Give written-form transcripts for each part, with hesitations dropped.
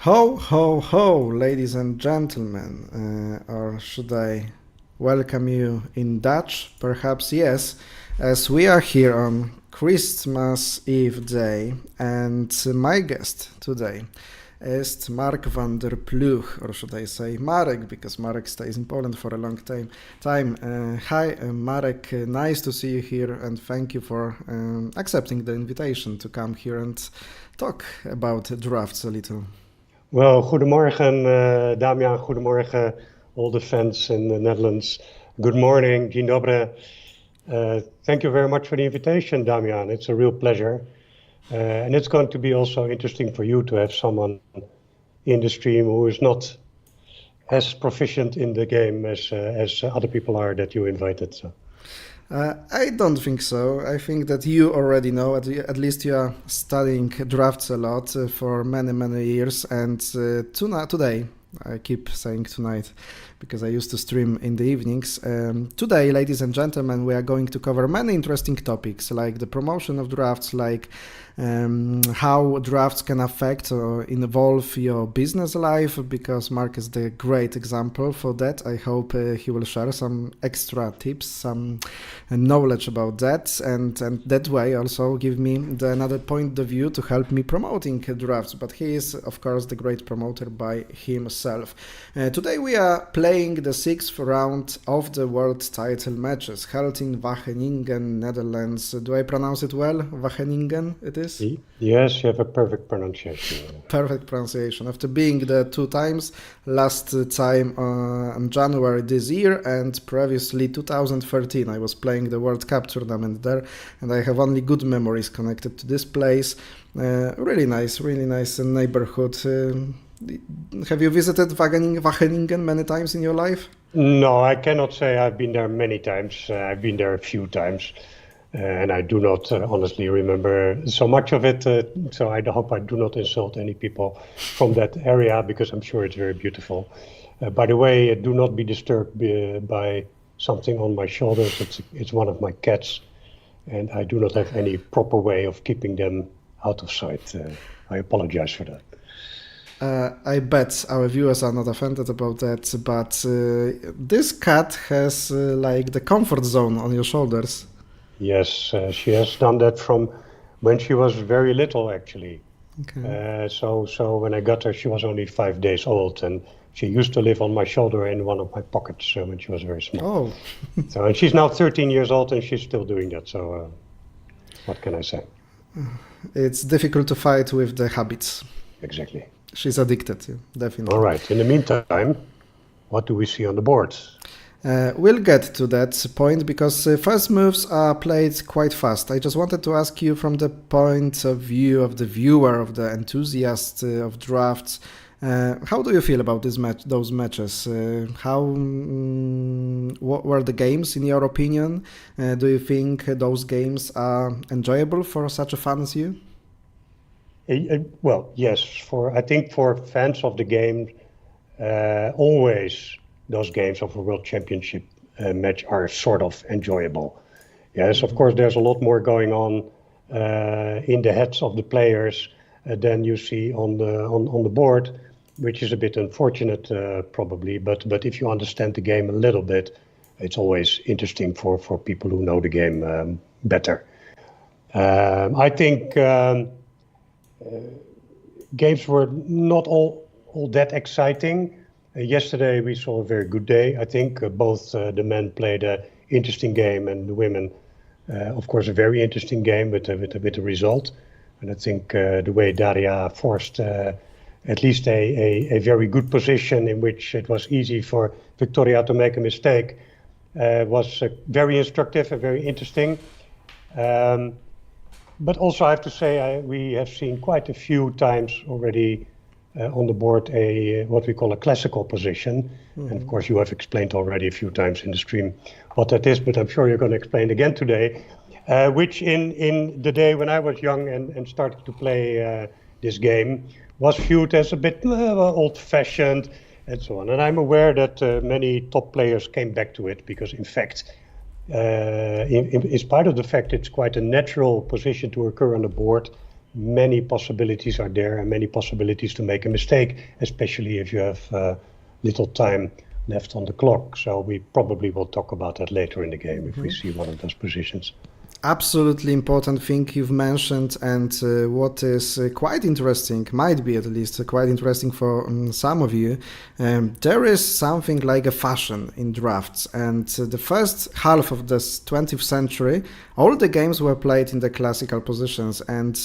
Ho, ho, ho, ladies and gentlemen, or should I welcome you in Dutch? Perhaps yes, as we are here on Christmas Eve day, and my guest today is Mark van der Ploeg, or should I say Marek, because Marek stays in Poland for a long time. Hi, Marek, nice to see you here, and thank you for accepting the invitation to come here and talk about drafts a little. Well, goedemorgen, Damian. Goedemorgen, all the fans in the Netherlands. Good morning, dzień dobry. Thank you very much for the invitation, Damian. It's a real pleasure. And it's going to be also interesting for you to have someone in the stream who is not as proficient in the game as other people are that you invited. So. I don't think so. I think that you already know, at least you are studying drafts a lot for many, many years. And today, I keep saying tonight, because I used to stream in the evenings. Today, ladies and gentlemen, we are going to cover many interesting topics, like the promotion of drafts, like how drafts can affect or involve your business life, because Mark is the great example for that. I hope he will share some extra tips, some knowledge about that, and that way also give me another point of view to help me promoting drafts. But he is, of course, the great promoter by himself. Today we are playing the 6th round of the world title matches, held in Wageningen, Netherlands. Do I pronounce it well? Wageningen it is? Yes, you have a perfect pronunciation. Perfect pronunciation. After being there 2 times, last time in January this year, and previously 2013, I was playing the World Cup tournament there, and I have only good memories connected to this place. Really nice neighborhood. Have you visited Wageningen many times in your life? No, I cannot say I've been there many times. I've been there a few times. And I do not honestly remember so much of it, so I hope I do not insult any people from that area, because I'm sure it's very beautiful. By the way, do not be disturbed by something on my shoulders. It's one of my cats, and I do not have any proper way of keeping them out of sight. I apologize for that. I bet our viewers are not offended about that, but this cat has like the comfort zone on your shoulders. Yes, she has done that from when she was very little, actually. Okay. So when I got her, she was only 5 days old, and she used to live on my shoulder in one of my pockets when she was very small. Oh. And she's now 13 years old, and she's still doing that. So what can I say? It's difficult to fight with the habits. Exactly. She's addicted, yeah, definitely. All right. In the meantime, what do we see on the board? We'll get to that point, because first moves are played quite fast. I just wanted to ask you, from the point of view of the viewer, of the enthusiast of drafts, how do you feel about those matches? What were the games, in your opinion? Do you think those games are enjoyable for such a fan as you? Well, yes. I think for fans of the game, always those games of a World Championship match are sort of enjoyable. Yes, of course, there's a lot more going on in the heads of the players than you see on the board, which is a bit unfortunate, probably. But if you understand the game a little bit, it's always interesting for people who know the game better. I think games were not all that exciting. Yesterday we saw a very good day. I think both the men played an interesting game, and the women, of course, a very interesting game with a result. And I think the way Daria forced at least a very good position in which it was easy for Victoria to make a mistake was very instructive and very interesting. But also I have to say we have seen quite a few times already on the board what we call a classical position. Mm-hmm. And of course you have explained already a few times in the stream what that is, but I'm sure you're going to explain again today, which in the day when I was young and started to play this game was viewed as a bit old-fashioned and so on. And I'm aware that many top players came back to it, because in fact, in spite of the fact it's quite a natural position to occur on the board, many possibilities are there and many possibilities to make a mistake, especially if you have little time left on the clock. So we probably will talk about that later in the game if we see one of those positions. Absolutely important thing you've mentioned, and what is quite interesting, might be at least quite interesting for some of you, there is something like a fashion in drafts, and the first half of this 20th century all the games were played in the classical positions, and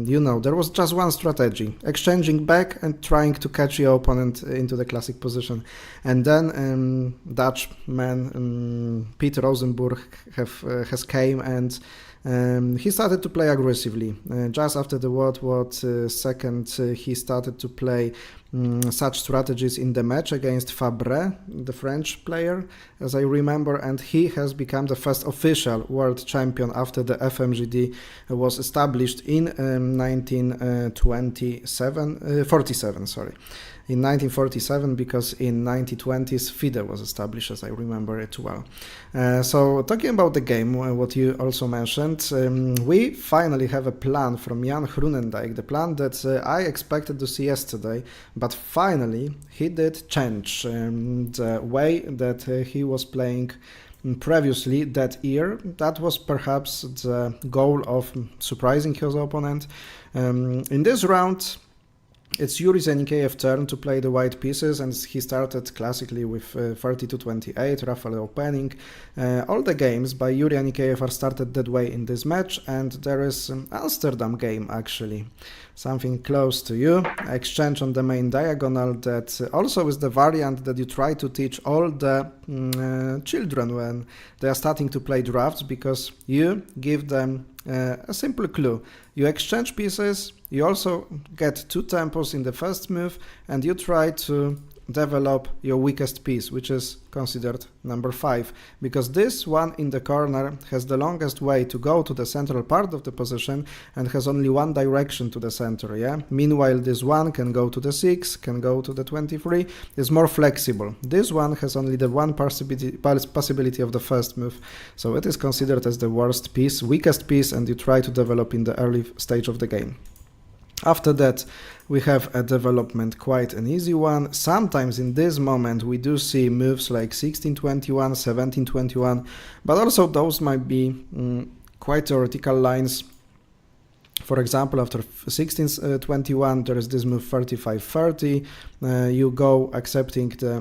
you know, there was just one strategy: exchanging back and trying to catch your opponent into the classic position. And then Dutchman Peter Rosenburg has came, and he started to play aggressively. Just after the World War II, he started to play such strategies in the match against Fabre, the French player, as I remember, and he has become the first official world champion after the FMGD was established in 1947, because in 1920s FIDE was established, as I remember it well. So talking about the game, what you also mentioned, we finally have a plan from Jan Groenendijk, the plan that I expected to see yesterday, but finally he did change the way that he was playing previously that year. That was perhaps the goal of surprising his opponent. In this round, it's Yuri Zenikeev's turn to play the white pieces, and he started classically with 32-28, Rafael opening. All the games by Yuri Zenikeev are started that way in this match, and there is an Amsterdam game actually, something close to you, exchange on the main diagonal, that also is the variant that you try to teach all the children when they are starting to play drafts, because you give them a simple clue. You exchange pieces, you also get 2 tempos in the first move, and you try to develop your weakest piece, which is considered number 5, because this one in the corner has the longest way to go to the central part of the position and has only one direction to the center, yeah? Meanwhile, this one can go to the 6, can go to the 23, is more flexible. This one has only the one possibility of the first move, so it is considered as the worst piece, weakest piece, and you try to develop in the early stage of the game. After that, we have a development, quite an easy one. Sometimes in this moment we do see moves like 16-21, 17-21, but also those might be quite theoretical lines. For example, after 16-21, there is this move 35-30. You go accepting the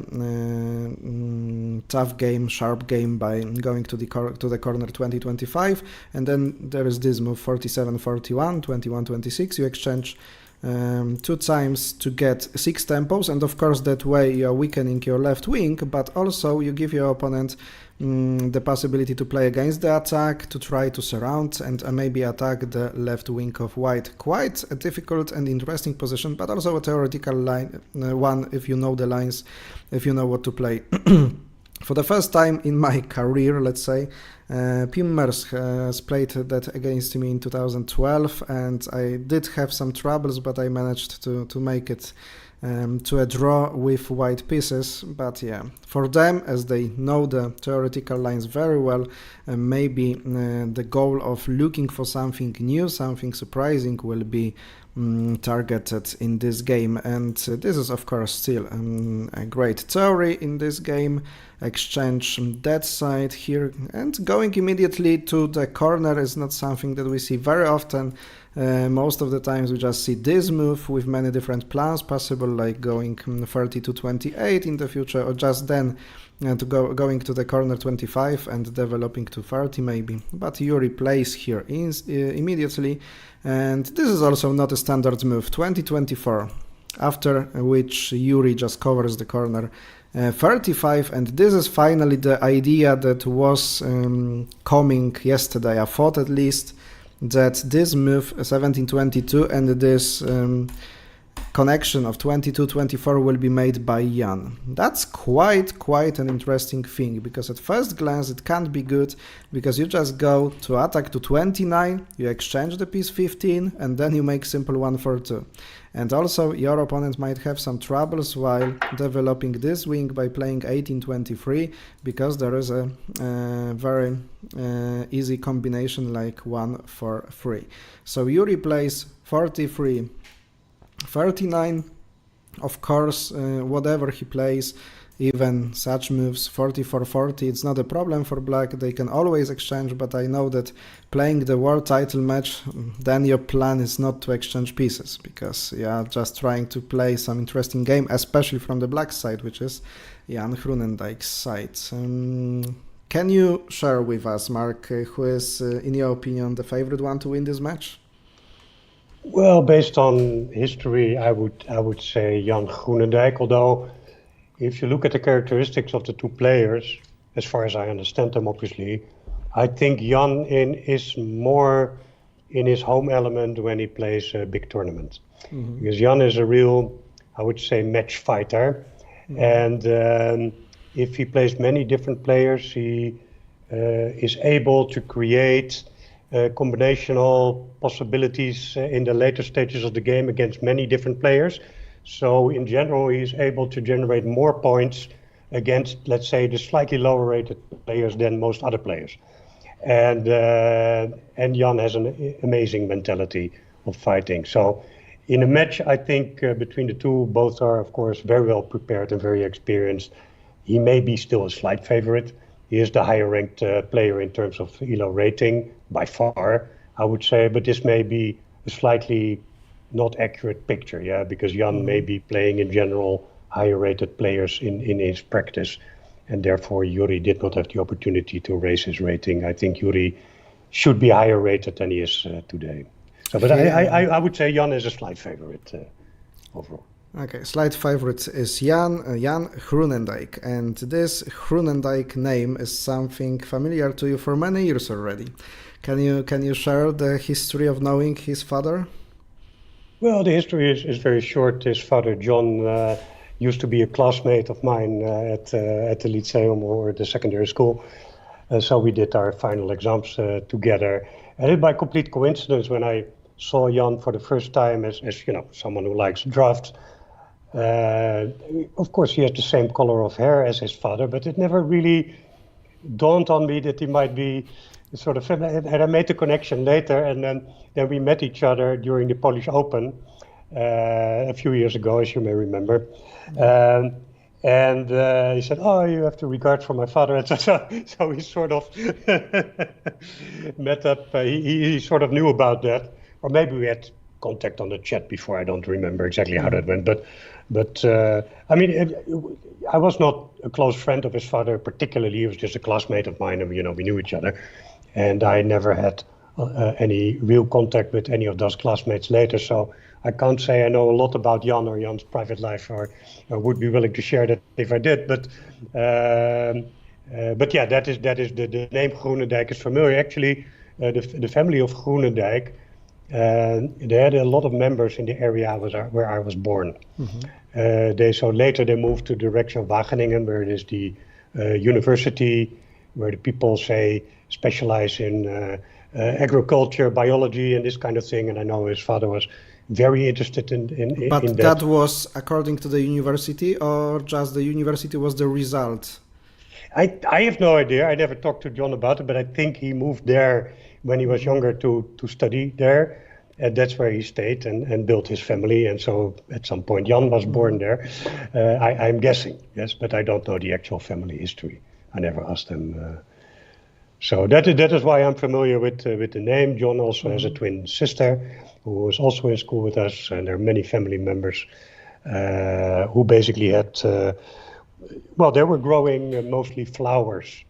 tough game, sharp game by going to the corner 20-25, and then there is this move 47-41, 21-26. You exchange 2 times to get 6 tempos, and of course that way you are weakening your left wing, but also you give your opponent the possibility to play against the attack, to try to surround and maybe attack the left wing of white. Quite a difficult and interesting position, but also a theoretical line one if you know the lines, if you know what to play. For the first time in my career, let's say, Pimmers has played that against me in 2012, and I did have some troubles, but I managed to make it to a draw with white pieces. But yeah, for them, as they know the theoretical lines very well, maybe the goal of looking for something new, something surprising will be targeted in this game, and this is of course still a great theory in this game. Exchange that side here, and going immediately to the corner is not something that we see very often. Most of the times we just see this move with many different plans possible, like going 30-28 in the future, or just then going to the corner 25 and developing to 30 maybe. But Yuri plays here immediately, and this is also not a standard move, 20-24, after which Yuri just covers the corner 35, and this is finally the idea that was coming yesterday. I thought at least that this move 17-22 and this connection of 22-24 will be made by Jan. That's quite an interesting thing, because at first glance it can't be good, because you just go to attack to 29, you exchange the piece 15, and then you make simple 1 for 2. And also your opponent might have some troubles while developing this wing by playing 18-23, because there is a very easy combination like 1-4-3. So Yuri plays 43-39. Of course, whatever he plays, even such moves 44-40, it's not a problem for black. They can always exchange, but I know that playing the world title match, then your plan is not to exchange pieces, because you are just trying to play some interesting game, especially from the black side, which is Jan Groenendijk's side. Can you share with us, Mark, who is, in your opinion, the favorite one to win this match? Well, based on history, I would say Jan Groenendijk, although if you look at the characteristics of the two players, as far as I understand them, obviously, I think Jan is more in his home element when he plays a big tournament. Mm-hmm. Because Jan is a real, I would say, match fighter. Mm-hmm. And if he plays many different players, he is able to create combinational possibilities in the later stages of the game against many different players. So in general, he's able to generate more points against, let's say, the slightly lower rated players than most other players. And Jan has an amazing mentality of fighting. So in a match, I think between the two, both are, of course, very well prepared and very experienced. He may be still a slight favorite. He is the higher ranked player in terms of ELO rating by far, I would say, but this may be a slightly not accurate picture, yeah, because Jan may be playing in general higher rated players in his practice, and therefore Yuri did not have the opportunity to raise his rating. I think Yuri should be higher rated than he is today. So, but I would say Jan is a slight favorite overall. Okay, slight favorite is Jan Groenendijk, and this Groenendijk name is something familiar to you for many years already. Can you share the history of knowing his father? Well, the history is very short. His father, John, used to be a classmate of mine at the Lyceum or the secondary school. So we did our final exams together. And by complete coincidence, when I saw Jan for the first time as you know, someone who likes drafts, of course he has the same color of hair as his father, but it never really dawned on me that he might be sort of, and I made the connection later, and then we met each other during the Polish Open a few years ago, as you may remember. And he said, "Oh, you have to regard for my father." So he sort of met up. He sort of knew about that, or maybe we had contact on the chat before. I don't remember exactly how that went, but I mean, I was not a close friend of his father particularly. He was just a classmate of mine, and we knew each other. And I never had any real contact with any of those classmates later, so I can't say I know a lot about Jan or Jan's private life, or would be willing to share that if I did. But yeah, that is the name Groenendijk is familiar. Actually, the family of Groenendijk, they had a lot of members in the area where I was born. Mm-hmm. So later they moved to the direction of Wageningen, where it is the university, where the people specialize in agriculture, biology, and this kind of thing. And I know his father was very interested in but in that was according to the university, or just the university was the result? I have no idea. I never talked to John about it, but I think he moved there when he was younger to study there. And that's where he stayed and built his family. And so at some point Jan was born there. I'm guessing, yes, but I don't know the actual family history. I never asked him. So that is why I'm familiar with the name. John also has a twin sister who was also in school with us, and there are many family members who basically had, they were growing mostly flowers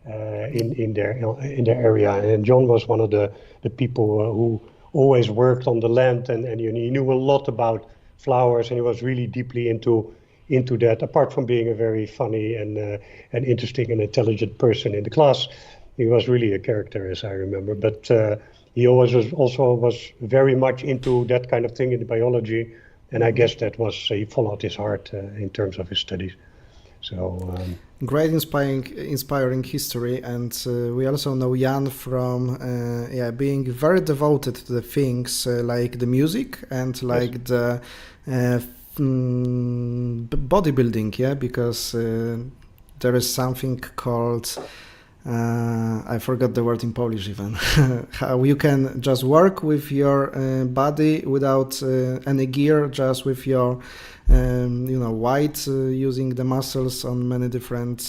in their area, and John was one of the people who always worked on the land, and he knew a lot about flowers, and he was really deeply into that. Apart from being a very funny and interesting and intelligent person in the class, he was really a character, as I remember. But he always was very much into that kind of thing in the biology, and I guess that was he followed his heart in terms of his studies. So great, inspiring history, and we also know Jan from being very devoted to the things like the music and like the bodybuilding, because there is something called I forgot the word in Polish even. How you can just work with your body without any gear, just with your weight, using the muscles on many different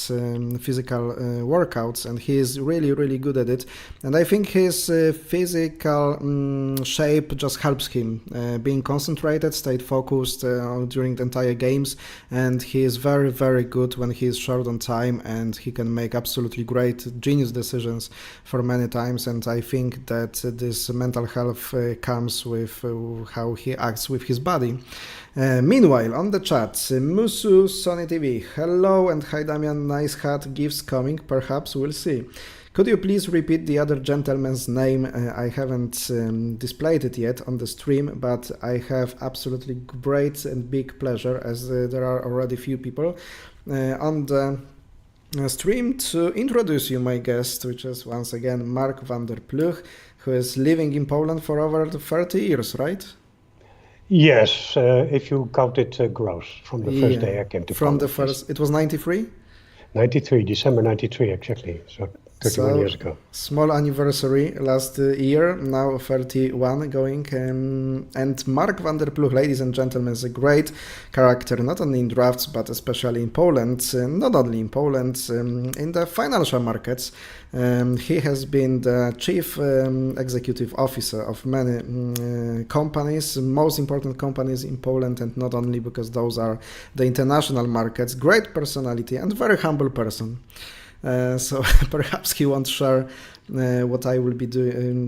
physical workouts, and he is really, really good at it. And I think his physical shape just helps him being concentrated, stayed focused during the entire games, and he is very, very good when he is short on time, and he can make absolutely great, genius decisions for many times. And I think that this mental health comes with how he acts with his body. Meanwhile, on the chat, Musu Sony TV, hello and hi Damian, nice hat, gifts coming, perhaps we'll see. Could you please repeat the other gentleman's name? I haven't displayed it yet on the stream, but I have absolutely great and big pleasure, as there are already few people on the stream, to introduce you my guest, which is once again Mark van der Ploeg, who is living in Poland for over 30 years, right? Yes, if you count it gross, from the first day I came to From Poland. the first, it was 93? 93, December 93, exactly. So 31 years ago. Small anniversary last year, now 31 going. And Mark van der Ploeg, ladies and gentlemen, is a great character, not only in drafts, but especially in Poland. Not only in Poland, in the financial markets. He has been the chief executive officer of many companies, most important companies in Poland, and not only because those are the international markets. Great personality and very humble person. So perhaps he won't share what I will be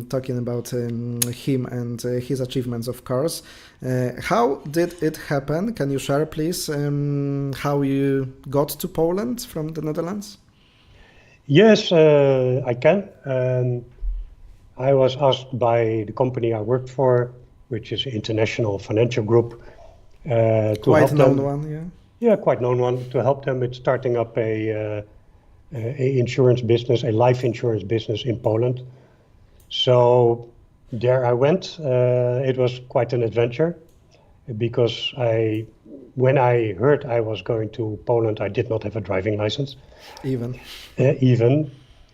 talking about him and his achievements, of course. How did it happen? Can you share, please, how you got to Poland from the Netherlands? Yes, I can. I was asked by the company I worked for, which is an international financial group, to quite help known them. one, yeah. Yeah, quite known one, to help them with starting up a insurance business, a life insurance business in Poland. So there I went. It was quite an adventure, because when I heard I was going to Poland, I did not have a driving license. Even.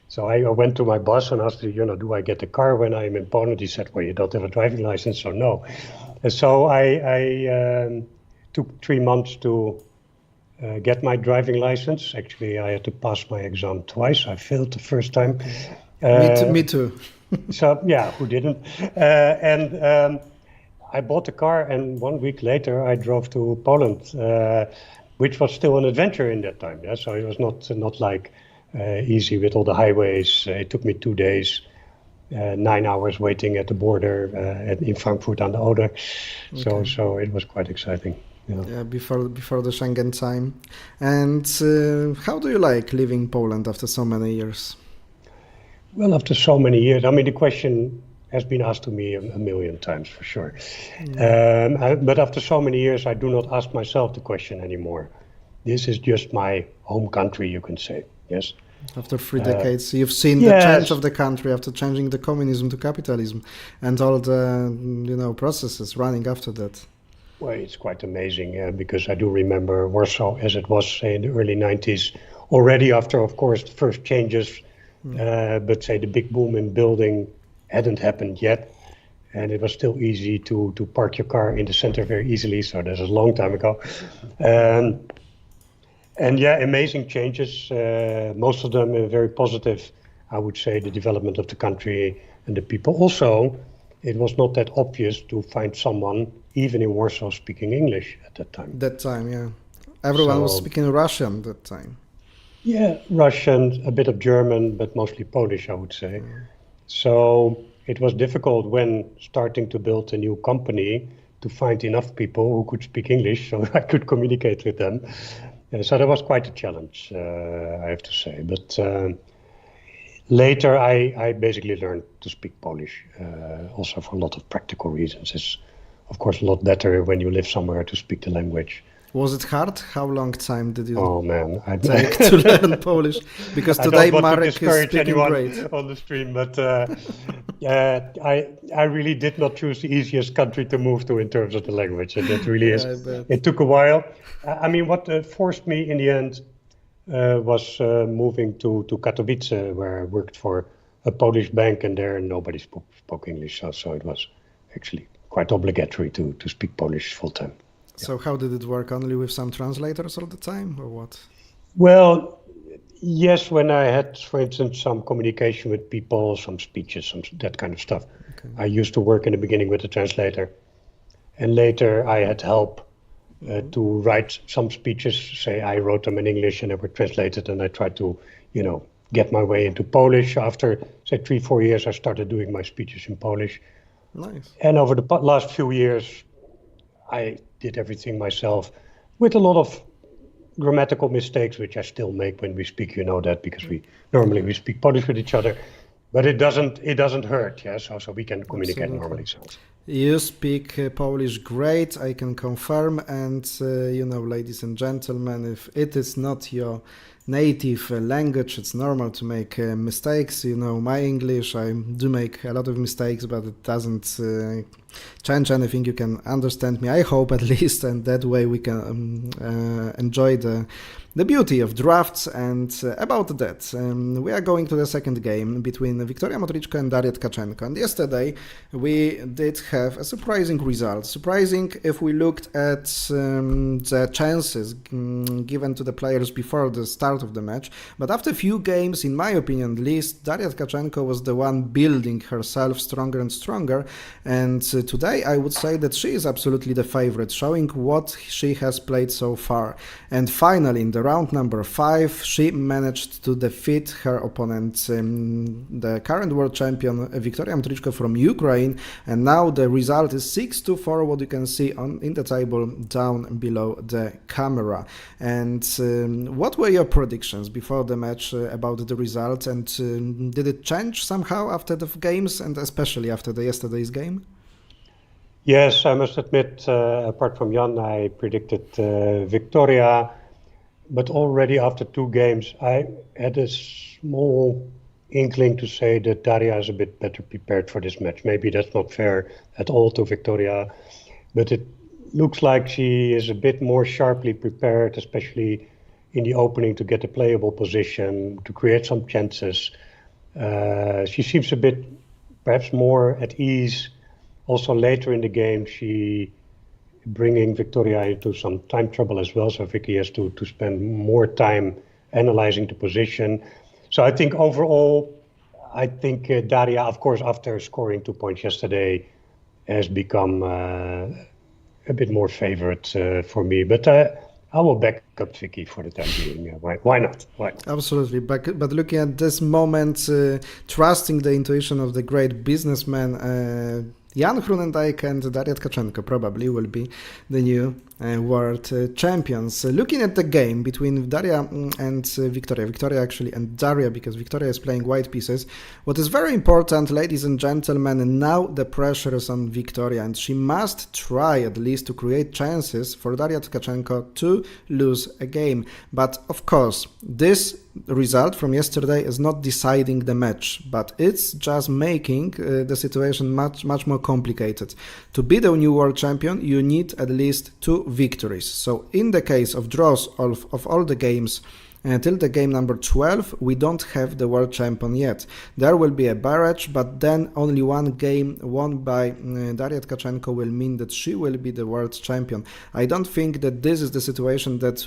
So I went to my boss and asked, do I get a car when I'm in Poland? He said, well, you don't have a driving license, so no. And so I took 3 months to get my driving license. Actually, I had to pass my exam twice. I failed the first time. Me too. So yeah, who didn't? And I bought the car, and 1 week later I drove to Poland, which was still an adventure in that time. Yeah? So it was not like easy with all the highways. It took me 2 days, 9 hours waiting at the border in Frankfurt an der Oder. Okay. So it was quite exciting. Yeah, before the Schengen time. And how do you like living in Poland after so many years? Well, after so many years, I mean, the question has been asked to me a million times, for sure. But after so many years, I do not ask myself the question anymore. This is just my home country, you can say, yes. After 3 decades, you've seen the change of the country after changing the communism to capitalism and all the processes running after that. Well, it's quite amazing, because I do remember Warsaw as it was, say, in the early 90s, already after, of course, the first changes, but say the big boom in building hadn't happened yet, and it was still easy to park your car in the center very easily, so that's a long time ago. And yeah, amazing changes, most of them very positive, I would say, the development of the country and the people. Also, it was not that obvious to find someone, even in Warsaw, speaking English at that time. That time, yeah. Everyone was speaking Russian that time. Yeah, Russian, a bit of German, but mostly Polish, I would say. So it was difficult when starting to build a new company to find enough people who could speak English so I could communicate with them. So that was quite a challenge, I have to say. But later I basically learned to speak Polish, also for a lot of practical reasons. It's, of course, a lot better when you live somewhere to speak the language. Was it hard? How long time did you Oh man, take to learn Polish? Because I today don't want to Marek is discourage speaking anyone great. on the stream, but I really did not choose the easiest country to move to in terms of the language, and it really is. I bet. It took a while. I mean, what forced me in the end was moving to Katowice, where I worked for a Polish bank, and there nobody spoke English, so it was actually quite obligatory to speak Polish full time. So how did it work? Only with some translators all the time, or what? Well, yes, when I had, for instance, some communication with people, some speeches, that kind of stuff. Okay. I used to work in the beginning with a translator, and later I had help to write some speeches. Say I wrote them in English and they were translated, and I tried to, get my way into Polish. After, say, 3-4 years, I started doing my speeches in Polish. Nice. And over the last few years, I did everything myself with a lot of grammatical mistakes, which I still make when we speak. You know that, because we normally speak Polish with each other, but it doesn't hurt. Yeah, so we can communicate Absolutely. normally. So. You speak Polish great, I can confirm. And ladies and gentlemen, if it is not your native language, it's normal to make mistakes. My English, I do make a lot of mistakes, but it doesn't change anything. You can understand me, I hope, at least, and that way we can enjoy the beauty of drafts. And about that, we are going to the second game between Wiktoria Motrichko and Daria Tkaczenko. And yesterday we did have a surprising result. Surprising if we looked at the chances given to the players before the start of the match. But after a few games, in my opinion at least, Daria Tkaczenko was the one building herself stronger and stronger. And today I would say that she is absolutely the favorite, showing what she has played so far. And finally, in the round number 5, she managed to defeat her opponent, the current world champion Wiktoria Motrichko from Ukraine. And now the result is 6-4, what you can see in the table down below the camera. And what were your predictions before the match about the result? And did it change somehow after the games, and especially after yesterday's game? Yes, I must admit, apart from Jan, I predicted Victoria, but already after 2 games, I had a small inkling to say that Daria is a bit better prepared for this match. Maybe that's not fair at all to Victoria, but it looks like she is a bit more sharply prepared, especially in the opening, to get a playable position, to create some chances. She seems a bit, perhaps more at ease. Also later in the game, she bringing Victoria into some time trouble as well. So Vicky has to spend more time analyzing the position. So I think overall, Daria, of course, after scoring 2 points yesterday, has become a bit more favorite for me. But I will back up Vicky for the time being. Why not? Why not? Absolutely. But looking at this moment, trusting the intuition of the great businessman, Jan Hrunendijk and Daria Tkaczenko probably will be the new world champions. Looking at the game between Daria and Victoria actually, and Daria, because Victoria is playing white pieces. What is very important, ladies and gentlemen, now the pressure is on Victoria, and she must try at least to create chances for Daria Tkaczenko to lose a game. But of course, this result from yesterday is not deciding the match, but it's just making the situation much more complicated. To be the new world champion, you need at least 2 victories. So in the case of draws of all the games until the game number 12, we don't have the world champion yet. There will be a barrage, but then only 1 game won by Daria Tkaczenko will mean that she will be the world champion. I don't think that this is the situation that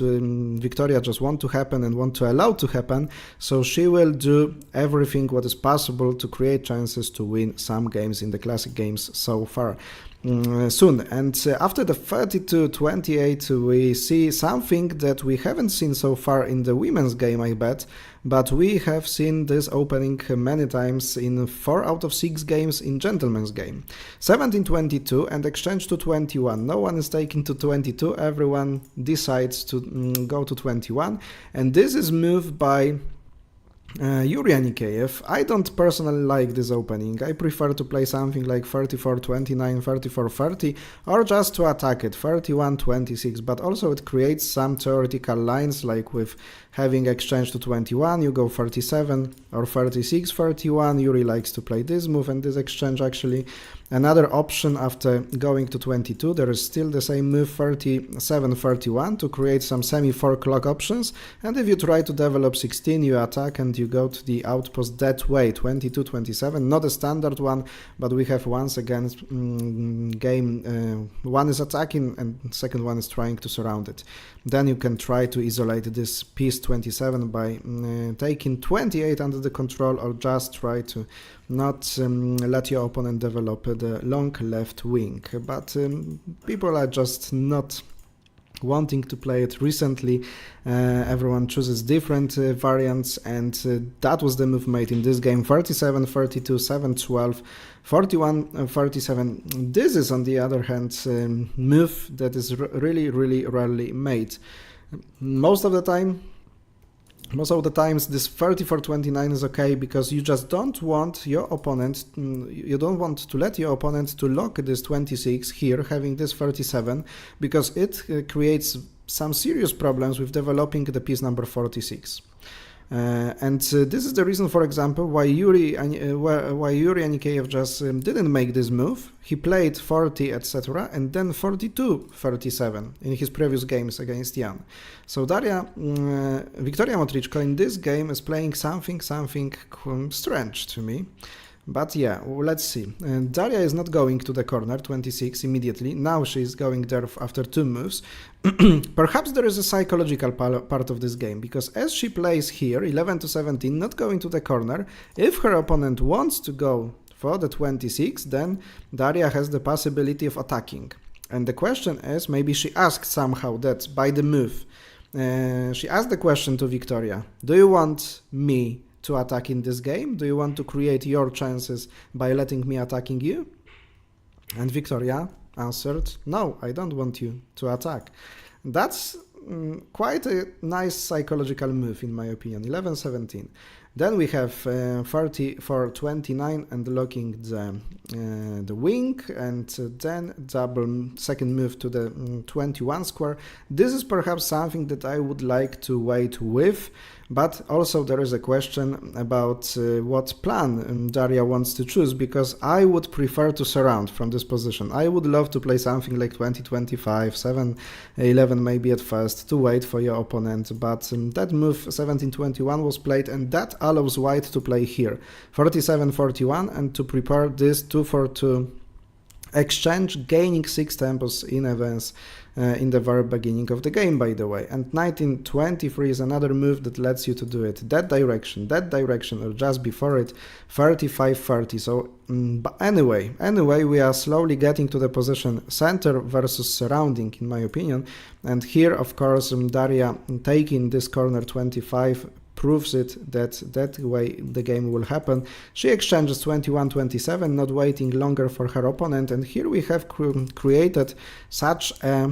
Victoria just want to happen and want to allow to happen, so she will do everything what is possible to create chances to win some games in the classic games so far. Soon. And after the 32-28, we see something that we haven't seen so far in the women's game, I bet, but we have seen this opening many times in 4 out of 6 games in gentlemen's game. 17-22 and exchange to 21. No one is taking to 22, everyone decides to go to 21, and this is moved by Yuri Anikeyev, I don't personally like this opening. I prefer to play something like 34-29, 34-30, or just to attack it, 31-26, but also it creates some theoretical lines, like with having exchange to 21, you go 37, or 36-31, Yuri likes to play this move and this exchange actually. Another option after going to 22, there is still the same move 37-31 to create some semi-4 clock options, and if you try to develop 16, you attack and you go to the outpost that way, 22-27, not a standard one, but we have once again game, one is attacking and second one is trying to surround it. Then you can try to isolate this piece 27 by taking 28 under the control, or just try to not let your opponent develop the long left wing. But people are just not wanting to play it recently. Everyone chooses different variants, and that was the move made in this game. 37-32, 7-12, 41-37. This is, on the other hand, move that is really rarely made. Most of the times this 34-29 is okay, because you just don't want your opponent, you don't want to let your opponent to lock this 26 here, having this 37, because it creates some serious problems with developing the piece number 46. And this is the reason, for example, why Yuri Anikeyev just didn't make this move. He played 40, etc., and then 42-37 in his previous games against Jan. So Victoria Motrichko in this game is playing something strange to me. But yeah, let's see. Daria is not going to the corner 26 immediately. Now she is going there after two moves. Perhaps there is a psychological part of this game, because as she plays here 11-17, not going to the corner, if her opponent wants to go for the 26, then Daria has the possibility of attacking. And the question is, maybe she asked somehow that by the move. She asked the question to Victoria, do you want me to attack in this game? Do you want to create your chances by letting me attacking you? And Victoria answered, no, I don't want you to attack. That's quite a nice psychological move, in my opinion. 11-17. Then we have 34-29 and locking the wing, and then double second move to the 21 square. This is perhaps something that I would like to wait with, but also there is a question about what plan Daria wants to choose, because I would prefer to surround from this position. I would love to play something like 20-25, 7-11 maybe at first, to wait for your opponent, but that move 17-21 was played, and that allows white to play here 47-41 and to prepare this 2-4-2 exchange, gaining 6 tempos in advance in the very beginning of the game, by the way. And 19-23 is another move that lets you to do it that direction, or just before it, 35-30. So but anyway, we are slowly getting to the position center versus surrounding, in my opinion. And here, of course, Daria taking this corner 25 proves it that way the game will happen. She exchanges 21-27, not waiting longer for her opponent, and here we have created such a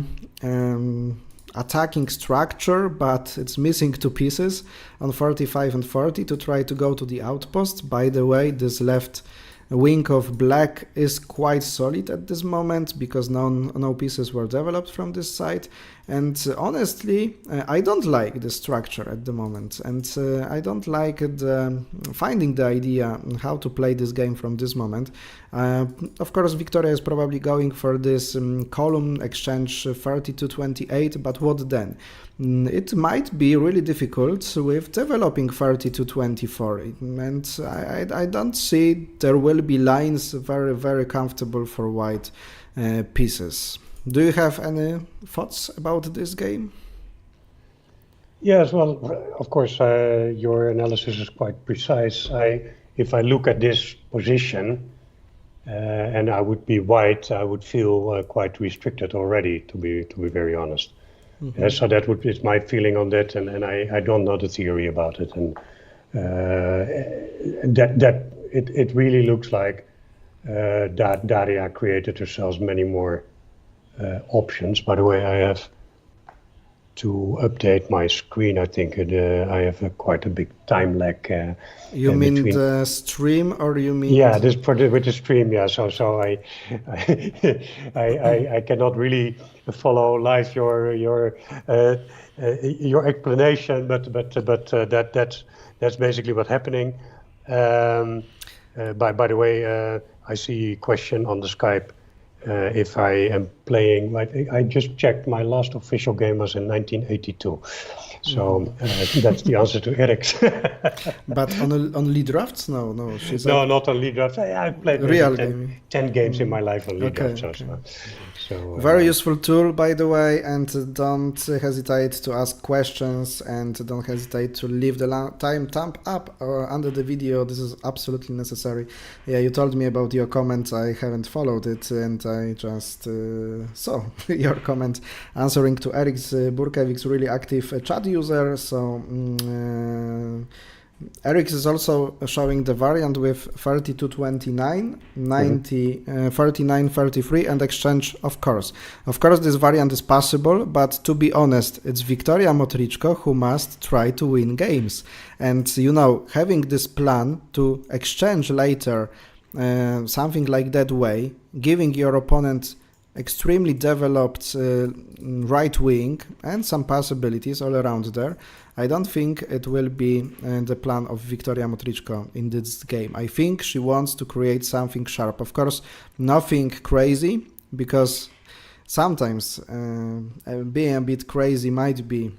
attacking structure, but it's missing two pieces on 45 and 40 to try to go to the outpost. By the way, this left wing of black is quite solid at this moment, because no pieces were developed from this side, and honestly I don't like the structure at the moment, and I don't like finding the idea how to play this game from this moment. Of course, Victoria is probably going for this column exchange 30-28, but what then? It might be really difficult with developing 30-24, and I don't see there will be lines very comfortable for white pieces. Do you have any thoughts about this game? Yes, well, of course, your analysis is quite precise. If I look at this position, and I would be white, I would feel quite restricted already, to be very honest. Mm-hmm. So that is my feeling on that, and I don't know the theory about it, and that it really looks like that Daria created herself many more options. By the way, I have to update my screen. I think I have quite a big time lag. You mean between... the stream, or you mean? Yeah, this with the stream. Yeah, so I cannot really follow live your explanation, but that's basically what's happening. By the way, I see a question on the Skype. If I am playing, I just checked, my last official game was in 1982. So that's the answer to Eric's. But on lead drafts? No, not on lead drafts. I've played real 10 games in my life on lead drafts. Okay. So very useful tool, by the way, and don't hesitate to ask questions, and don't hesitate to leave the thumb up or under the video. This is absolutely necessary. Yeah, you told me about your comment. I haven't followed it, and I just saw your comment answering to Eric's Burkevik's really active chat user. So Eric is also showing the variant with 3229, 90, 3933 and exchange, of course. Of course, this variant is possible, but to be honest, it's Victoria Motrichko who must try to win games. And, you know, having this plan to exchange later, something like that way, giving your opponent extremely developed right wing and some possibilities all around there, I don't think it will be the plan of Victoria Motrichko in this game. I think she wants to create something sharp. Of course, nothing crazy, because sometimes being a bit crazy might be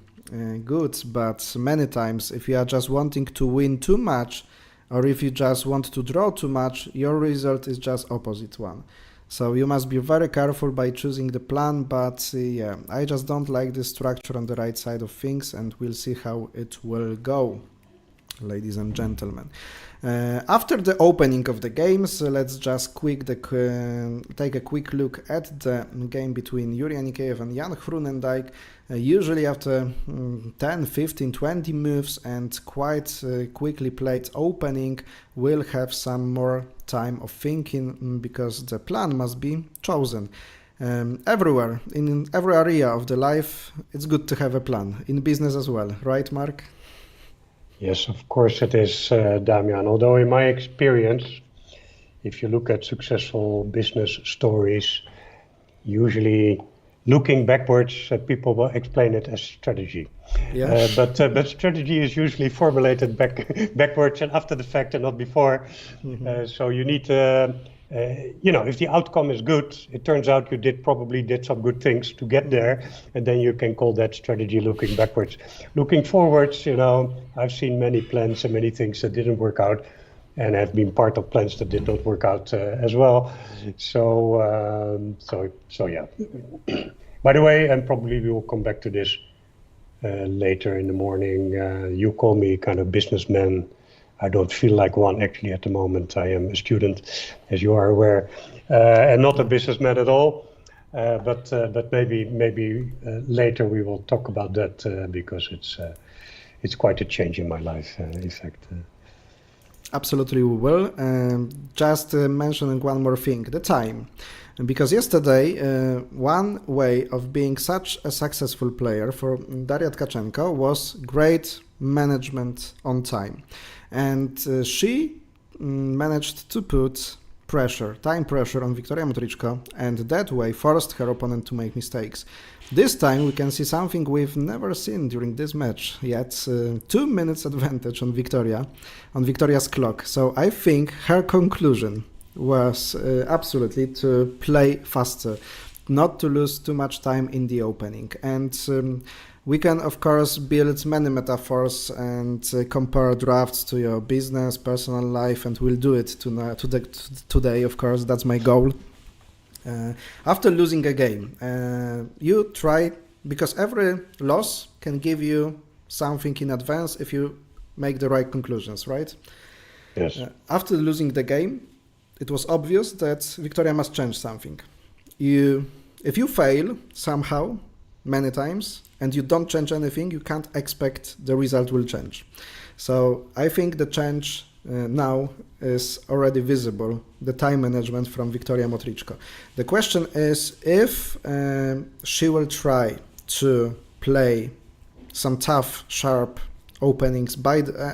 good, but many times if you are just wanting to win too much, or if you just want to draw too much, your result is just opposite one. So you must be very careful by choosing the plan, but yeah, I just don't like the structure on the right side of things, and we'll see how it will go, ladies and gentlemen. After the opening of the games, let's just take a quick look at the game between Yuri Anikeyev and Jan Hrunendijk. Usually after 10, 15, 20 moves and quite quickly played opening, we'll have some more time of thinking, because the plan must be chosen. Everywhere, in every area of the life, it's good to have a plan. In business as well, right, Mark? Yes, of course it is, Damian. Although in my experience, if you look at successful business stories, usually looking backwards, people will explain it as strategy. Yeah. But strategy is usually formulated backwards and after the fact and not before. Mm-hmm. So you need to, if the outcome is good, it turns out you probably did some good things to get there, and then you can call that strategy looking backwards. Looking forwards, I've seen many plans and many things that didn't work out, and have been part of plans that did not work out as well. So yeah. By the way, and probably we will come back to this later in the morning. You call me kind of businessman. I don't feel like one actually at the moment. I am a student, as you are aware, and not a businessman at all. But maybe later we will talk about that because it's quite a change in my life. In fact. Absolutely, we will. Just mentioning one more thing: the time. Because yesterday, one way of being such a successful player for Daria Tkachenko was great management on time. And she managed to put time pressure on Victoria Motrichko, and that way forced her opponent to make mistakes. This time we can see something we've never seen during this match yet, 2 minutes advantage on Victoria's clock. So I think her conclusion was absolutely to play faster, not to lose too much time in the opening. And we can, of course, build many metaphors and compare drafts to your business, personal life, and we'll do it today, of course. That's my goal. After losing a game, you try, because every loss can give you something in advance if you make the right conclusions, right? Yes. After losing the game, it was obvious that Victoria must change something. If you fail somehow, many times, and you don't change anything, you can't expect the result will change. So I think the change now is already visible, the time management from Victoria Motrichko. The question is if she will try to play some tough, sharp openings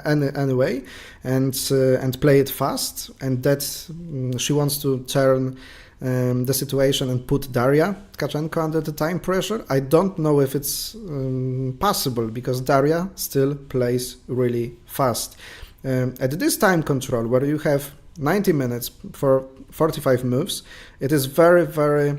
anyway, and play it fast, and that she wants to turn the situation and put Daria Tkachenko under the time pressure. I don't know if it's possible, because Daria still plays really fast. At this time control, where you have 90 minutes for 45 moves, it is very, very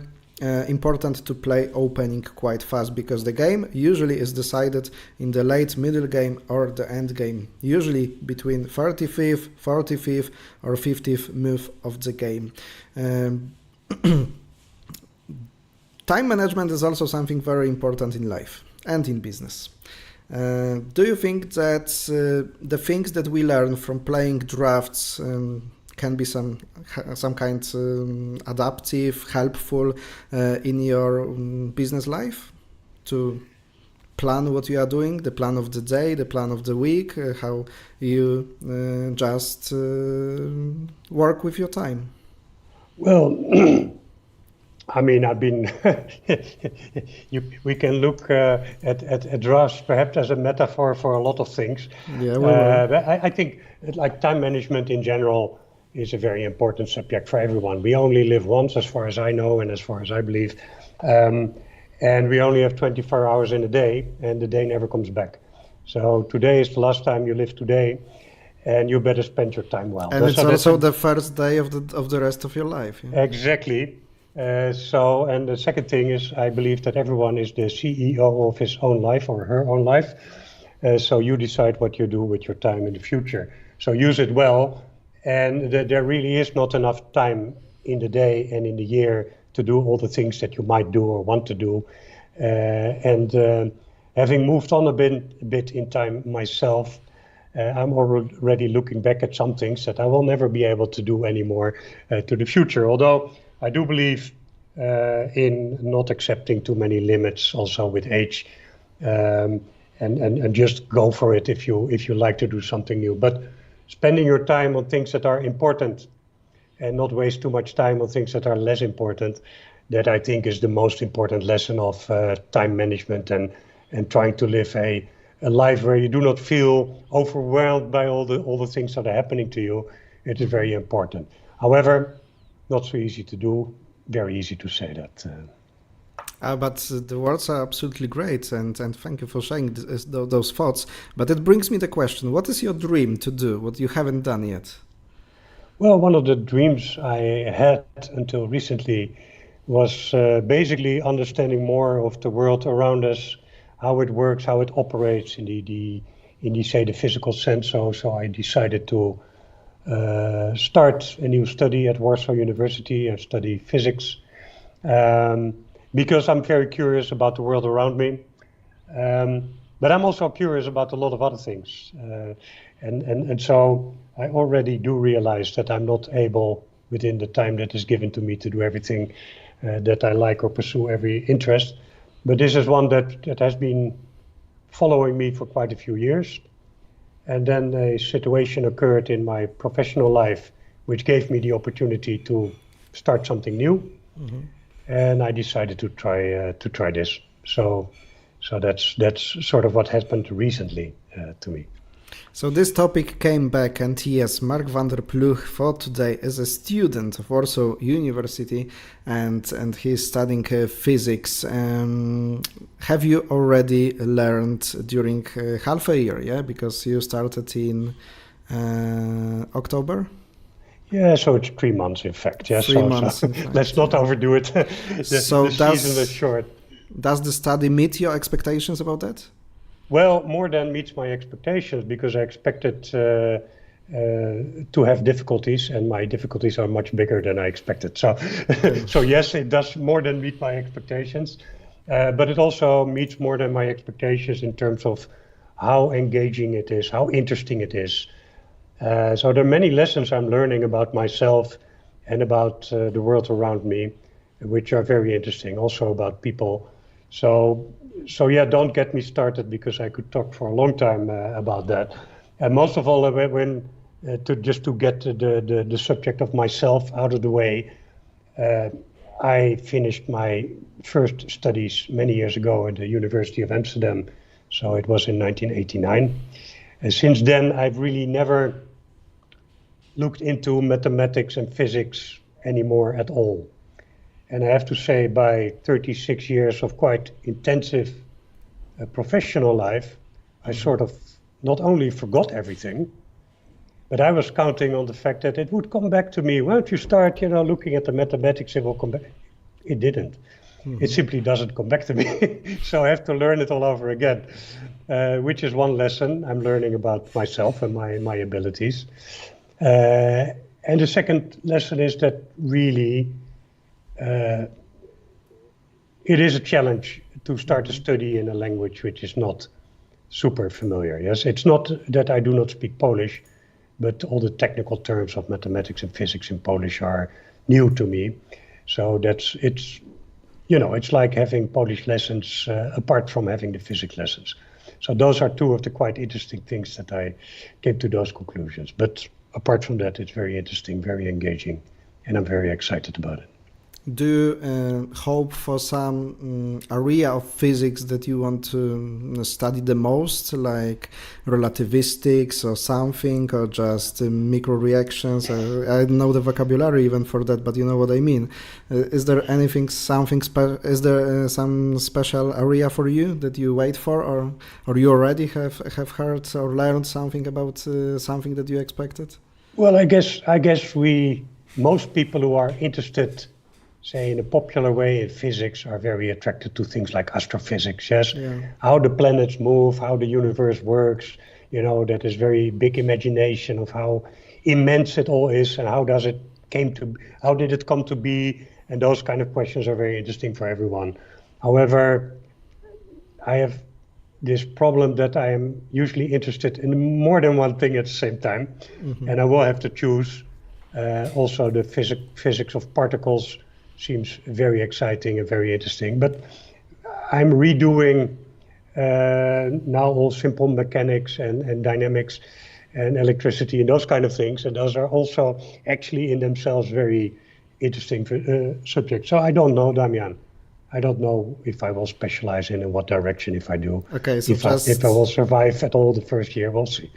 important to play opening quite fast, because the game usually is decided in the late middle game or the end game, usually between 35th, 45th or 50th move of the game. Time management is also something very important in life and in business. Do you think that the things that we learn from playing drafts can be some kind adaptive, helpful in your business life, to plan what you are doing, the plan of the day, the plan of the week, how you just work with your time? Well, I mean, I've been. We can look at drafts perhaps as a metaphor for a lot of things. Yeah, but I think like time management in general is a very important subject for everyone. We only live once, as far as I know and as far as I believe, and we only have 24 hours in a day, and the day never comes back. So today is the last time you live today, and you better spend your time well. And it's also the first day of the rest of your life. Yeah? Exactly. And the second thing is, I believe that everyone is the CEO of his own life or her own life. So you decide what you do with your time in the future. So use it well. And there really is not enough time in the day and in the year to do all the things that you might do or want to do. Having moved on a bit in time myself, I'm already looking back at some things that I will never be able to do anymore to the future. Although I do believe in not accepting too many limits also with age, and just go for it if you like to do something new. But spending your time on things that are important and not waste too much time on things that are less important, that I think is the most important lesson of time management and trying to live a life where you do not feel overwhelmed by all the things that are happening to you. It is very important. However, not so easy to do, very easy to say that. But the words are absolutely great, and thank you for sharing those thoughts. But it brings me the question, what is your dream to do, what you haven't done yet? Well, one of the dreams I had until recently was basically understanding more of the world around us, how it works, how it operates in the physical sense. So I decided to start a new study at Warsaw University and study physics, because I'm very curious about the world around me, but I'm also curious about a lot of other things, and so I already do realize that I'm not able within the time that is given to me to do everything that I like or pursue every interest, but this is one that has been following me for quite a few years. And then a situation occurred in my professional life, which gave me the opportunity to start something new. Mm-hmm. And I decided to try this. So that's sort of what happened recently to me. So this topic came back, and yes, Mark van der Ploeg for today is a student of Warsaw University, and he's studying physics. Have you already learned during half a year? Yeah, because you started in October. Yeah, so it's 3 months, in fact. Yeah, 3 months. In fact. Let's not overdo it. the season is short. Does the study meet your expectations about that? Well, more than meets my expectations, because I expected to have difficulties, and my difficulties are much bigger than I expected. So, so yes, it does more than meet my expectations, but it also meets more than my expectations in terms of how engaging it is, how interesting it is. So there are many lessons I'm learning about myself and about the world around me, which are very interesting, also about people. So yeah, don't get me started, because I could talk for a long time about that. And most of all, to get the subject of myself out of the way, I finished my first studies many years ago at the University of Amsterdam. So it was in 1989. And since then, I've really never looked into mathematics and physics anymore at all. And I have to say, by 36 years of quite intensive professional life, I sort of not only forgot everything, but I was counting on the fact that it would come back to me. Once you start, looking at the mathematics, it will come back. It didn't. It simply doesn't come back to me. So I have to learn it all over again, which is one lesson I'm learning about myself and my abilities. And the second lesson is that really it is a challenge to start a study in a language which is not super familiar. Yes, it's not that I do not speak Polish, but all the technical terms of mathematics and physics in Polish are new to me. So it's like having Polish lessons apart from having the physics lessons. So those are two of the quite interesting things that I came to those conclusions. But apart from that, it's very interesting, very engaging, and I'm very excited about it. Do you hope for some area of physics that you want to study the most, like relativistics or something, or just microreactions? I don't know the vocabulary even for that, but you know what I mean. Is there anything, is there some special area for you that you wait for, or you already have heard or learned something about something that you expected? Well, I guess most people who are interested, say in a popular way in physics, are very attracted to things like astrophysics, yes? Yeah. How the planets move, how the universe works, that is very big imagination of how immense it all is and how did it come to be, and those kind of questions are very interesting for everyone. However, I have this problem that I am usually interested in more than one thing at the same time, and I will have to choose. Also the physics of particles seems very exciting and very interesting, but I'm redoing now all simple mechanics and dynamics and electricity and those kind of things, and those are also actually in themselves very interesting subjects. So I don't know, Damian. I don't know if I will specialize in what direction if I do. Okay, so if I will survive at all the first year, we'll see.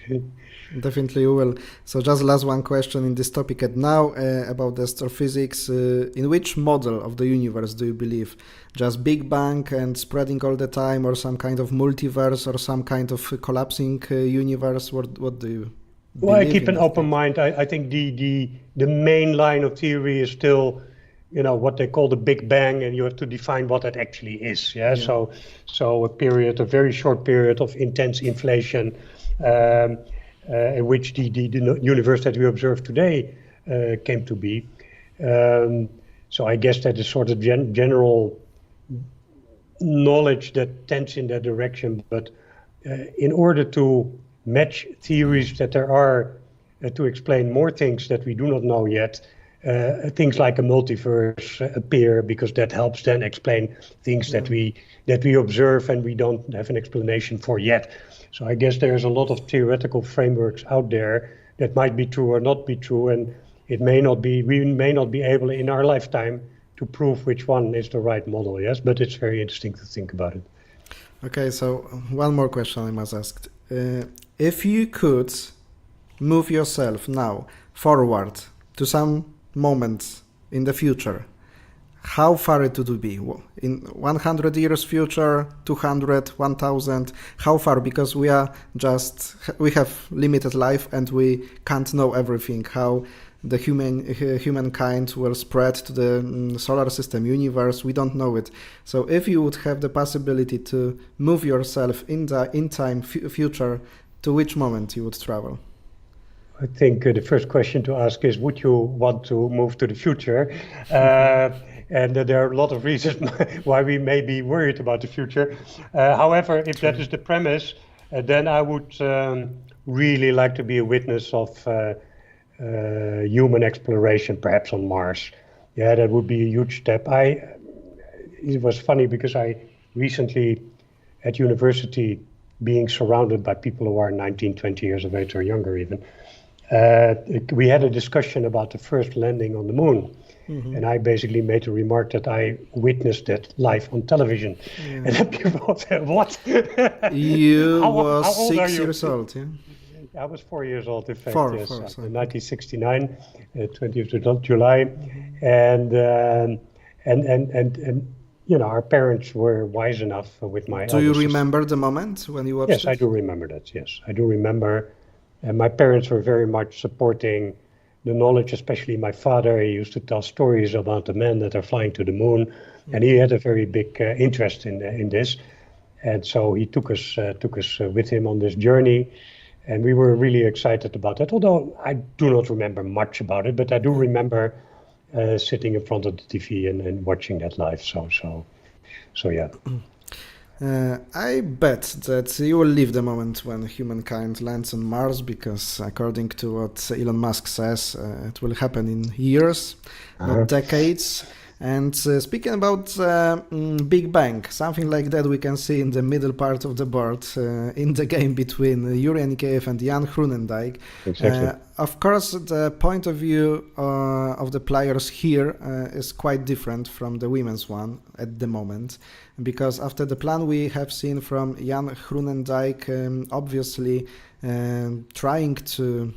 Definitely you will. So just last one question in this topic and now about the astrophysics. In which model of the universe do you believe? Just Big Bang and spreading all the time, or some kind of multiverse, or some kind of collapsing universe? What do you believe? Well, I keep an open mind. I think the main line of theory is still, what they call the Big Bang, and you have to define what that actually is. Yeah. So a very short period of intense inflation, in which the universe that we observe today came to be. So I guess that is sort of general knowledge that tends in that direction. But in order to match theories that there are to explain more things that we do not know yet, things like a multiverse appear, because that helps then explain things that we observe and we don't have an explanation for yet. So I guess there's a lot of theoretical frameworks out there that might be true or not be true, and we may not be able in our lifetime to prove which one is the right model, yes, but it's very interesting to think about it. Okay, so one more question I must ask. If you could move yourself now forward to some moment in the future, how far it would be? In 100 years future, 200, 1000, how far? Because we have limited life and we can't know everything, how the humankind will spread to the solar system, universe, we don't know it. So if you would have the possibility to move yourself in time future, to which moment you would travel? I think the first question to ask is, would you want to move to the future? And there are a lot of reasons why we may be worried about the future. However, if that is the premise, then I would really like to be a witness of human exploration, perhaps on Mars. Yeah, that would be a huge step. It was funny because I recently, at university, being surrounded by people who are 19, 20 years of age or younger even, we had a discussion about the first landing on the moon. And I basically made a remark that I witnessed it live on television. And then people said, what? You how was old are 6 you? years old, yeah? I was 4 years old, in fact, Four, yes, sorry. in 1969, 20th of July. And you know, our parents were wise enough with my Do you elder sister. remember the moment when you watched Yes, it? I do remember that. Yes, I do remember. And my parents were very much supporting the knowledge, especially my father. He used to tell stories about the men that are flying to the moon, and he had a very big interest in this. And so he took us with him on this journey, and we were really excited about that. Although I do not remember much about it, but I do remember sitting in front of the TV and watching that live. So yeah. I bet that you will live the moment when humankind lands on Mars, because according to what Elon Musk says, it will happen in years, not decades. And speaking about Big Bang, something like that we can see in the middle part of the board in the game between Yuri Anikeyev and Jan Groenendijk. Exactly. Of course, the point of view of the players here is quite different from the women's one at the moment, because after the plan we have seen from Jan Groenendijk, obviously trying to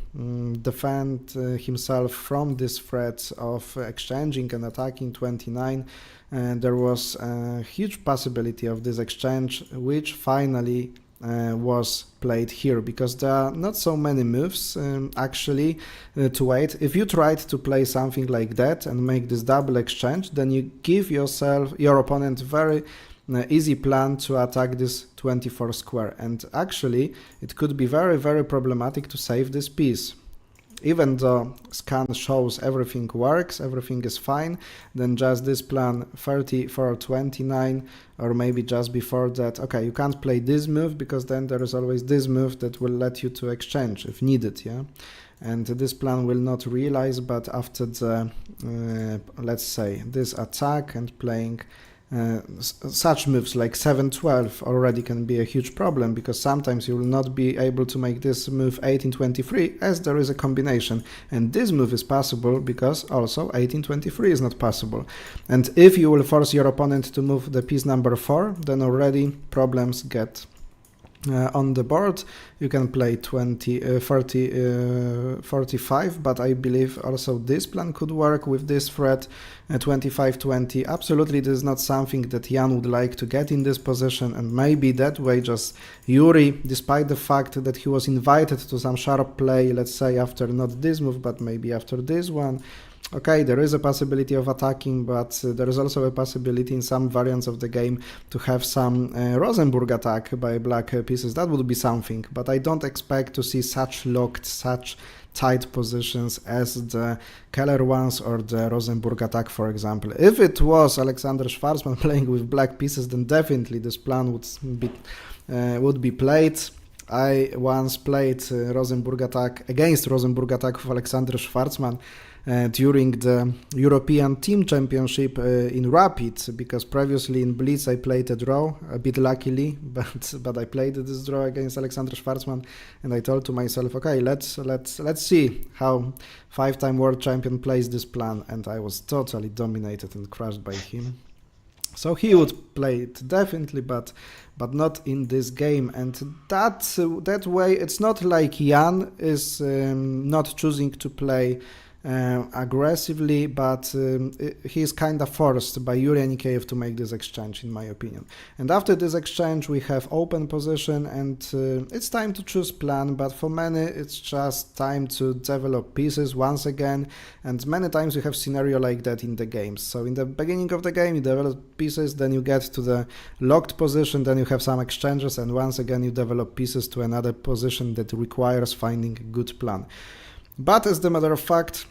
defend himself from this threat of exchanging and attacking 29, there was a huge possibility of this exchange, which finally was played here, because there are not so many moves actually to wait. If you tried to play something like that and make this double exchange, then you give your opponent very easy plan to attack this 24 square, and actually it could be very, very problematic to save this piece. Even though scan shows everything works, everything is fine, then just this plan 34 29, or maybe just before that, okay, you can't play this move, because then there is always this move that will let you to exchange if needed, yeah. And this plan will not realize, but after the let's say this attack and playing such moves like 7-12 already can be a huge problem, because sometimes you will not be able to make this move 18-23 as there is a combination, and this move is possible because also 18-23 is not possible. And if you will force your opponent to move the piece number 4, then already problems get on the board. You can play 45, but I believe also this plan could work with this threat 25-20. Absolutely, this is not something that Jan would like to get in this position, and maybe that way just Yuri, despite the fact that he was invited to some sharp play, let's say after not this move but maybe after this one, okay, there is a possibility of attacking, but there is also a possibility in some variants of the game to have some Rosenborg attack by black pieces. That would be something, but I don't expect to see such locked, such tight positions as the Keller ones or the Rosenborg attack, for example. If it was Alexander Schwarzman playing with black pieces, then definitely this plan would be played. I once played Rosenborg attack against Rosenborg attack with Alexander Schwarzman during the European Team Championship in Rapid, because previously in Blitz I played a draw, a bit luckily, but I played this draw against Alexander Schwarzman, and I told to myself, okay, let's see how 5-time world champion plays this plan, and I was totally dominated and crushed by him. So he would play it definitely, but not in this game, and that way it's not like Jan is not choosing to play aggressively, but he's kind of forced by Yuri Anikeyev to make this exchange, in my opinion. And after this exchange we have open position, and it's time to choose plan, but for many it's just time to develop pieces once again, and many times you have scenario like that in the games. So in the beginning of the game you develop pieces, then you get to the locked position, then you have some exchanges, and once again you develop pieces to another position that requires finding a good plan. But as a matter of fact,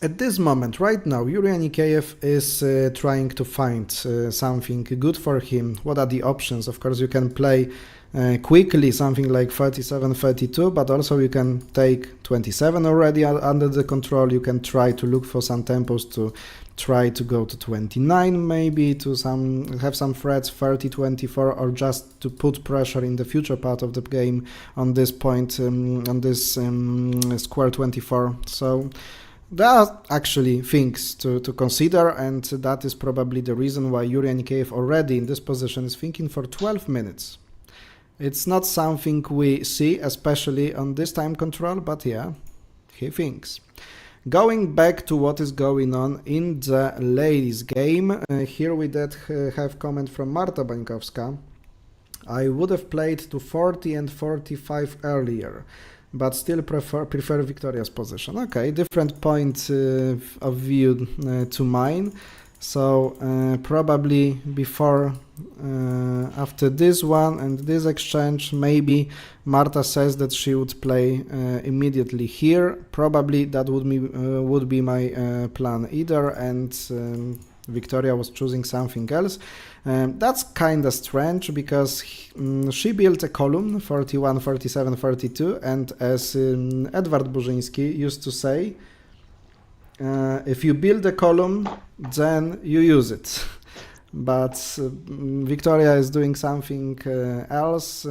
at this moment, right now, Yuri Anikeyev is trying to find something good for him. What are the options? Of course, you can play quickly something like 37, 32, but also you can take 27 already under the control. You can try to look for some tempos to try to go to 29, maybe to have some threats 30, 24, or just to put pressure in the future part of the game on this point, on this square 24. So there are actually things to consider, and that is probably the reason why Yuri Anikeyev already in this position is thinking for 12 minutes. It's not something we see, especially on this time control, but yeah, he thinks. Going back to what is going on in the ladies game, here we did have comment from Marta Bańkowska. I would have played to 40 and 45 earlier, but still prefer Victoria's position. Okay, different point of view to mine. So probably before, after this one and this exchange, maybe Marta says that she would play immediately here. Probably that would be my plan either, and Victoria was choosing something else. That's kind of strange because she built a column 41, 47, 32, and as Edward Burzyński used to say, if you build a column, then you use it. But Victoria is doing something else.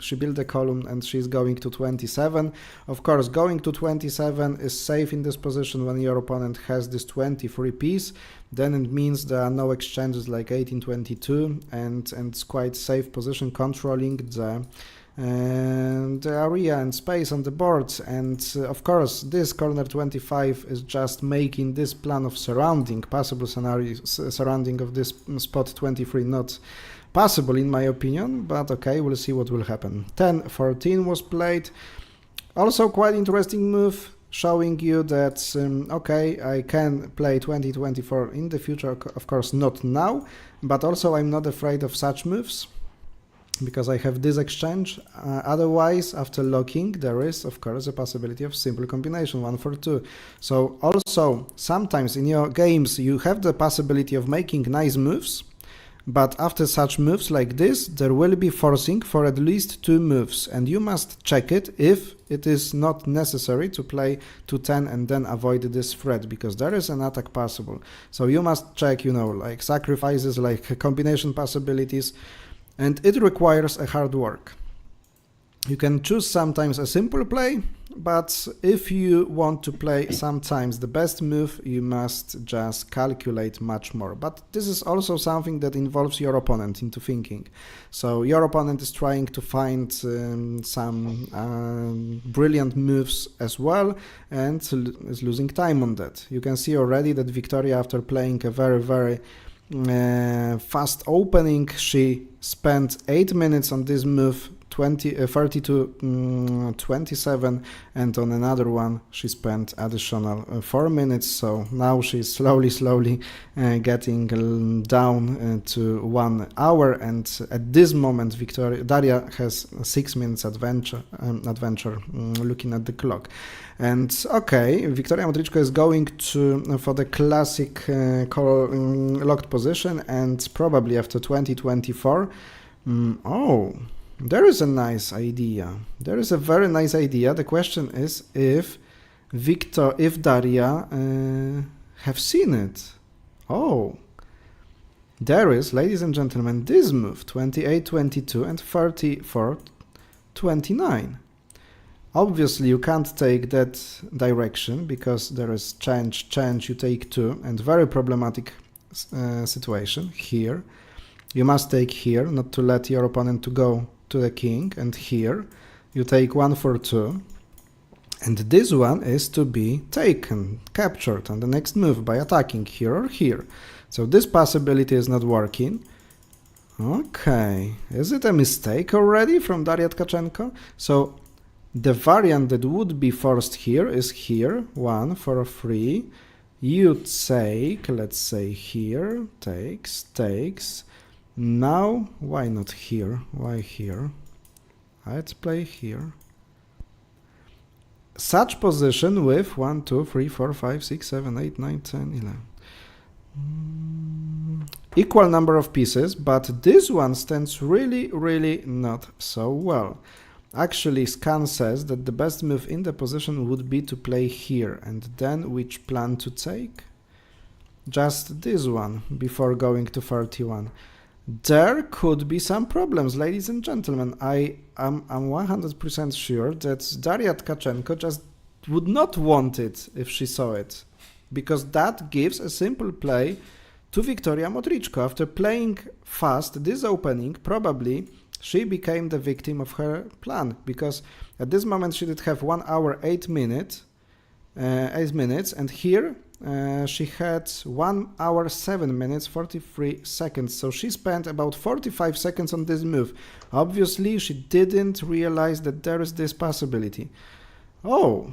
She built a column and she's going to 27. Of course, going to 27 is safe in this position when your opponent has this 23 piece. Then it means there are no exchanges like 18-22, and it's quite safe position controlling the area and space on the board. And of course this corner 25 is just making this plan of surrounding, possible scenario surrounding of this spot 23 not possible in my opinion, but okay, we'll see what will happen. 10-14 was played, also quite interesting move, showing you that okay, I can play 20-24 in the future, of course not now, but also I'm not afraid of such moves because I have this exchange. Otherwise, after locking, there is of course a possibility of simple combination 1 for 2. So also sometimes in your games you have the possibility of making nice moves, but after such moves like this there will be forcing for at least 2 moves, and you must check it if it is not necessary to play to 10 and then avoid this threat, because there is an attack possible. So you must check, you know, like sacrifices, like combination possibilities, and it requires a hard work. You can choose sometimes a simple play, but if you want to play sometimes the best move, you must just calculate much more. But this is also something that involves your opponent into thinking. So your opponent is trying to find some brilliant moves as well, and is losing time on that. You can see already that Victoria, after playing a very fast opening, she spent 8 minutes on this move, 30 to 27, and on another one she spent additional 4 minutes. So now she's slowly getting down to 1 hour, and at this moment Daria has 6 minutes adventure looking at the clock. And okay, Victoria Motrichko is going for the classic locked position, and probably after 20-24, oh, there is a nice idea. There is a very nice idea. The question is if Daria have seen it. Oh, there is, ladies and gentlemen, this move, 28-22 and 34-29. Obviously, you can't take that direction because there is change, you take 2, and very problematic situation here. You must take here, not to let your opponent to go to the king, and here you take 1 for 2, and this one is to be taken, captured on the next move by attacking here or here. So this possibility is not working. Okay, is it a mistake already from Daria Tkachenko? So the variant that would be forced here is here, 1 for 3. You take, let's say here, takes. Now, why not here? Why here? Let's play here. Such position with 1, 2, 3, 4, 5, 6, 7, 8, 9, 10, 11. equal number of pieces, but this one stands really, really not so well. Actually, Scan says that the best move in the position would be to play here, and then which plan to take? Just this one, before going to 31. There could be some problems, ladies and gentlemen. I'm 100% sure that Daria Tkachenko just would not want it if she saw it, because that gives a simple play to Victoria Motrichko. After playing fast this opening, probably she became the victim of her plan, because at this moment she did have 1 hour 8 minutes, and here she had 1 hour 7 minutes 43 seconds. So she spent about 45 seconds on this move. Obviously, she didn't realize that there is this possibility. Oh,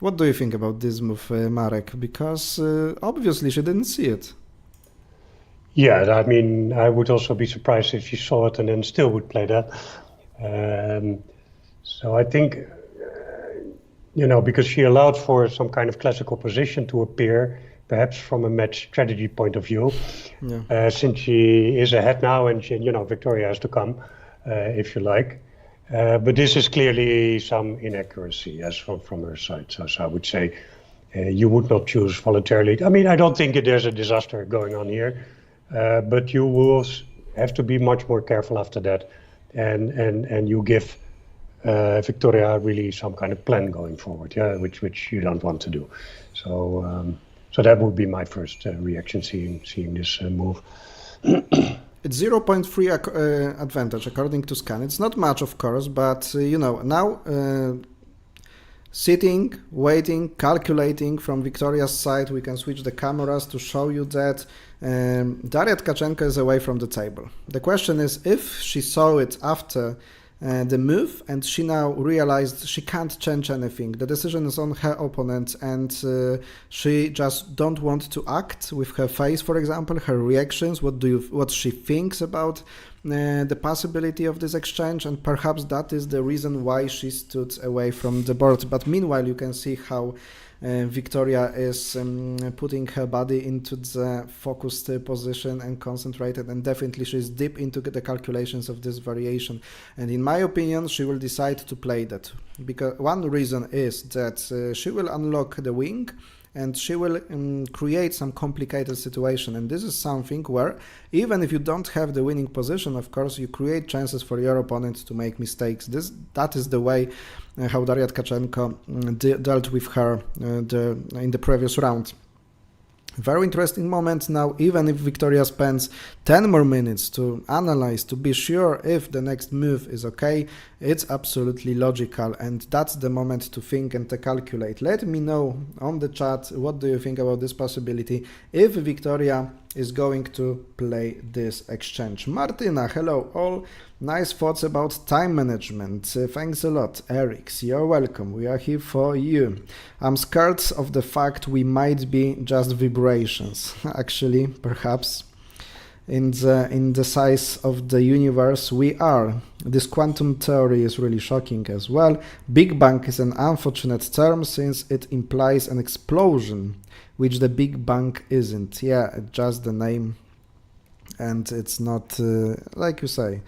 what do you think about this move, Marek? Because obviously she didn't see it. Yeah, I mean, I would also be surprised if she saw it and then still would play that. So I think, because she allowed for some kind of classical position to appear, perhaps from a match strategy point of view, since she is ahead now and Victoria has to come, if you like. But this is clearly some inaccuracy, yes, from her side. So I would say you would not choose voluntarily. I mean, I don't think there's a disaster going on here. But you will have to be much more careful after that, and you give Victoria really some kind of plan going forward, which you don't want to do. So that would be my first reaction seeing this move. It's 0.3 advantage according to Scan. It's not much, of course, but now sitting, waiting, calculating from Victoria's side, we can switch the cameras to show you that Daria Tkachenko is away from the table. The question is if she saw it after the move and she now realized she can't change anything. The decision is on her opponent, and she just don't want to act with her face, for example, her reactions, what she thinks about the possibility of this exchange, and perhaps that is the reason why she stood away from the board. But meanwhile, you can see how Victoria is putting her body into the focused position and concentrated, and definitely she's deep into the calculations of this variation. And in my opinion, she will decide to play that, because one reason is that she will unlock the wing and she will create some complicated situation. And this is something where even if you don't have the winning position, of course, you create chances for your opponent to make mistakes. That is the way how Daria Tkachenko dealt with her in the previous round. Very interesting moment now. Even if Victoria spends 10 more minutes to analyze, to be sure if the next move is okay, it's absolutely logical, and that's the moment to think and to calculate. Let me know on the chat what do you think about this possibility if Victoria is going to play this exchange. Martina, hello all. Nice thoughts about time management. Thanks a lot. Eric, you're welcome. We are here for you. I'm scared of the fact we might be just vibrations. Actually, perhaps in the size of the universe we are. This quantum theory is really shocking as well. Big Bang is an unfortunate term since it implies an explosion, which the Big Bang isn't. Yeah, just the name, and it's not like you say.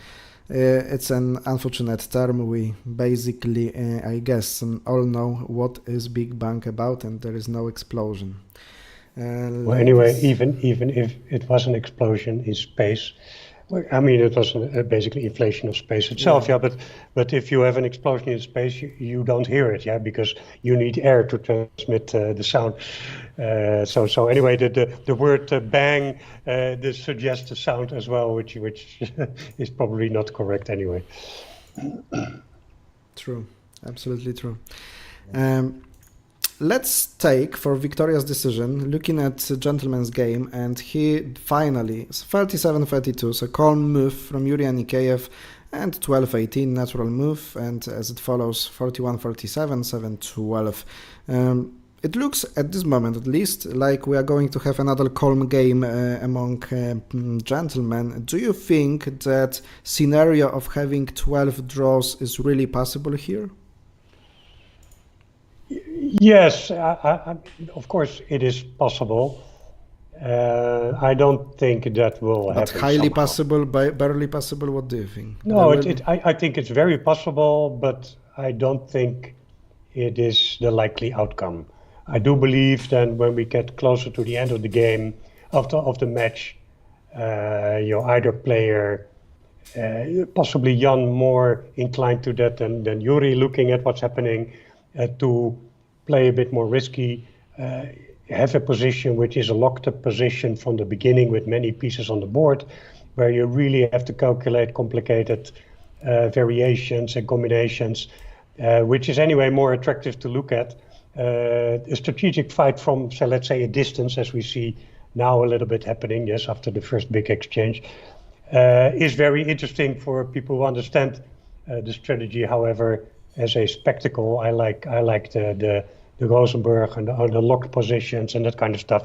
It's an unfortunate term. We basically, I guess, all know what is Big Bang about, and there is no explosion. Well, anyway, even if it was an explosion in space, I mean, it was basically inflation of space itself, but if you have an explosion in space, you don't hear it, because you need air to transmit the sound. So anyway, the word bang this suggests a sound as well, which is probably not correct anyway. True, absolutely true. Let's take for Victoria's decision, looking at Gentleman's Game, and he finally, 37-32, so calm move from Yuria Nikeyev, and 12-18, natural move, and as it follows, 41-47, 7-12. It looks, at this moment at least, like we are going to have another calm game among gentlemen. Do you think that scenario of having 12 draws is really possible here? Yes, of course it is possible. I don't think that will But happen. highly somehow. possible, barely possible. What do you think? No, There will be- I think it's very possible, but I don't think it is the likely outcome. I do believe that when we get closer to the end of the game, of the match, either player, possibly Jan more inclined to that than Yuri, looking at what's happening, to play a bit more risky, have a position which is a locked up position from the beginning with many pieces on the board, where you really have to calculate complicated variations and combinations, which is anyway more attractive to look at. A strategic fight from, so let's say, a distance, as we see now a little bit happening, yes, after the first big exchange, is very interesting for people who understand the strategy. However, as a spectacle, I like the Rosenberg and the locked positions and that kind of stuff,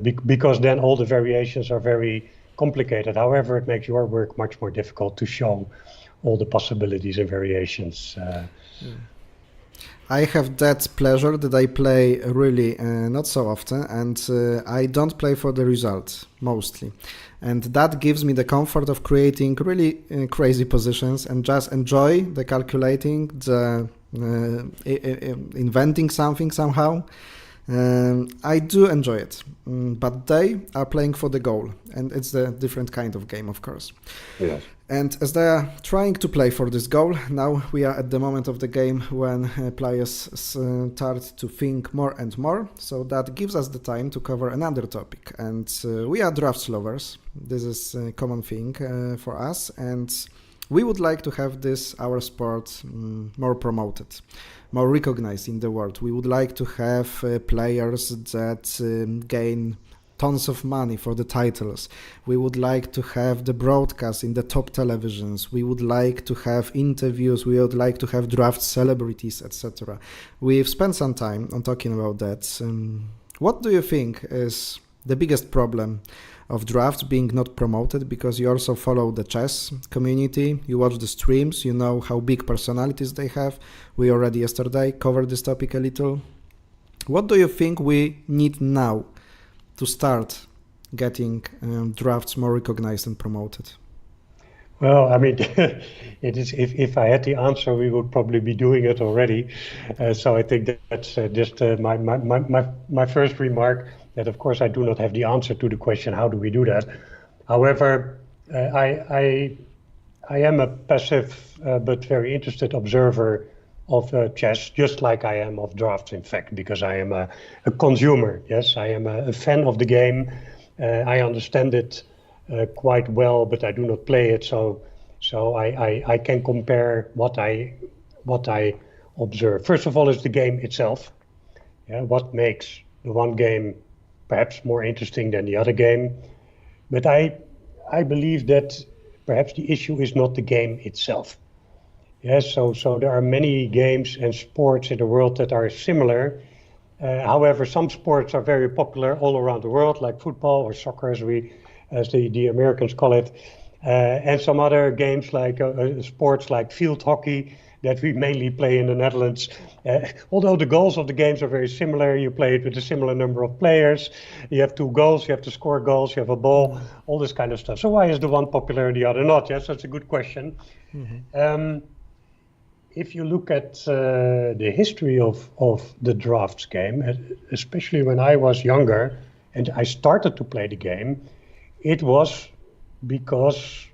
because then all the variations are very complicated. However, it makes your work much more difficult to show all the possibilities and variations. I have that pleasure that I play really not so often, and I don't play for the result mostly. And that gives me the comfort of creating really crazy positions and just enjoy the calculating, the inventing something somehow. I do enjoy it, but they are playing for the goal, and it's a different kind of game, of course. Yes. And as they are trying to play for this goal, now we are at the moment of the game when players start to think more and more. So that gives us the time to cover another topic. And we are drafts lovers. This is a common thing for us. And we would like to have this, our sport, more promoted, more recognized in the world. We would like to have players that gain tons of money for the titles. We would like to have the broadcast in the top televisions. We would like to have interviews. We would like to have draft celebrities, etc. We've spent some time on talking about that. What do you think is the biggest problem of drafts being not promoted? Because you also follow the chess community, you watch the streams, you know how big personalities they have. We already yesterday covered this topic a little. What do you think we need now to start getting drafts more recognized and promoted? Well, I mean, it is. If I had the answer, we would probably be doing it already. So I think that's just my first remark. That of course I do not have the answer to the question, how do we do that? However, I am a passive but very interested observer of chess, just like I am of drafts, in fact, because I am a consumer. Yes, I am a fan of the game. I understand it quite well, but I do not play it. So I can compare what I observe. First of all, is the game itself. Yeah, what makes the one game perhaps more interesting than the other game? But I believe that perhaps the issue is not the game itself. Yes, so there are many games and sports in the world that are similar. However, some sports are very popular all around the world, like football or soccer, as the Americans call it, and some other games like sports like field hockey that we mainly play in the Netherlands. Although the goals of the games are very similar, you play it with a similar number of players. You have 2 goals, you have to score goals, you have a ball, all this kind of stuff. So why is the one popular and the other not? Yes, that's a good question. Mm-hmm. If you look at the history of the drafts game, especially when I was younger and I started to play the game, it was because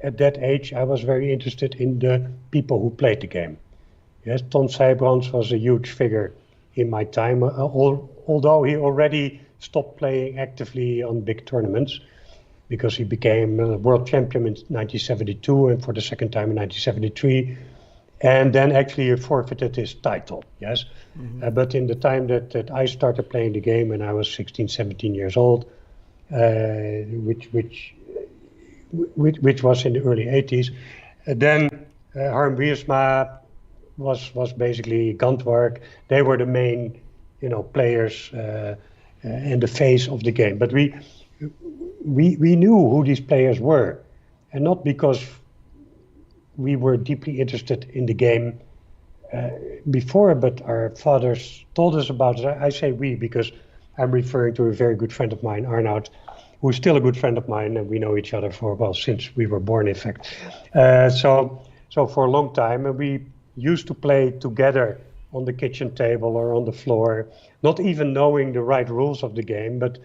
at that age I was very interested in the people who played the game. Yes, Ton Sijbrands was a huge figure in my time, although he already stopped playing actively on big tournaments, because he became a world champion in 1972 and for the second time in 1973. And then actually he forfeited his title, yes. Mm-hmm. But in the time that I started playing the game when I was 16, 17 years old, which was in the early 80s, then Harm Wiersma was basically Gantwerk. They were the main, players and the face of the game. But we knew who these players were, and not because we were deeply interested in the game before, but our fathers told us about it. I say we because I'm referring to a very good friend of mine, Arnoud, who's still a good friend of mine, and we know each other for, well, since we were born, in fact. So for a long time, and we used to play together on the kitchen table or on the floor, not even knowing the right rules of the game. But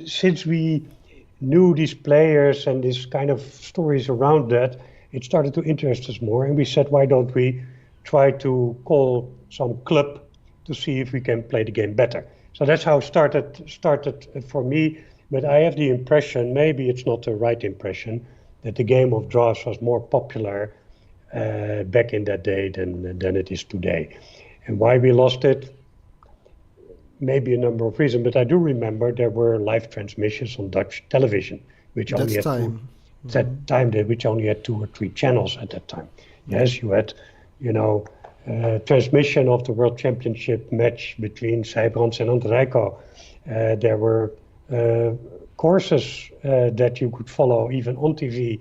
since we knew these players and this kind of stories around that, it started to interest us more. And we said, why don't we try to call some club to see if we can play the game better? So that's how it started for me. But I have the impression, maybe it's not the right impression, that the game of draughts was more popular back in that day than it is today. And why we lost it? Maybe a number of reasons, but I do remember there were live transmissions on Dutch television, which only had which only had 2 or 3 channels at that time. Yes, you had, transmission of the World Championship match between Sijbrands and Motrichko. There were courses that you could follow even on TV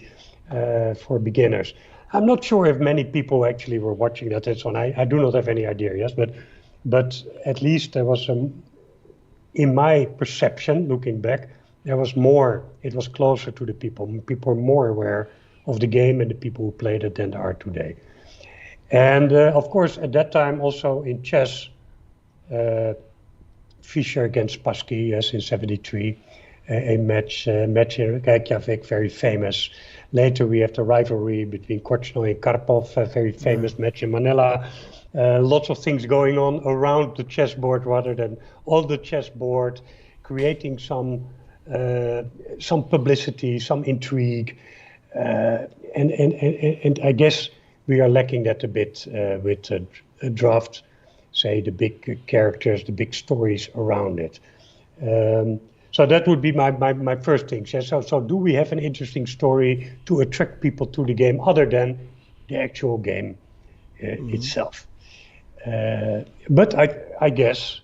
for beginners. I'm not sure if many people actually were watching that and so on. I do not have any idea, yes, but at least there was in my perception, looking back, there was more, it was closer to the people. People were more aware of the game and the people who played it than there are today. And of course, at that time also in chess, Fischer against Spassky, yes, in '73, a match in Reykjavik, very famous. Later we have the rivalry between Korchnoi and Karpov, a very famous match in Manila. Lots of things going on around the chessboard rather than on the chessboard, creating some publicity, some intrigue, and I guess we are lacking that a bit with draughts, say the big characters, the big stories around it. So that would be my first thing. So do we have an interesting story to attract people to the game other than the actual game itself? But I guess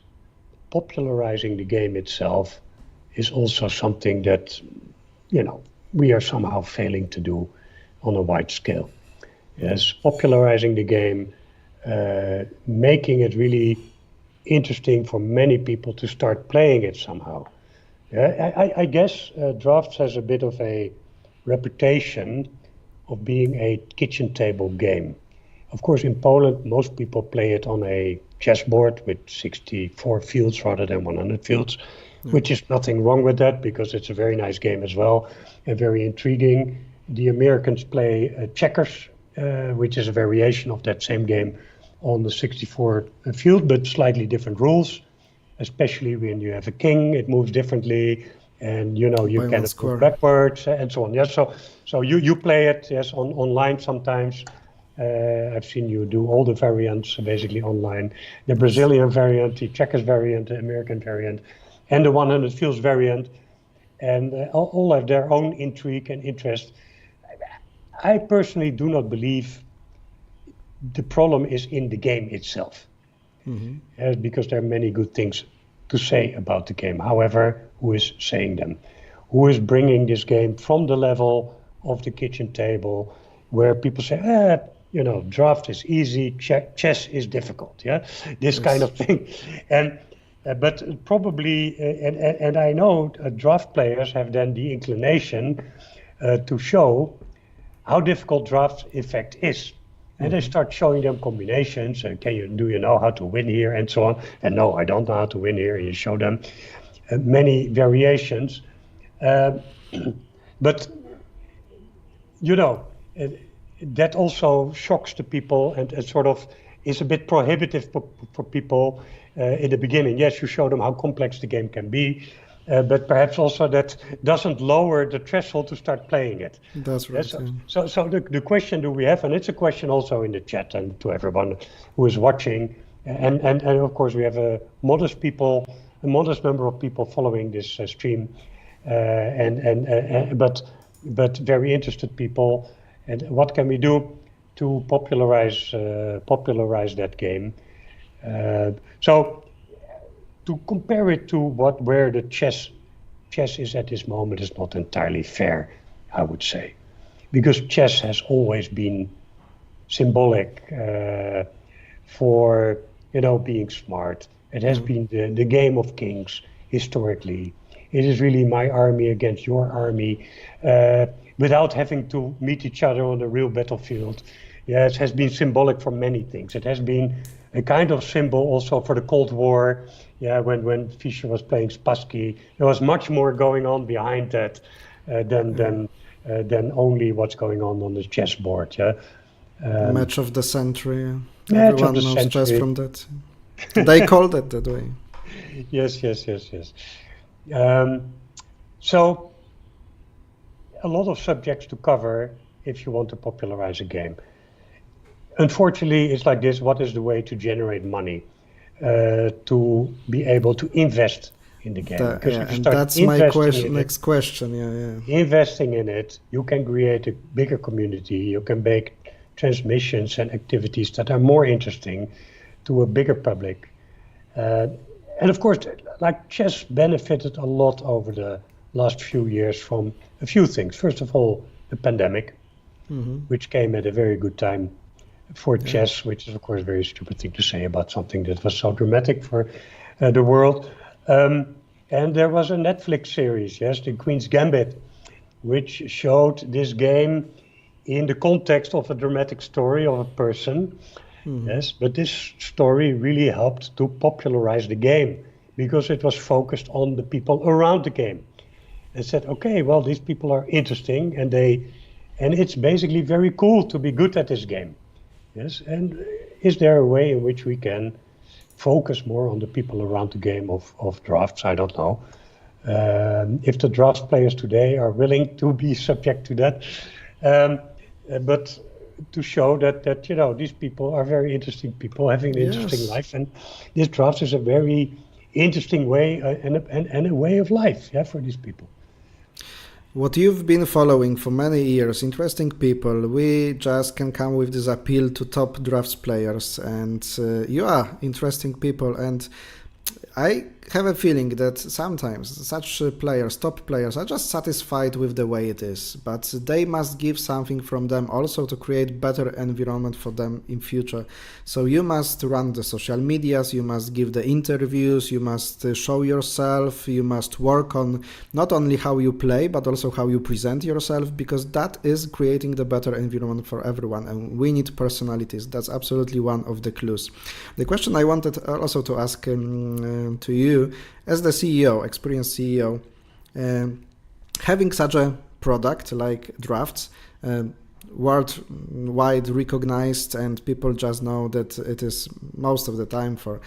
popularizing the game itself is also something that, we are somehow failing to do on a wide scale. Yes, popularizing the game, making it really interesting for many people to start playing it somehow. Yeah, I guess draughts has a bit of a reputation of being a kitchen table game. Of course, in Poland, most people play it on a chessboard with 64 fields rather than 100 fields, which is nothing wrong with that because it's a very nice game as well and very intriguing. The Americans play checkers, which is a variation of that same game on the 64 field, but slightly different rules. Especially when you have a king, it moves differently, and you can move backwards and so on. Yes, so you play it, yes, online sometimes. I've seen you do all the variants basically online. The Brazilian variant, the checkers variant, the American variant, and the 100 fields variant, and all have their own intrigue and interest. I personally do not believe the problem is in the game itself. Because there are many good things to say about the game. However, who is saying them? Who is bringing this game from the level of the kitchen table where people say, draft is easy, chess is difficult, this kind of thing. And but probably, and I know draft players have then the inclination to show how difficult draft in fact is. And they start showing them combinations. Do you know how to win here, and so on? And no, I don't know how to win here. And you show them many variations. But that also shocks the people and sort of is a bit prohibitive for people in the beginning. Yes, you show them how complex the game can be. But perhaps also that doesn't lower the threshold to start playing it. That's right. So the question do we have, and it's a question also in the chat and to everyone who is watching, and of course we have a modest number of people following this stream, but very interested people. And what can we do to popularize that game? So. To compare it to where the chess is at this moment is not entirely fair, I would say, because chess has always been symbolic for being smart. It has been the game of kings. historically. It is really my army against your army, without having to meet each other on the real battlefield. Yeah, it has been symbolic for many things. It has been a kind of symbol also for the Cold War. Yeah, when Fischer was playing Spassky, there was much more going on behind that than only what's going on the chessboard. Yeah. Match of the century. Match Everyone of the knows century. chess from that. They called it that way. Yes. So a lot of subjects to cover if you want to popularize a game. Unfortunately, it's like this: what is the way to generate money to be able to invest in the game? That, Because yeah, if you and start that's my investing question. in Next question. Yeah. investing in it, you can create a bigger community. You can make transmissions and activities that are more interesting to a bigger public. And of course, like chess benefited a lot over the last few years from a few things. First of all, the pandemic, which came at a very good time for chess, which is of course a very stupid thing to say about something that was so dramatic for the world. And there was a Netflix series, yes, The Queen's Gambit, which showed this game in the context of a dramatic story of a person. Yes, but this story really helped to popularize the game because it was focused on the people around the game. And said, okay, well, these people are interesting, and it's basically very cool to be good at this game. Yes, and is there a way in which we can focus more on the people around the game of drafts? I don't know. If the draft players today are willing to be subject to that, but to show that these people are very interesting people having an interesting life, and this draft is a very interesting way and a way of life, for these people. What you've been following for many years, interesting people, we just can come with this appeal to top drafts players, and you are interesting people, and I have a feeling that sometimes such players, top players, are just satisfied with the way it is, but they must give something from them also to create better environment for them in future. So you must run the social medias, you must give the interviews, you must show yourself, you must work on not only how you play, but also how you present yourself, because that is creating the better environment for everyone, and we need personalities. That's absolutely one of the clues. The question I wanted also to ask to you, as the CEO, experienced CEO, having such a product like drafts, worldwide recognized, and people just know that it is most of the time for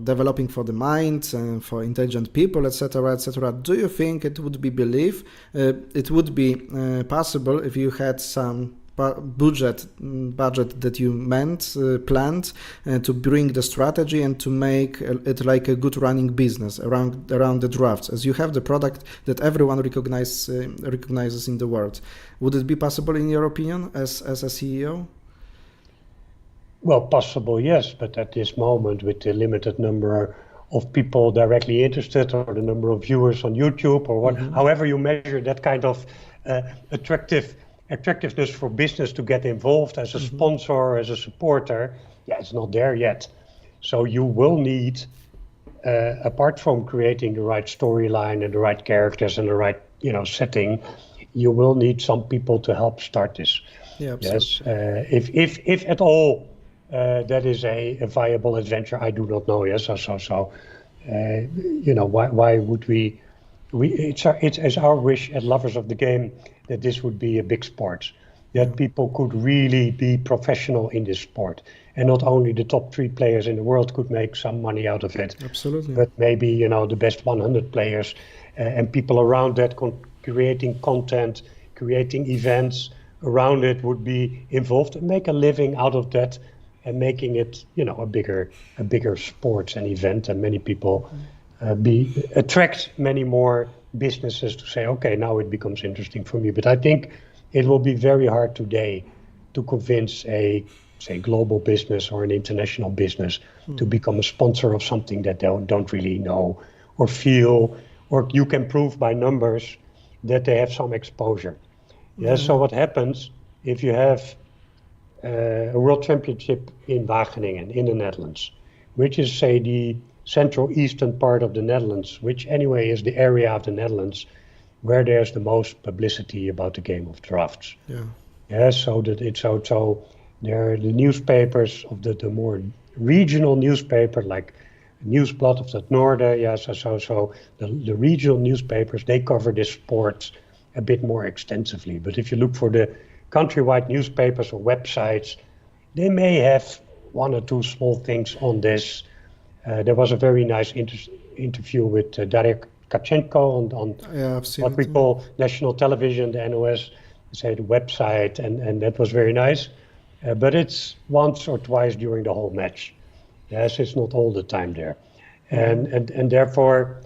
developing for the mind and for intelligent people, etc., etc. Do you think it would be it would be possible if you had some budget that you planned to bring the strategy and to make it like a good running business around the drafts, as you have the product that everyone recognizes in the world? Would it be possible, in your opinion, as a CEO? Well, possible, yes, but at this moment, with the limited number of people directly interested, or the number of viewers on YouTube, or however you measure that kind of attractiveness for business to get involved as a sponsor, as a supporter, it's not there yet. So you will need, apart from creating the right storyline and the right characters and the right setting, you will need some people to help start this. Yeah, yes, if at all that is a viable adventure, I do not know. Yes, why would we? It's our wish as lovers of the game that this would be a big sport, that people could really be professional in this sport, and not only the top 3 players in the world could make some money out of it. Absolutely. But maybe the best 100 players and people around that, creating content, creating events around it, would be involved and make a living out of that, and making it a bigger sport and event, and many people attract many more businesses to say, okay, now it becomes interesting for me. But I think it will be very hard today to convince a global business or an international business to become a sponsor of something that they don't really know or feel, or you can prove by numbers that they have some exposure. So what happens if you have a world championship in Wageningen in the Netherlands, which is, say, the central eastern part of the Netherlands, which anyway is the area of the Netherlands where there's the most publicity about the game of drafts. Yeah. Yeah, so that it's so there are the newspapers of the more regional newspaper like Nieuwsblad of the Noorden, yeah, so the regional newspapers, they cover this sport a bit more extensively. But if you look for the countrywide newspapers or websites, they may have one or two small things on this. There was a very nice interview with Darek Kachenko on Yeah, I've seen what it. we call national television, the NOS, say the website, and that was very nice. But it's once or twice during the whole match. Yes, it's not all the time there. And therefore,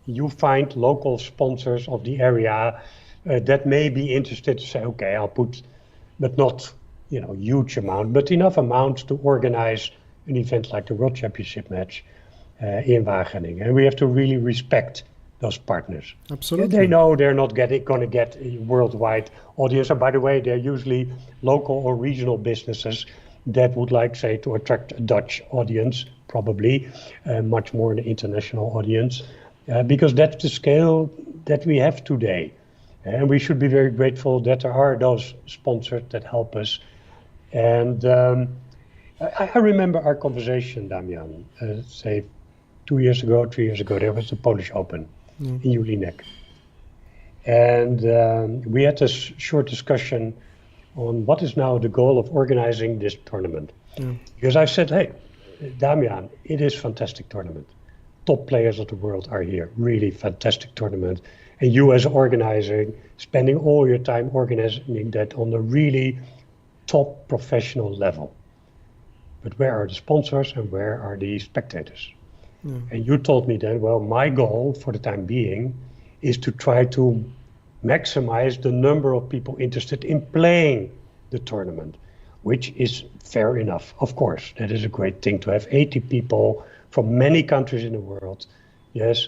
you find local sponsors of the area that may be interested to say, okay, I'll put, but not, huge amount, but enough amount to organize an event like the World Championship match in Wageningen. And we have to really respect those partners. Absolutely. They know they're not going to get a worldwide audience. And by the way, they're usually local or regional businesses that would like, say, to attract a Dutch audience, probably much more an international audience, because that's the scale that we have today. And we should be very grateful that there are those sponsors that help us. And I remember our conversation, Damian, say 3 years ago, there was the Polish Open in Julinek. And we had this short discussion on what is now the goal of organizing this tournament. Because I said, hey, Damian, it is a fantastic tournament. Top players of the world are here, really fantastic tournament. And you as organizer, spending all your time organizing that on a really top professional level. But where are the sponsors and where are the spectators? And you told me then, well, my goal for the time being is to try to maximize the number of people interested in playing the tournament, which is fair enough. Of course, that is a great thing to have 80 people from many countries in the world, yes,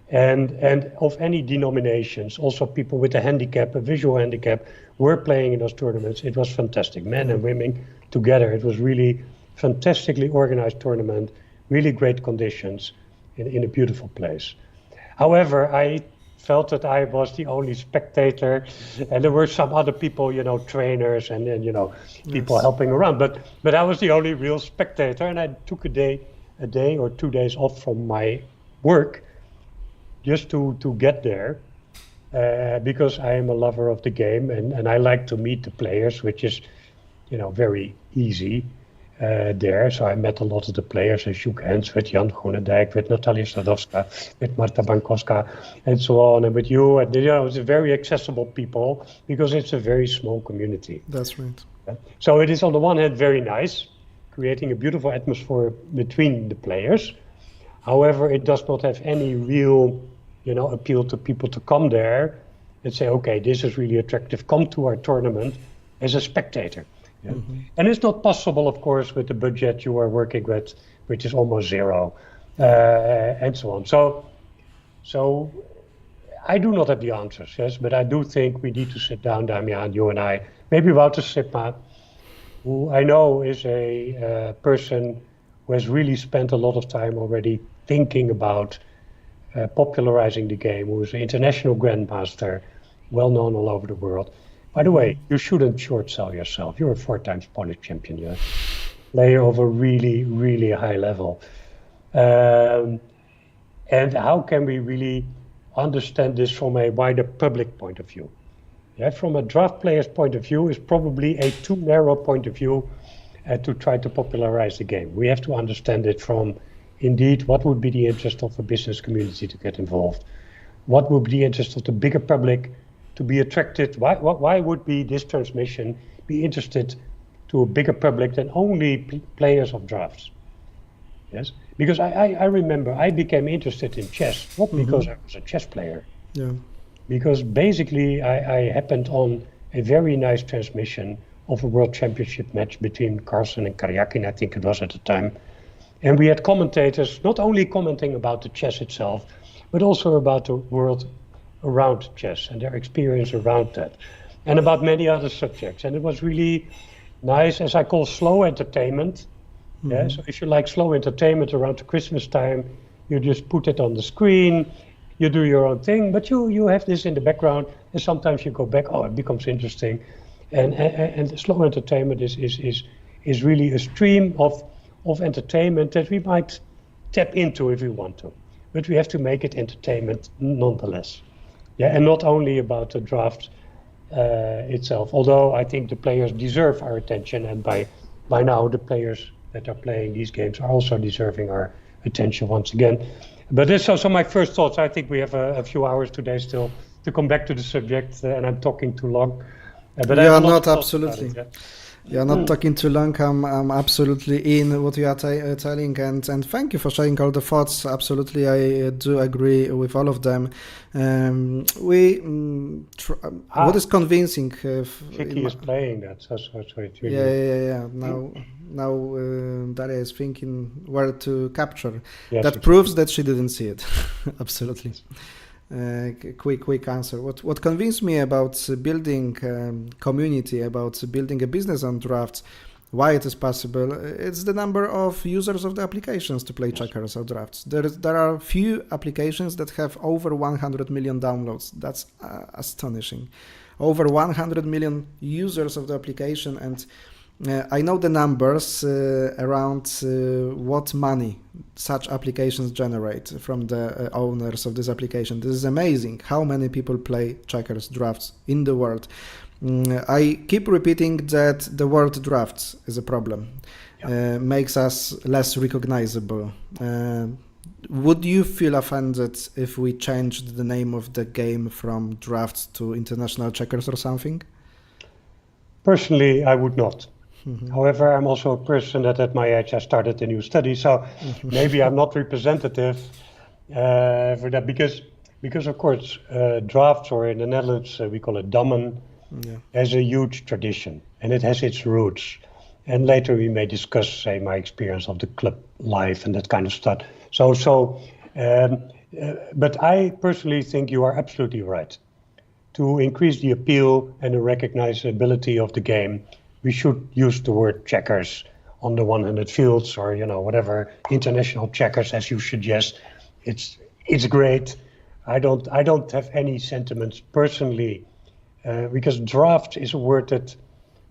and of any denominations, also people with a handicap, a visual handicap, were playing in those tournaments. It was fantastic, men and women together. It was really fantastically organized tournament, really great conditions in a beautiful place. However, I felt that I was the only spectator, and there were some other people, trainers and people helping around. But I was the only real spectator, and I took a day or 2 days off from my work just to get there, because I am a lover of the game and I like to meet the players, which is, very easy there. So I met a lot of the players. I shook hands with Jan Groenendijk, with Natalia Stadowska, with Marta Bankowska, and so on, and with you. And it's very accessible people because it's a very small community. That's right. So it is on the one hand very nice, creating a beautiful atmosphere between the players. However, it does not have any real, appeal to people to come there and say, okay, this is really attractive. Come to our tournament as a spectator. Yeah. And it's not possible, of course, with the budget you are working with, which is almost zero, and so on. So I do not have the answers, yes, but I do think we need to sit down, Damian, you and I, maybe Wouter Sipma, who I know is a person who has really spent a lot of time already thinking about popularizing the game, who is an international grandmaster, well known all over the world. By the way, you shouldn't short sell yourself. You're a 4 times Polish champion, yeah? Player of a really, really high level. And how can we really understand this from a wider public point of view? Yeah, from a draft player's point of view, is probably a too narrow point of view to try to popularize the game. We have to understand it from, indeed, what would be the interest of the business community to get involved? What would be the interest of the bigger public to be attracted? Why would be this transmission be interested to a bigger public than only players of drafts? Yes, because I remember I became interested in chess, not because I was a chess player. Yeah. Because basically I happened on a very nice transmission of a World Championship match between Carlsen and Karyakin, I think it was at the time. And we had commentators not only commenting about the chess itself, but also about the world around chess and their experience around that, and about many other subjects. And it was really nice, as I call slow entertainment, Yeah, so if you like slow entertainment around the Christmas time, you just put it on the screen, you do your own thing, but you have this in the background, and sometimes you go back, oh, it becomes interesting. And slow entertainment is really a stream of entertainment that we might tap into if we want to. But we have to make it entertainment nonetheless. Yeah, and not only about the draft itself, although I think the players deserve our attention, and by now the players that are playing these games are also deserving our attention once again. But this is also my first thoughts. I think we have a few hours today still to come back to the subject, and I'm talking too long. But you are not absolutely. You're not talking too long. I'm absolutely in what you are telling, and thank you for sharing all the thoughts. Absolutely, I do agree with all of them. What is convincing? Vicky is playing that, so it's really... Yeah. Now Daria is thinking where to capture. Yes, that proves that she didn't see it. Absolutely. Quick answer. What convinced me about building community, about building a business on drafts, why it is possible, it's the number of users of the applications to play checkers or drafts. There are few applications that have over 100 million downloads. That's astonishing. Over 100 million users of the application, and I know the numbers around what money such applications generate from the owners of this application. This is amazing how many people play checkers, drafts in the world. I keep repeating that the word drafts is a problem, makes us less recognizable. Would you feel offended if we changed the name of the game from drafts to international checkers or something? Personally, I would not. However, I'm also a person that at my age I started a new study, so maybe I'm not representative for that, because of course drafts, or in the Netherlands we call it dammen, has a huge tradition and it has its roots. And later we may discuss, say, my experience of the club life and that kind of stuff. But I personally think you are absolutely right. To increase the appeal and the recognizability of the game, we should use the word checkers on the 100 fields, or whatever, international checkers as you suggest. It's great. I don't have any sentiments personally, because draft is a word that,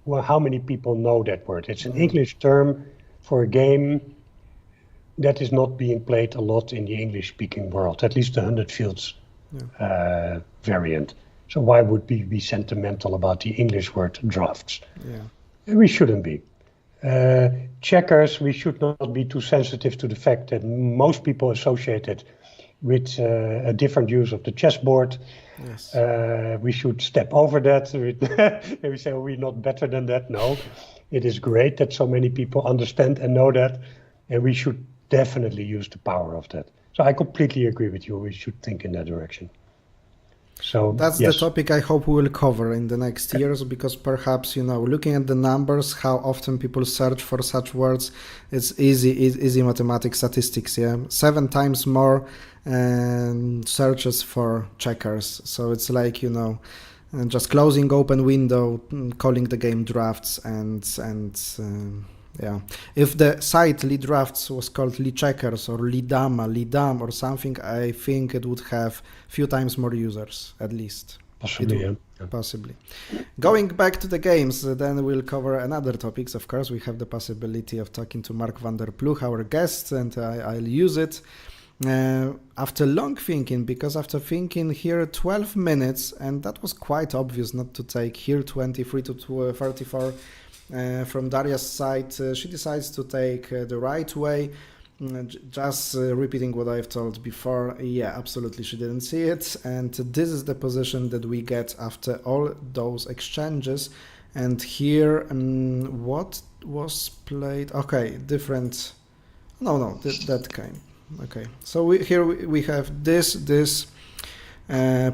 well, how many people know that word? It's an English term for a game that is not being played a lot in the English-speaking world, at least the 100 fields variant. So why would we be sentimental about the English word drafts? We shouldn't be. Checkers, we should not be too sensitive to the fact that most people associate it with a different use of the chessboard. Yes. We should step over that. And we say, we're not better than that. No, it is great that so many people understand and know that, and we should definitely use the power of that. So I completely agree with you. We should think in that direction. So that's the topic I hope we will cover in the next years, because perhaps, looking at the numbers, how often people search for such words, it's easy mathematics, statistics. 7 times more searches for checkers. So it's like, just closing open window, calling the game drafts, and if the site Lee Drafts was called Lee Checkers or Lee Dam or something, I think it would have few times more users, at least. Possibly, Possibly. Going back to the games, then we'll cover another topics. Of course, we have the possibility of talking to Mark van der Ploeg, our guest, and I'll use it after long thinking, because after thinking here 12 minutes, and that was quite obvious not to take here 23 to 34 from Daria's side, she decides to take the right way. Just repeating what I've told before, absolutely, she didn't see it, and this is the position that we get after all those exchanges. And here, what was played? Okay, different. No, that came. Okay, so we have this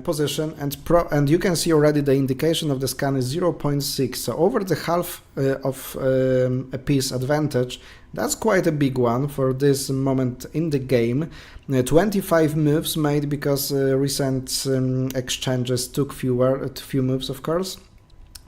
position, and you can see already the indication of the scan is 0.6. So over the half of a piece advantage. That's quite a big one for this moment in the game. 25 moves made, because recent exchanges took few moves, of course.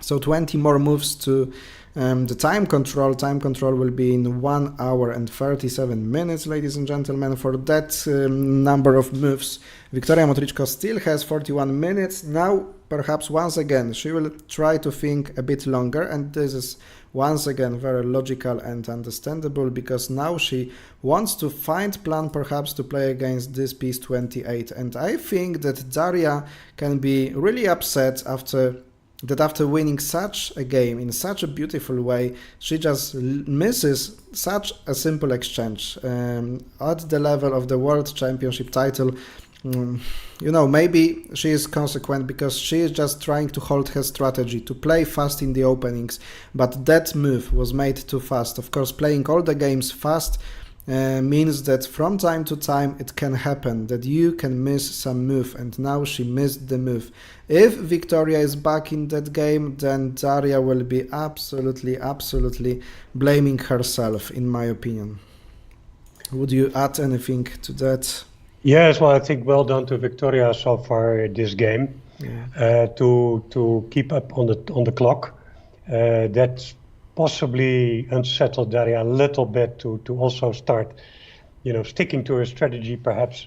So 20 more moves to The time control will be in 1 hour and 37 minutes, ladies and gentlemen. For that number of moves, Wiktoria Motrichko still has 41 minutes. Now, perhaps once again, she will try to think a bit longer, and this is once again very logical and understandable, because now she wants to find plan perhaps to play against this piece 28. And I think that Daria can be really upset after winning such a game in such a beautiful way, she just misses such a simple exchange at the level of the World Championship title. You know, maybe she is consequent because she is just trying to hold her strategy, to play fast in the openings, but that move was made too fast. Of course, playing all the games fast means that from time to time it can happen that you can miss some move, and now she missed the move. If Wiktoria is back in that game, then Daria will be absolutely blaming herself, in my opinion. Would you add anything to that? Yes, well, I think well done to Victoria so far this game. Yeah. To keep up on the clock. That's possibly unsettled Daria a little bit to also start, sticking to her strategy, perhaps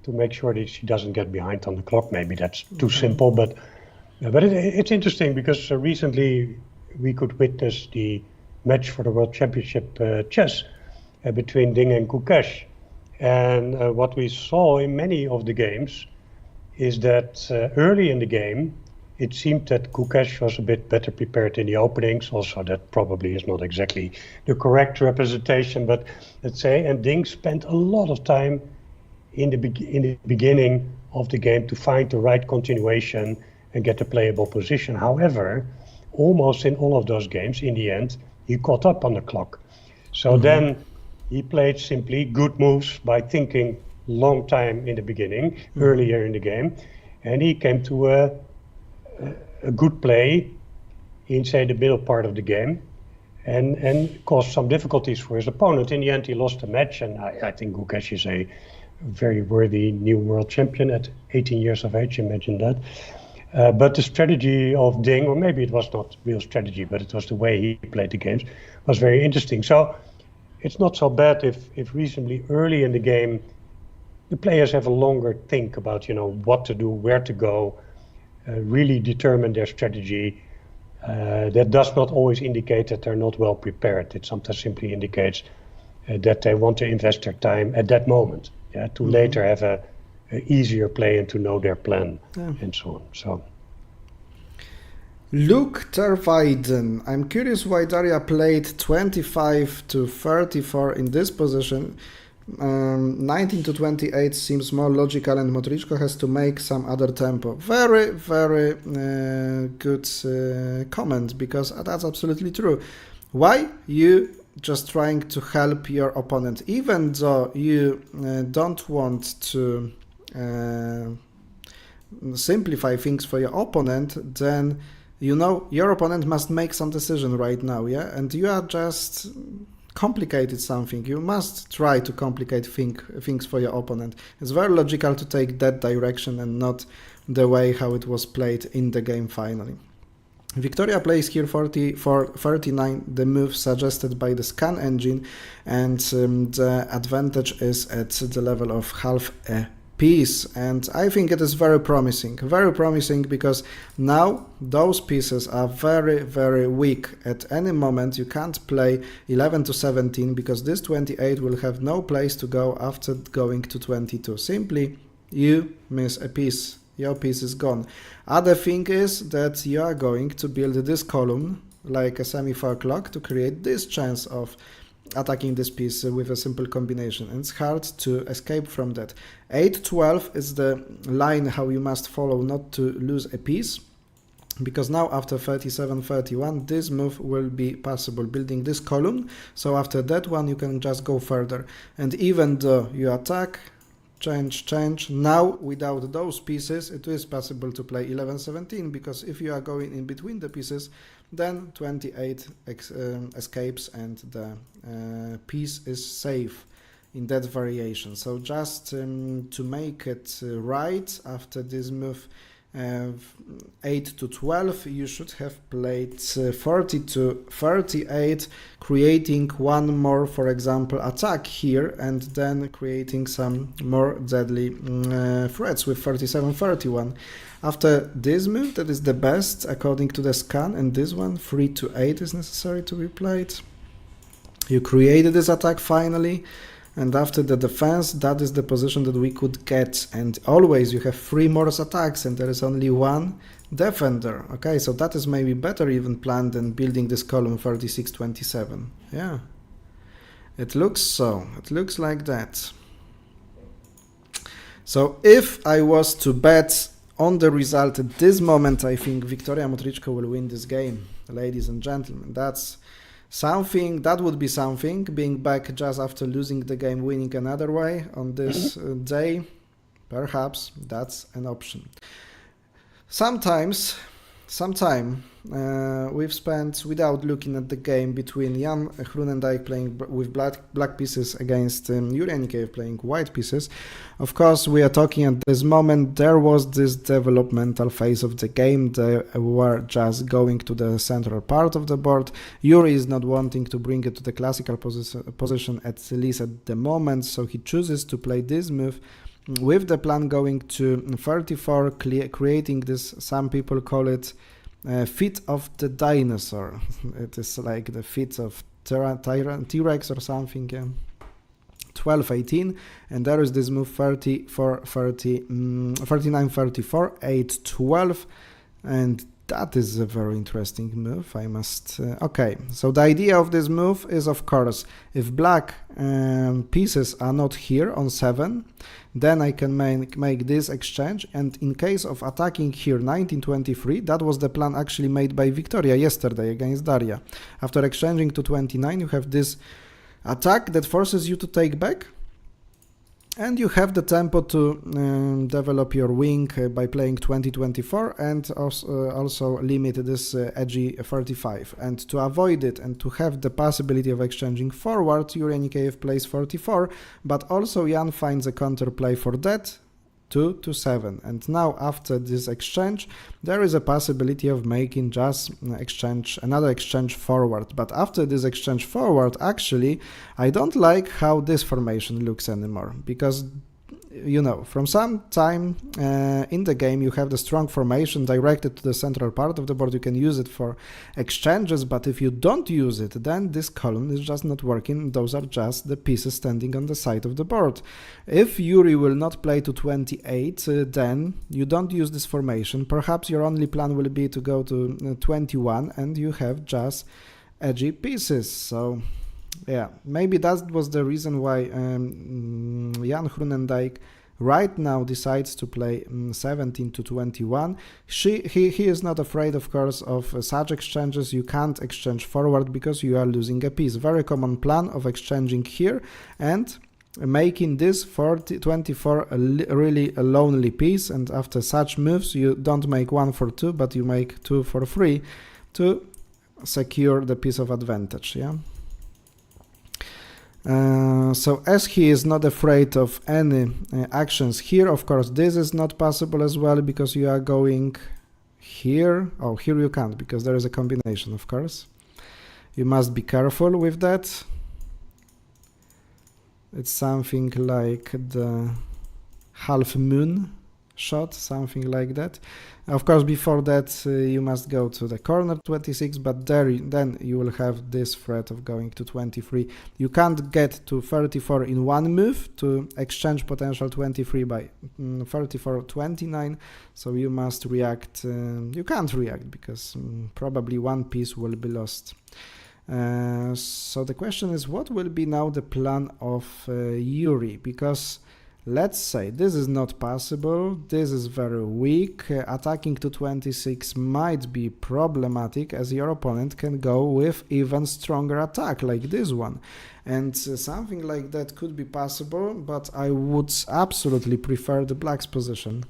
to make sure that she doesn't get behind on the clock. Maybe that's too simple, but it's interesting because recently we could witness the match for the World Championship chess between Ding and Gukesh. And what we saw in many of the games is that early in the game, it seemed that Gukesh was a bit better prepared in the openings. Also, that probably is not exactly the correct representation, but let's say, and Ding spent a lot of time in the beginning of the game to find the right continuation and get a playable position. However, almost in all of those games, in the end, he caught up on the clock. So then he played simply good moves by thinking long time in the beginning, earlier in the game, and he came to a good play in, say, the middle part of the game, and caused some difficulties for his opponent. In the end, he lost the match, and I think Gukesh is a very worthy new world champion at 18 years of age, imagine that. But the strategy of Ding, or maybe it was not real strategy, but it was the way he played the games, was very interesting. So it's not so bad if reasonably early in the game, the players have a longer think about, what to do, where to go, really determine their strategy. That does not always indicate that they're not well prepared. It sometimes simply indicates that they want to invest their time at that moment, to later have a easier play and to know their plan and so on. So, Luke Terweiden, I'm curious why Daria played 25 to 34 in this position. 19 to 28 seems more logical, and Motrichko has to make some other tempo. Very good comment, because that's absolutely true. Why you just trying to help your opponent, even though you don't want to simplify things for your opponent, then your opponent must make some decision right now, and you are just complicated something. You must try to complicate things for your opponent. It's very logical to take that direction and not the way how it was played in the game finally. Wiktoria plays here 39, the move suggested by the scan engine, and the advantage is at the level of half a piece, and I think it is very promising because now those pieces are very weak. At any moment you can't play 11 to 17 because this 28 will have no place to go after going to 22. Simply you miss a piece, your piece is gone. Other thing is that you are going to build this column like a semaphore clock to create this chance of attacking this piece with a simple combination, and it's hard to escape from that. 8-12 is the line how you must follow not to lose a piece, because now after 37-31 this move will be possible, building this column, so after that one you can just go further, and even though you attack, change, now without those pieces it is possible to play 11-17, because if you are going in between the pieces, then 28 escapes and the piece is safe in that variation. So just to make it right after this move, 8 to 12, you should have played 40 to 38, creating one more, for example, attack here, and then creating some more deadly threats with 37-31. After this move, that is the best according to the scan, and this one, 3 to 8, is necessary to be played. You created this attack finally, and after the defense, that is the position that we could get, and always you have 3 more attacks and there is only 1 defender. Okay, so that is maybe better even planned than building this column 36-27. Yeah, it looks so, it looks like that. So if I was to bet on the result at this moment, I think Victoria Motrichko will win this game, ladies and gentlemen. That's something, that would be something, being back just after losing the game, winning another way on this day. Perhaps that's an option. Sometimes, sometime we've spent without looking at the game between Jan Groenendijk playing with black pieces against Yuri Anikeyev playing white pieces. Of course, we are talking at this moment, there was this developmental phase of the game. They were just going to the central part of the board. Yuri is not wanting to bring it to the classical position, at least at the moment, so he chooses to play this move with the plan going to 34, creating this, some people call it feet of the dinosaur. It is like the feet of T-Rex or something. Yeah. 12-18, and there is this move 39-34, 8-12, and that is a very interesting move, I must... okay, so the idea of this move is, of course, if black pieces are not here on 7, then I can make this exchange, and in case of attacking here 19-23, that was the plan actually made by Victoria yesterday against Daria. After exchanging to 29, you have this attack that forces you to take back, and you have the tempo to develop your wing by playing 20-24 and also limit this edgy 35. And to avoid it and to have the possibility of exchanging forward, Yuri Anikeyev plays 44, but also Jan finds a counterplay for that, 2-7. And now after this exchange, there is a possibility of making just another exchange forward. But after this exchange forward, actually, I don't like how this formation looks anymore, because, you know, from some time in the game you have the strong formation directed to the central part of the board. You can use it for exchanges, but if you don't use it, then this column is just not working. Those are just the pieces standing on the side of the board. If Yuri will not play to 28, then you don't use this formation. Perhaps your only plan will be to go to 21 and you have just edgy pieces. So yeah, maybe that was the reason why Jan Groenendijk right now decides to play 17-21. He is not afraid, of course, of such exchanges. You can't exchange forward because you are losing a piece. Very common plan of exchanging here and making this 24 really a lonely piece, and after such moves you don't make 1 for 2, but you make 2 for 3 to secure the piece of advantage. Yeah. So as he is not afraid of any actions here, of course this is not possible as well, because you are going here. Oh, here you can't, because there is a combination, of course. You must be careful with that. It's something like the half moon shot, something like that. Of course, before that you must go to the corner 26, but then you will have this threat of going to 23. You can't get to 34 in one move to exchange potential 23 by 34-29, so you must react. You can't react because probably one piece will be lost. So the question is, what will be now the plan of Yuri? Because let's say this is not possible, this is very weak, attacking to 26 might be problematic, as your opponent can go with even stronger attack like this one, and something like that could be possible, but I would absolutely prefer the black's position.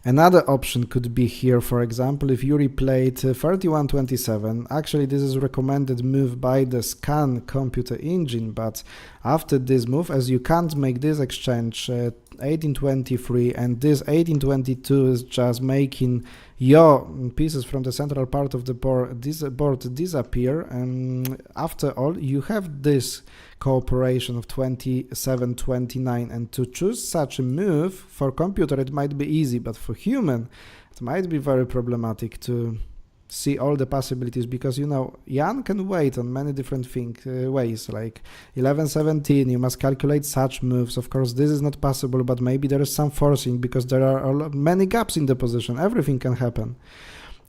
Another option could be here, for example, if Yuri played 31-27. Actually, this is recommended move by the scan computer engine, but after this move, as you can't make this exchange 1823, and this 1822 is just making your pieces from the central part of the board disappear. And after all, you have this cooperation of 2729, and to choose such a move for computer it might be easy, but for human it might be very problematic to see all the possibilities, because you know Jan can wait on many different ways, like 1117 you must calculate such moves. Of course this is not possible, but maybe there is some forcing because there are many gaps in the position, everything can happen.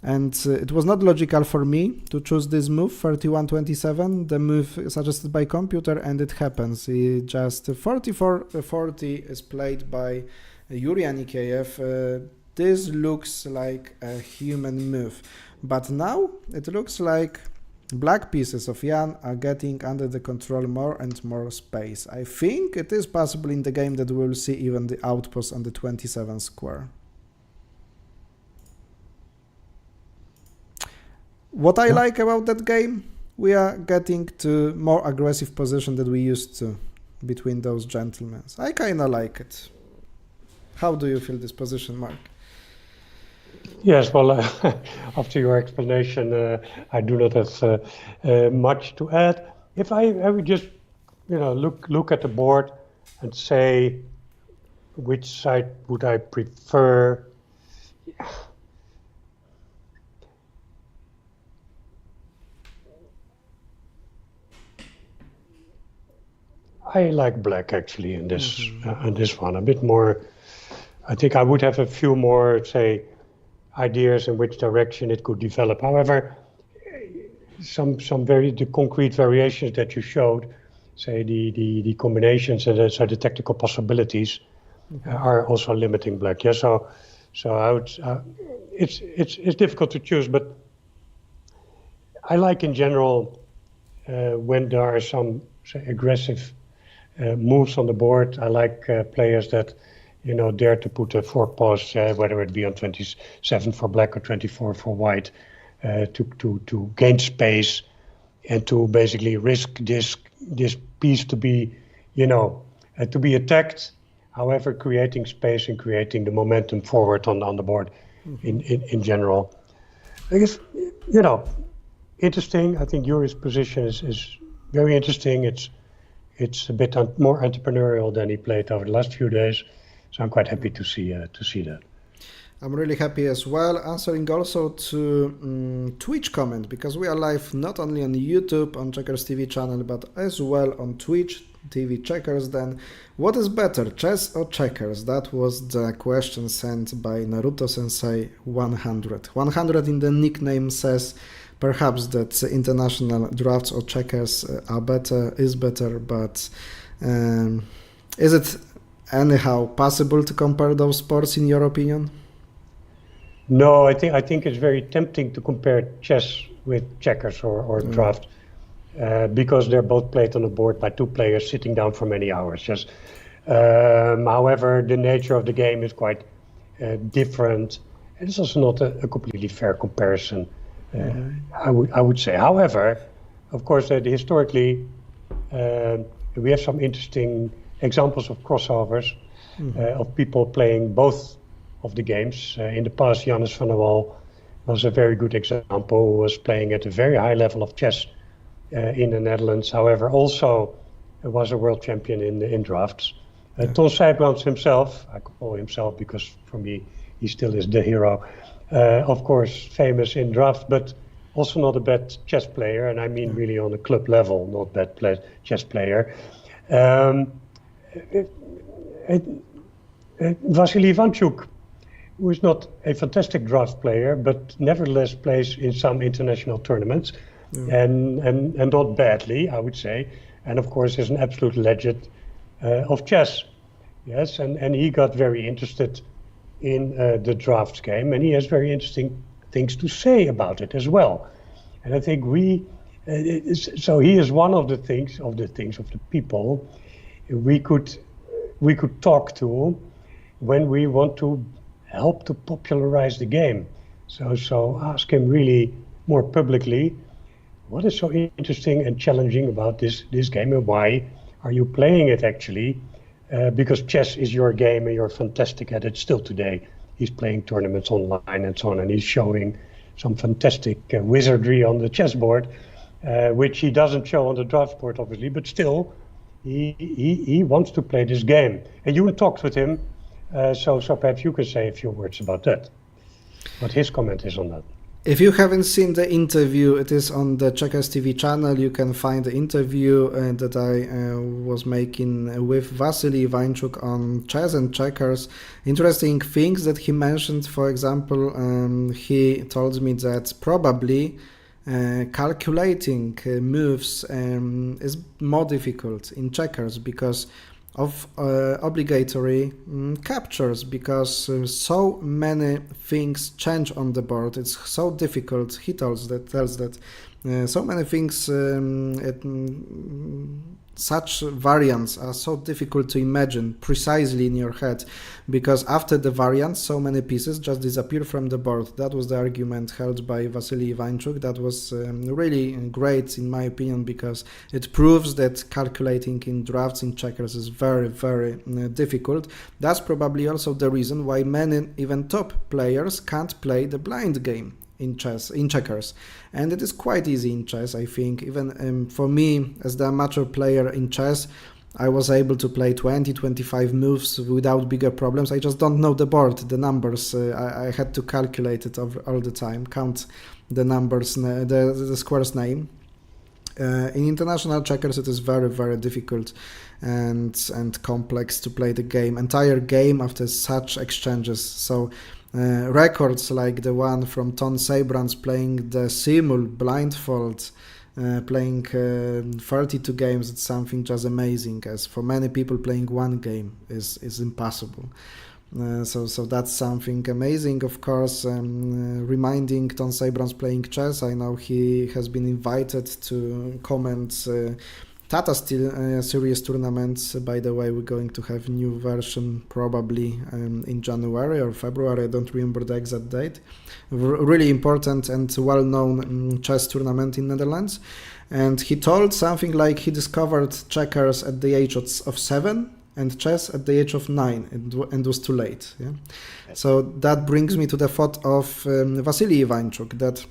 And it was not logical for me to choose this move 3127, the move suggested by computer, and it happens. Just 4440 is played by Yuri Anikeyev. This looks like a human move, but now it looks like black pieces of Jan are getting under the control more and more space. I think it is possible in the game that we will see even the outpost on the 27 square. What I like about that game, we are getting to more aggressive position than we used to between those gentlemen. I kinda like it. How do you feel this position, Mark? Yes, well, after your explanation, I do not have much to add. If I would just, look at the board and say, which side would I prefer? I like black actually in this one a bit more. I think I would have a few more, say, ideas in which direction it could develop. However, the concrete variations that you showed, say the combinations and the technical possibilities, are also limiting black. Yeah, so I would. It's difficult to choose, but I like in general when there are some, say, aggressive moves on the board. I like players that dare to put a forepost, whether it be on 27 for black or 24 for white, to gain space and to basically risk this piece to be, to be attacked. However, creating space and creating the momentum forward on the board in general. I guess, interesting. I think Yuri's position is very interesting. It's a bit more entrepreneurial than he played over the last few days. So I'm quite happy to see that. I'm really happy as well. Answering also to Twitch comment, because we are live not only on YouTube on checkersTV channel, but as well on Twitch TV Checkers. Then what is better, chess or checkers? That was the question sent by Naruto Sensei 100. 100 in the nickname says perhaps that international draughts or checkers is better, but is it anyhow possible to compare those sports in your opinion? No, I think it's very tempting to compare chess with checkers or draft, because they're both played on a board by two players sitting down for many hours. Just, however, the nature of the game is quite different, and it's also not a completely fair comparison. I would say. However, of course, historically, we have some interesting examples of crossovers of people playing both of the games. In the past, Janus van der Wal was a very good example, who was playing at a very high level of chess in the Netherlands. However, also was a world champion in drafts. Ton Sijbrandts himself, I call himself because for me he still is the hero, of course famous in drafts, but also not a bad chess player, and I mean really on a club level, not bad chess player. Vasily Ivanchuk, who is not a fantastic draft player, but nevertheless plays in some international tournaments, and not badly, I would say. And of course is an absolute legend of chess. Yes, and he got very interested in the drafts game, and he has very interesting things to say about it as well. And I think so he is one of the people we could talk to when we want to help to popularize the game. So ask him really more publicly, what is so interesting and challenging about this game, and why are you playing it actually? because chess is your game and you're fantastic at it still today. He's playing tournaments online and so on, and he's showing some fantastic wizardry on the chessboard, which he doesn't show on the draft board, obviously, but still, he wants to play this game. And you talked with him, so perhaps you could say a few words about that, what his comment is on that. If you haven't seen the interview, it is on the checkersTV channel. You can find the interview that I was making with Vasily Ivanchuk on chess and checkers. Interesting things that he mentioned. For example, he told me that probably calculating moves is more difficult in checkers because of obligatory captures, because so many things change on the board. It's so difficult. He tells that so many things, such variants are so difficult to imagine precisely in your head, because after the variants, so many pieces just disappear from the board. That was the argument held by Vasily Ivanchuk. That was really great in my opinion, because it proves that calculating in drafts in checkers is very, very difficult. That's probably also the reason why many, even top players, can't play the blind game in checkers, and it is quite easy in chess. I think even for me as the amateur player in chess, I was able to play 20-25 moves without bigger problems. I just don't know the board, the numbers. I had to calculate it all the time, count the numbers, the square's name. In international checkers it is very, very difficult and complex to play the entire game after such exchanges. So records like the one from Ton Seybrands playing the simul blindfold, playing 32 games, it's something just amazing, as for many people playing one game is impossible. So that's something amazing. Of course, reminding Ton Seybrands playing chess, I know he has been invited to comment Tata Steel series tournaments. By the way, we're going to have new version probably in January or February, I don't remember the exact date. Really important and well-known chess tournament in Netherlands. And he told something like he discovered checkers at the age of 7 and chess at the age of 9 and was too late. Yeah? So that brings me to the thought of Vasily Ivanchuk, that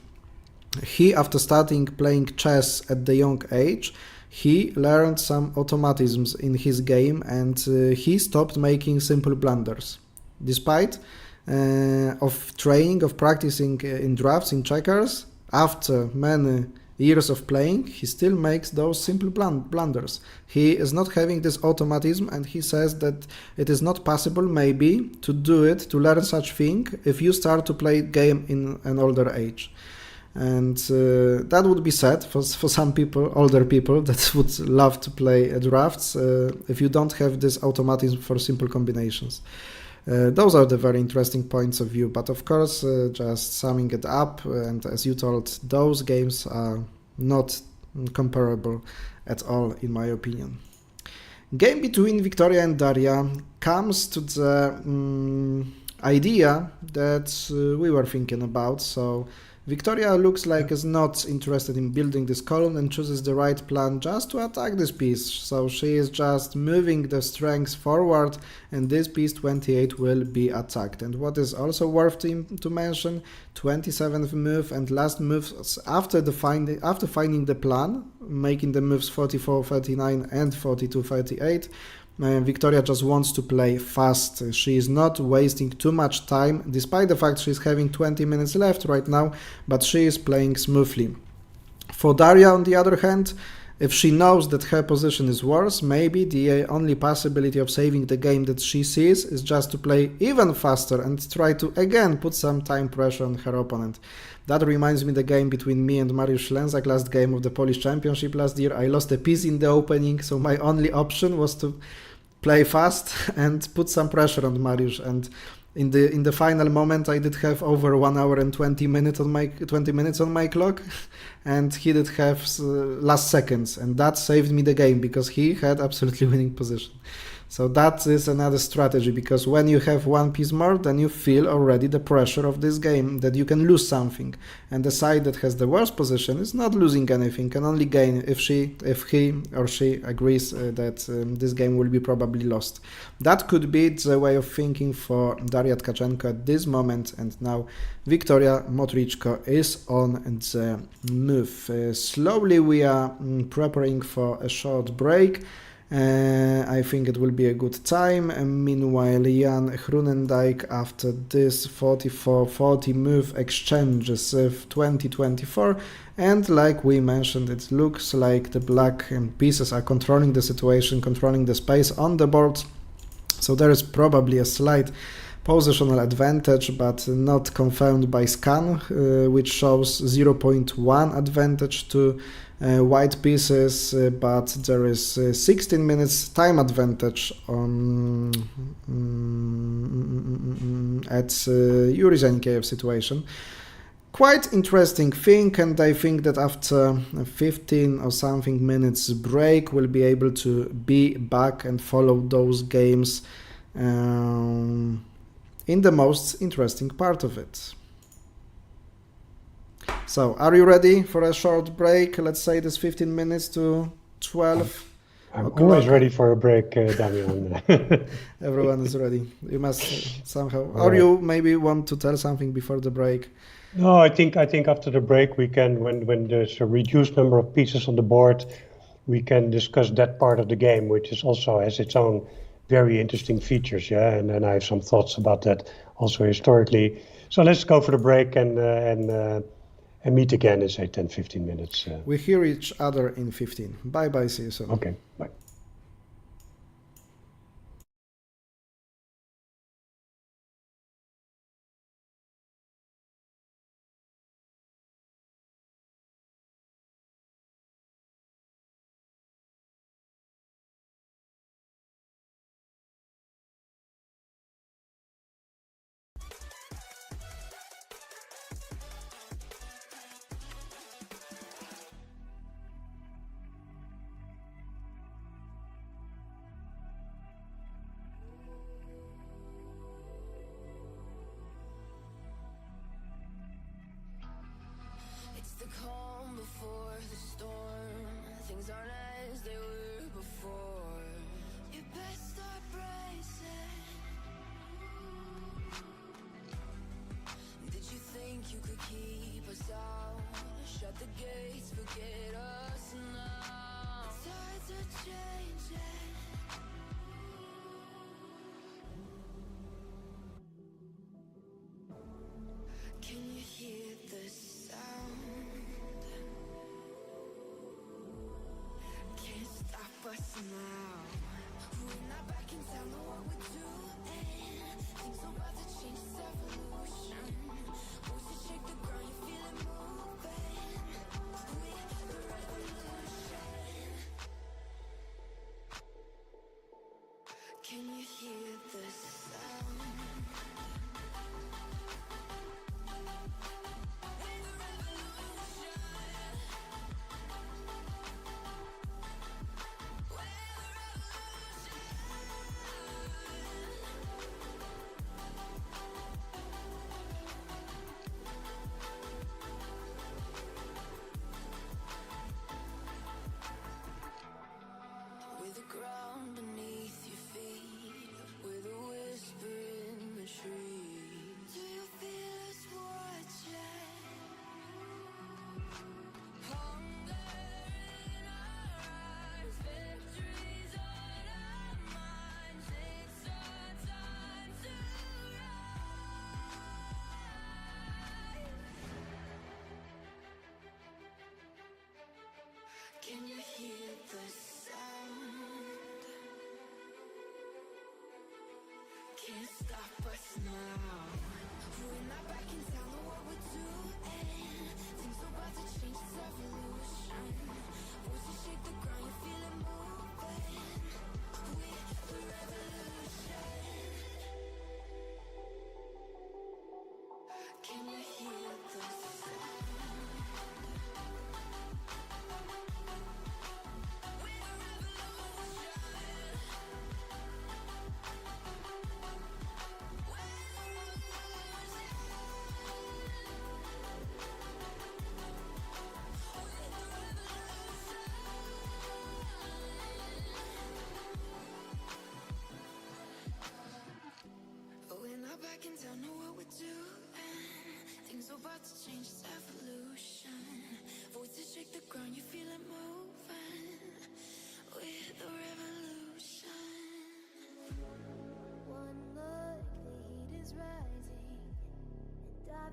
he, after starting playing chess at the young age, he learned some automatisms in his game, and he stopped making simple blunders. Despite of training, of practicing in drafts, in checkers, after many years of playing, he still makes those simple blunders. He is not having this automatism, and he says that it is not possible maybe to do it, to learn such thing, if you start to play game in an older age. And that would be sad for some people, older people that would love to play drafts, if you don't have this automatism for simple combinations. Those are the very interesting points of view, but of course, just summing it up, and as you told, those games are not comparable at all in my opinion. Game between Victoria and Daria comes to the idea that we were thinking about. So Victoria looks like is not interested in building this column and chooses the right plan just to attack this piece. So she is just moving the strengths forward, and this piece 28 will be attacked. And what is also worth to mention, 27th move and last move after finding the plan, making the moves 44-39 and 42-38. Victoria just wants to play fast. She is not wasting too much time, despite the fact she's having 20 minutes left right now, but she is playing smoothly. For Daria, on the other hand, if she knows that her position is worse, maybe the only possibility of saving the game that she sees is just to play even faster and try to again put some time pressure on her opponent. That reminds me the game between me and Mariusz Lęzak, last game of the Polish Championship last year. I lost a piece in the opening, so my only option was to play fast and put some pressure on Mariusz, and in the final moment I did have over 1 hour and 20 minutes on my clock, and he did have last seconds, and that saved me the game because he had absolutely winning position. So that is another strategy, because when you have one piece more, then you feel already the pressure of this game, that you can lose something. And the side that has the worst position is not losing anything, can only gain if he or she agrees that this game will be probably lost. That could be the way of thinking for Daria Tkachenko at this moment, and now Victoria Motrichko is on the move. Slowly we are preparing for a short break. I think it will be a good time. Meanwhile, Jan Groenendijk, after this 44-40 move, exchanges 20-24, and like we mentioned, it looks like the black pieces are controlling the situation, controlling the space on the board. So there is probably a slight positional advantage, but not confirmed by scan, which shows 0.1 advantage to white pieces, but there is 16 minutes time advantage on at Yuri Zanikeyev situation. Quite interesting thing, and I think that after 15 or something minutes break we'll be able to be back and follow those games in the most interesting part of it. So, are you ready for a short break? Let's say this 15 minutes to 12. I'm always ready for a break, Damian. Everyone is ready. You must somehow, All or right. you maybe want to tell something before the break. No, I think after the break we can, when there's a reduced number of pieces on the board, we can discuss that part of the game, which is also has its own very interesting features, yeah. And then I have some thoughts about that also historically. So let's go for the break and meet again in say 10-15 minutes. We hear each other in 15. Bye bye, see you soon. Okay, bye. The calm before the storm. Things aren't as they were before. You best start bracing. Did you think you could keep us out? Shut the gates, forget us now. The tides are changing. Can you hear the sound? Can't stop us now. We're not back in town, know what we're doing. Things are about to change, it's evolution. Voices shake the ground, you feel it moving. We're the revolution. Can you hear the sound? With the ground beneath your feet, with a whisper in the trees. Do you feel us watching? Hunger in our eyes, victories on our minds. It's our time to rise. Can you hear the sound? Can't stop us now. We're not back in town, know what we're doing. Things are about to change, it's evolution. Voices shake the ground, you feel it moving. We're the revolution. Can you hear the sound?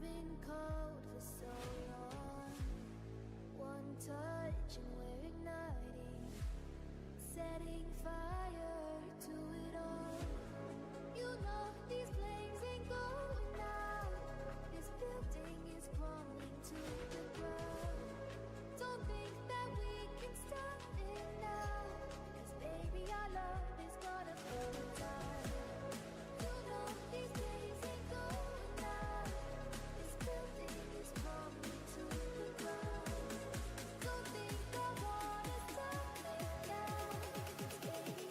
been cold for so long. One touch and we're igniting, setting fire to it all. You know these flames ain't going out. This building is crumbling to the ground. Don't think that we can stop it now, 'cause baby our love is gonna burn down. You know these flames ain't going out. This building is crumbling to the ground. Don't think I wanna stop it now, 'cause baby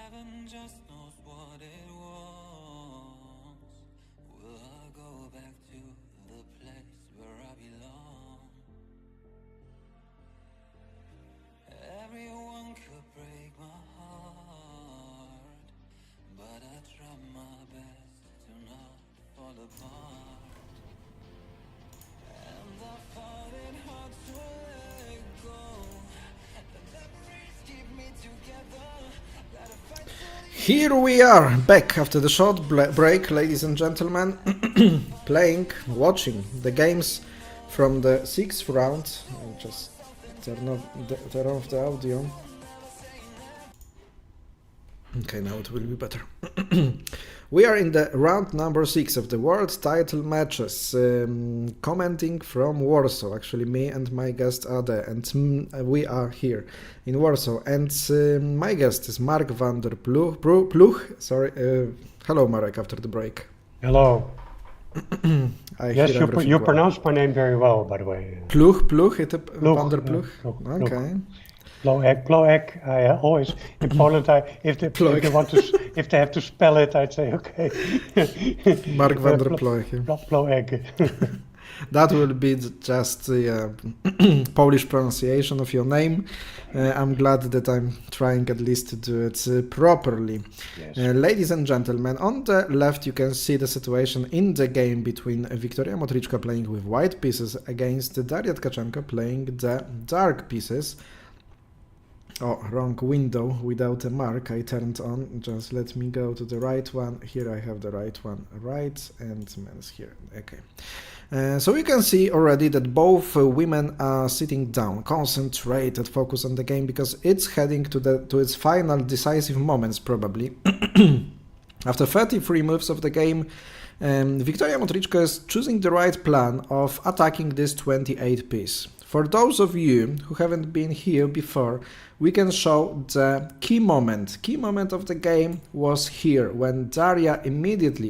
Heaven just knows what it was. Will I go back to the place where I belong? Everyone could break my heart, but I try my best to not fall apart. And I find it hard to let go. The memories keep me together. Gotta fight till Here we are, back after the short break, ladies and gentlemen, watching the games from the 6th round. I'll just turn off the audio. Okay, now it will be better. We are in the round number 6 of the world title matches, commenting from Warsaw. Actually, me and my guest are there, and we are here in Warsaw. And my guest is Mark van der Ploeg. Sorry, hello, Marek. After the break. Hello. Yes, hear everything you well. pronounced my name very well, by the way. Ploeg, heet het van der Ploeg? Ploeg. Okay. Ploeg. I always in Poland. If they have to spell it, I'd say okay. Mark van der Ploeg. Ploeg. That will be just the Polish pronunciation of your name. I'm glad that I'm trying at least to do it properly. Yes. Ladies and gentlemen, on the left you can see the situation in the game between Wiktoria Motrichko playing with white pieces against Daria Tkachenko playing the dark pieces. Oh, wrong window without a mark I turned on. Just let me go to the right one. Here I have the right one, right, and men's here. Okay. So you can see already that both women are sitting down, concentrated, focus on the game, because it's heading to its final decisive moments probably. After 33 moves of the game, Wiktoria Motrichko is choosing the right plan of attacking this 28 piece. For those of you who haven't been here before, we can show the key moment. Key moment of the game was here, when Daria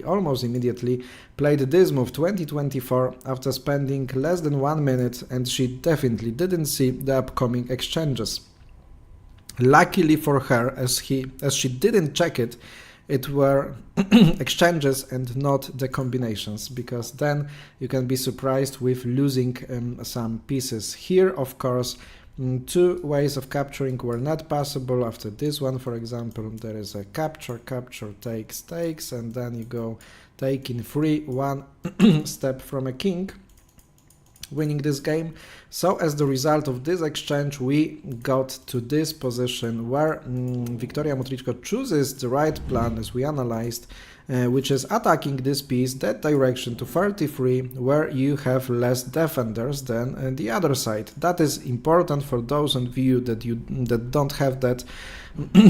almost immediately, played this move 2024 after spending less than 1 minute, and she definitely didn't see the upcoming exchanges. Luckily for her, as she didn't check it, it were exchanges and not the combinations, because then you can be surprised with losing some pieces. Here, of course, two ways of capturing were not possible. After this one, for example, there is a capture, takes, and then you go take in 3-1 step from a king, winning this game. So as the result of this exchange, we got to this position where Wiktoria Motrichko chooses the right plan, as we analyzed, which is attacking this piece, that direction to 33, where you have less defenders than the other side. That is important for those of you that don't have that,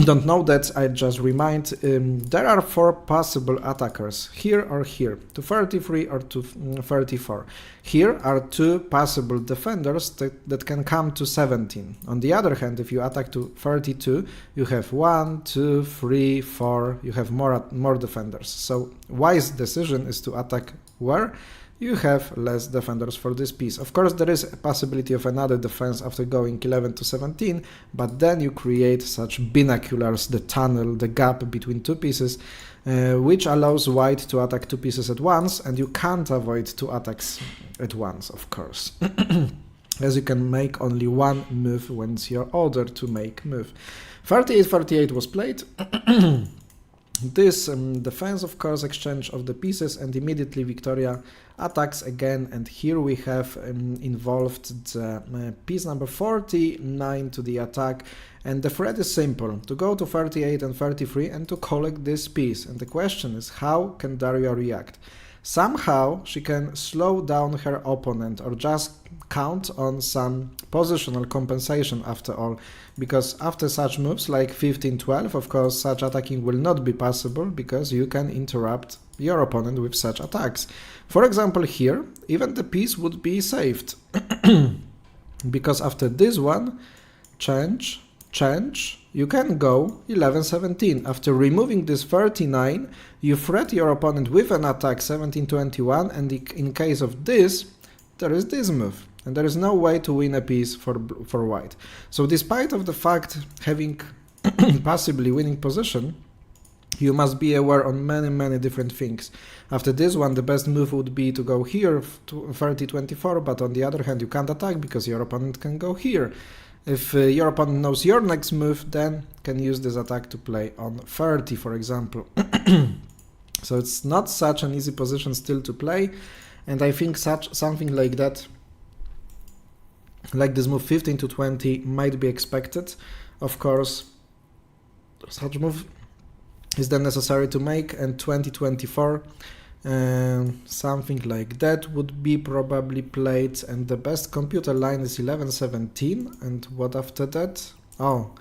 don't know that. I just remind, there are 4 possible attackers, here or here, to 33 or to 34. Here are 2 possible defenders that can come to 17. On the other hand, if you attack to 32, you have 1, 2, 3, 4, you have more defenders. So wise decision is to attack where you have less defenders for this piece. Of course, there is a possibility of another defense after going 11 to 17, but then you create such binoculars, the tunnel, the gap between 2 pieces, which allows white to attack 2 pieces at once, and you can't avoid 2 attacks at once, of course. As you can make only 1 move when it's your order to make move. 38-48 was played. This defense, of course, exchange of the pieces, and immediately Wiktoria attacks again, and here we have involved the piece number 49 to the attack, and the threat is simple, to go to 38 and 33 and to collect this piece, and the question is, how can Daria react? Somehow she can slow down her opponent, or just count on some positional compensation after all, because after such moves like 15-12, of course, such attacking will not be possible, because you can interrupt your opponent with such attacks. For example, here, even the piece would be saved, because after this one, change, you can go 11-17. After removing this 39, you threat your opponent with an attack 17-21, and in case of this, there is this move, and there is no way to win a piece for white. So despite of the fact having possibly winning position, you must be aware on many different things. After this one, the best move would be to go here to 30-24, but on the other hand, you can't attack because your opponent can go here. If your opponent knows your next move, then can use this attack to play on 30, for example. So it's not such an easy position still to play, and I think something like that, like this move 15-20, might be expected. Of course, such move is then necessary to make, and 20-24, something like that would be probably played, and the best computer line is 11-17, and what after that? Oh,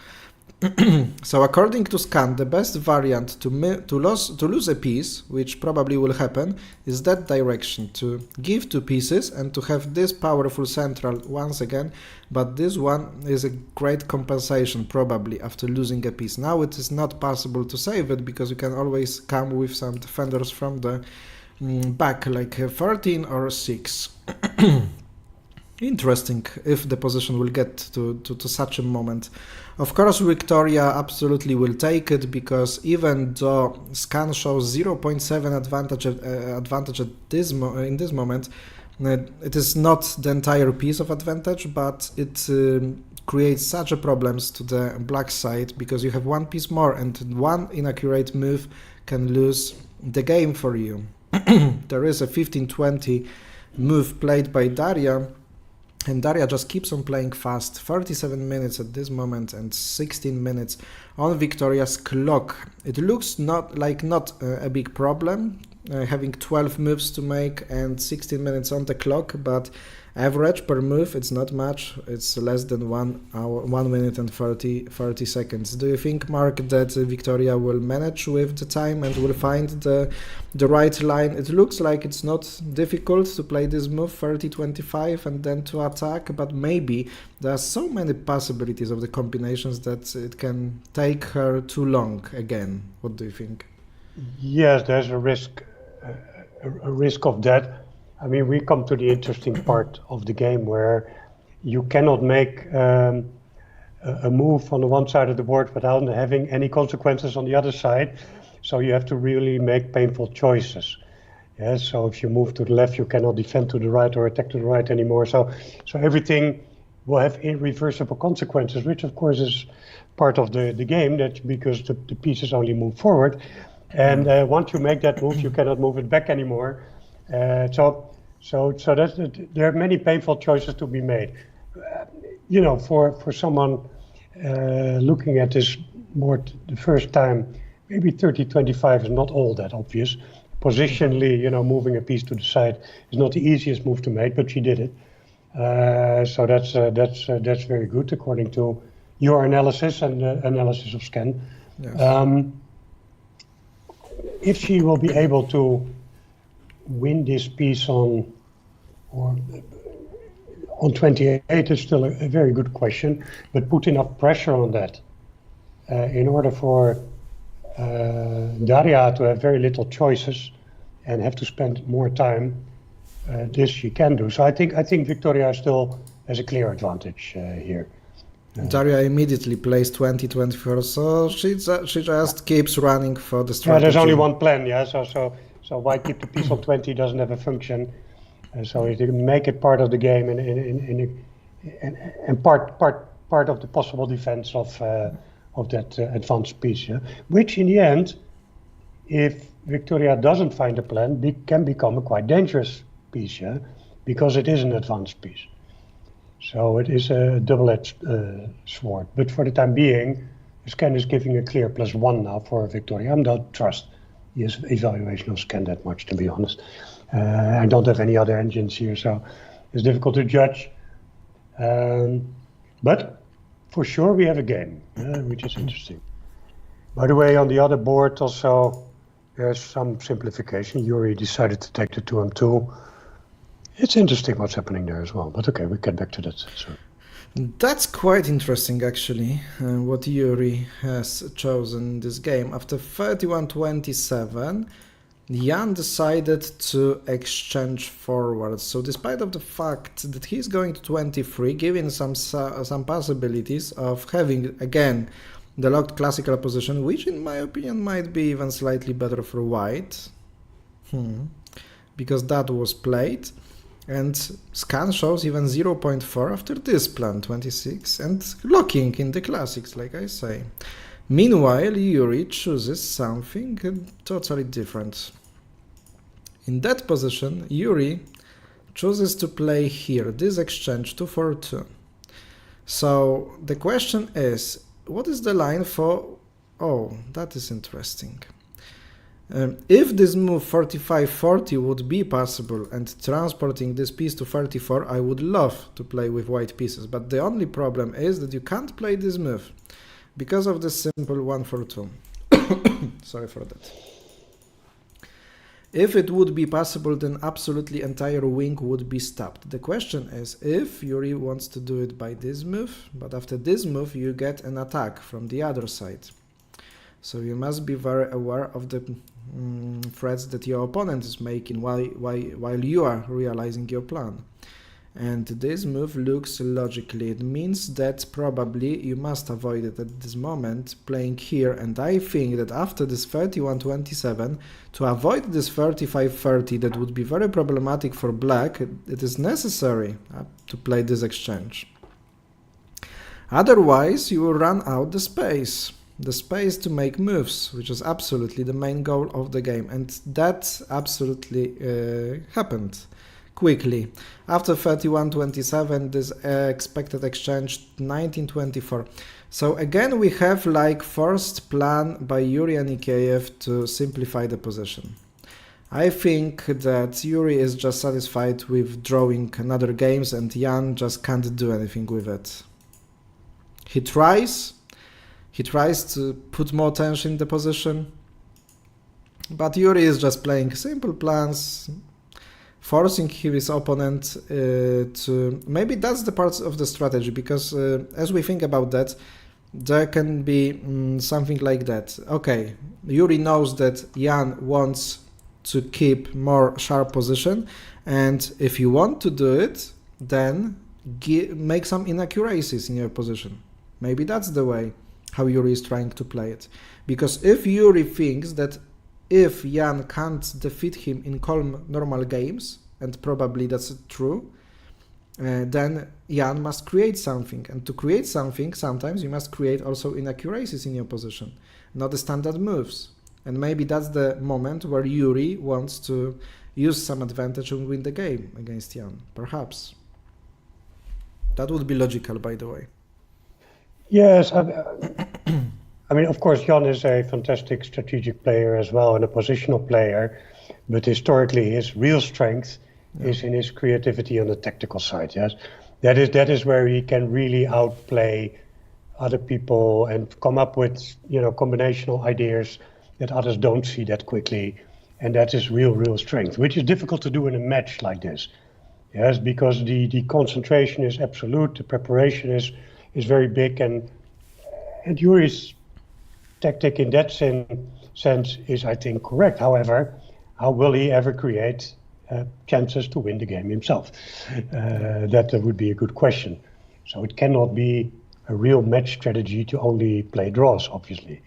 so according to Scan, the best variant to lose a piece, which probably will happen, is that direction, to give 2 pieces and to have this powerful central once again, but this one is a great compensation probably after losing a piece. Now it is not possible to save it because you can always come with some defenders from the back, like 13 or 6. Interesting if the position will get to such a moment. Of course, Victoria absolutely will take it, because even though Scan shows 0.7 advantage at in this moment, it is not the entire piece of advantage, but it creates such a problems to the black side, because you have 1 piece more, and 1 inaccurate move can lose the game for you. There is a 15-20 move played by Daria, and Daria just keeps on playing fast. 37 minutes at this moment and 16 minutes on Victoria's clock. It looks not a big problem, having 12 moves to make and 16 minutes on the clock, but average per move, it's not much. It's less than 1 hour, 1 minute and 30 seconds. Do you think, Mark, that Victoria will manage with the time and will find the right line? It looks like it's not difficult to play this move 30-25 and then to attack, but maybe there are so many possibilities of the combinations that it can take her too long again. What do you think? Yes, there's a risk of that. I mean, we come to the interesting part of the game where you cannot make a move on the one side of the board without having any consequences on the other side. So you have to really make painful choices. Yeah, so if you move to the left, you cannot defend to the right or attack to the right anymore. So everything will have irreversible consequences, which of course is part of the game, that because the pieces only move forward. And once you make that move, you cannot move it back anymore. So there are many painful choices to be made. For someone looking at this more the first time, maybe 30-25 is not all that obvious. Positionally, moving a piece to the side is not the easiest move to make, but she did it. So that's very good according to your analysis and the analysis of Scan. Yes. If she will be able to win this piece on 28 is still a very good question, but put enough pressure on that in order for Daria to have very little choices and have to spend more time. This she can do. So I think Victoria still has a clear advantage here. Daria immediately plays 20-24, so she just keeps running for the strategy. There's only one plan, yeah. So why keep the piece on 20? Doesn't have a function. So you make it part of the game and part of the possible defense of that advanced piece. Yeah? Which in the end, if Victoria doesn't find a plan, can become a quite dangerous piece, yeah? Because it is an advanced piece. So it is a double-edged sword. But for the time being, Scan is giving a clear +1 now for Victoria. I don't trust his evaluation of Scan that much, to be honest. I don't have any other engines here, so it's difficult to judge. But for sure we have a game, which is interesting. By the way, on the other board also, there's some simplification. Yuri decided to take the 2m2. It's interesting what's happening there as well, but okay, we'll get back to that soon. That's quite interesting, actually, what Yuri has chosen in this game. After 31-27, Jan decided to exchange forwards. So despite of the fact that he's going to 23, giving some possibilities of having, again, the locked classical position, which in my opinion might be even slightly better for white, because that was played, and scan shows even 0.4 after this plan, 26, and locking in the classics, like I say. Meanwhile, Yuri chooses something totally different. In that position, Yuri chooses to play here, this exchange 2-4-2. So the question is, what is the line for... Oh, that is interesting. If this move 45-40 would be possible and transporting this piece to 34, I would love to play with white pieces, but the only problem is that you can't play this move because of the simple 1-4-2. Sorry for that. If it would be possible, then absolutely entire wing would be stopped. The question is if Yuri wants to do it by this move, but after this move you get an attack from the other side. So you must be very aware of the threats that your opponent is making while you are realizing your plan. And this move looks logically. It means that probably you must avoid it at this moment, playing here, and I think that after this 31-27, to avoid this 35-30 that would be very problematic for black, it is necessary to play this exchange. Otherwise, you will run out the space to make moves, which is absolutely the main goal of the game, and that absolutely happened quickly. After 31-27, this expected exchange 19-24. So again we have like first plan by Yuri and Ikeyev to simplify the position. I think that Yuri is just satisfied with drawing another games and Jan just can't do anything with it. He tries to put more tension in the position, but Yuri is just playing simple plans, forcing his opponent to... Maybe that's the part of the strategy, because as we think about that, there can be something like that. Okay, Yuri knows that Jan wants to keep more sharp position, and if you want to do it, then make some inaccuracies in your position. Maybe that's the way how Yuri is trying to play it. Because if Yuri thinks that if Jan can't defeat him in calm normal games, and probably that's true, then Jan must create something, and to create something sometimes you must create also inaccuracies in your position, not the standard moves. And maybe that's the moment where Yuri wants to use some advantage and win the game against Jan, perhaps. That would be logical, by the way. Yes, I mean, of course, Jan is a fantastic strategic player as well and a positional player, but historically his real strength is in his creativity on the tactical side. Yes, that is where he can really outplay other people and come up with combinational ideas that others don't see that quickly, and that is real strength, which is difficult to do in a match like this. Yes, because the concentration is absolute, the preparation is very big, and Yuri's tactic in that sense is, I think, correct. However, how will he ever create chances to win the game himself? That would be a good question. So it cannot be a real match strategy to only play draws, obviously.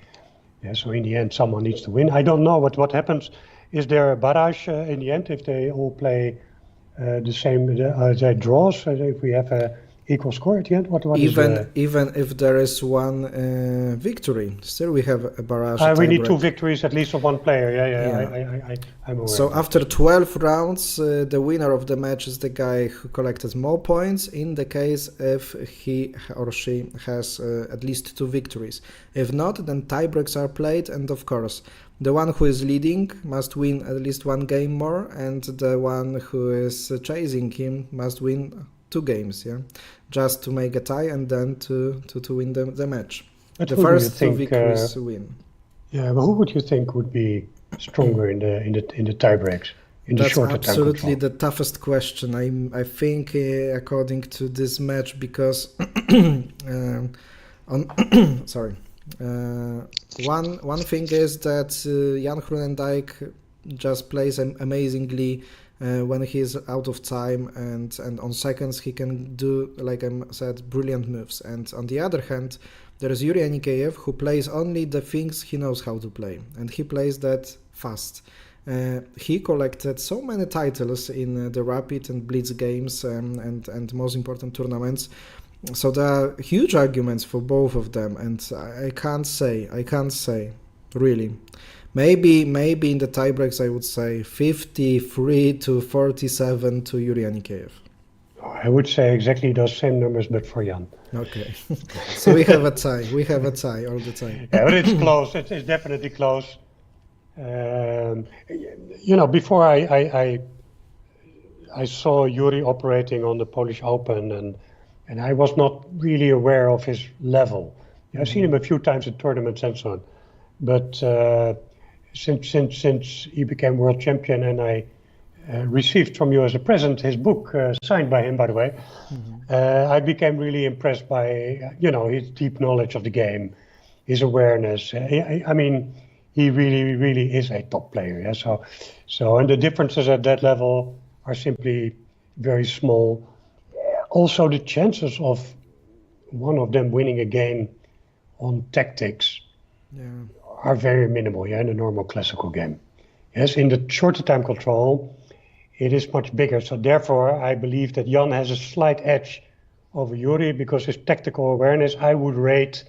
Yeah, so in the end, someone needs to win. I don't know what happens. Is there a barrage in the end if they all play the same draws? If we have a equal score at the end? Even if there is one victory, still we have a barrage. We need two victories at least of one player. Yeah. I'm aware. So after 12 rounds, the winner of the match is the guy who collected more points, in the case if he or she has at least two victories. If not, then tiebreaks are played, and of course the one who is leading must win at least one game more, and the one who is chasing him must win 2 games, just to make a tie and then to win the match. But the first 2 victories win. Yeah, but who would you think would be stronger in the tie breaks? That's absolutely the toughest question. I think according to this match, because one thing is that Jan Groenendijk just plays amazingly when he's out of time, and on seconds he can do, like I said, brilliant moves. And on the other hand, there is Yuri Anikeyev, who plays only the things he knows how to play, and he plays that fast. He collected so many titles in the Rapid and Blitz games, and most important tournaments. So there are huge arguments for both of them, and I can't say, really. Maybe in the tiebreaks I would say 53-47 to Yuri Anikeyev. I would say exactly those same numbers, but for Jan. Okay, so we have a tie. We have a tie all the time. Yeah, but it's close. It's definitely close. Before I saw Yuri operating on the Polish Open, and I was not really aware of his level. I've seen him a few times at tournaments and so on, but since he became world champion, and I received from you as a present his book signed by him, by the way, I became really impressed by his deep knowledge of the game, his awareness. I mean, he really is a top player. Yeah? So and the differences at that level are simply very small. Also, the chances of one of them winning a game on tactics are very minimal, in a normal classical game. Yes, in the shorter time control, it is much bigger. So therefore, I believe that Jan has a slight edge over Yuri, because his tactical awareness I would rate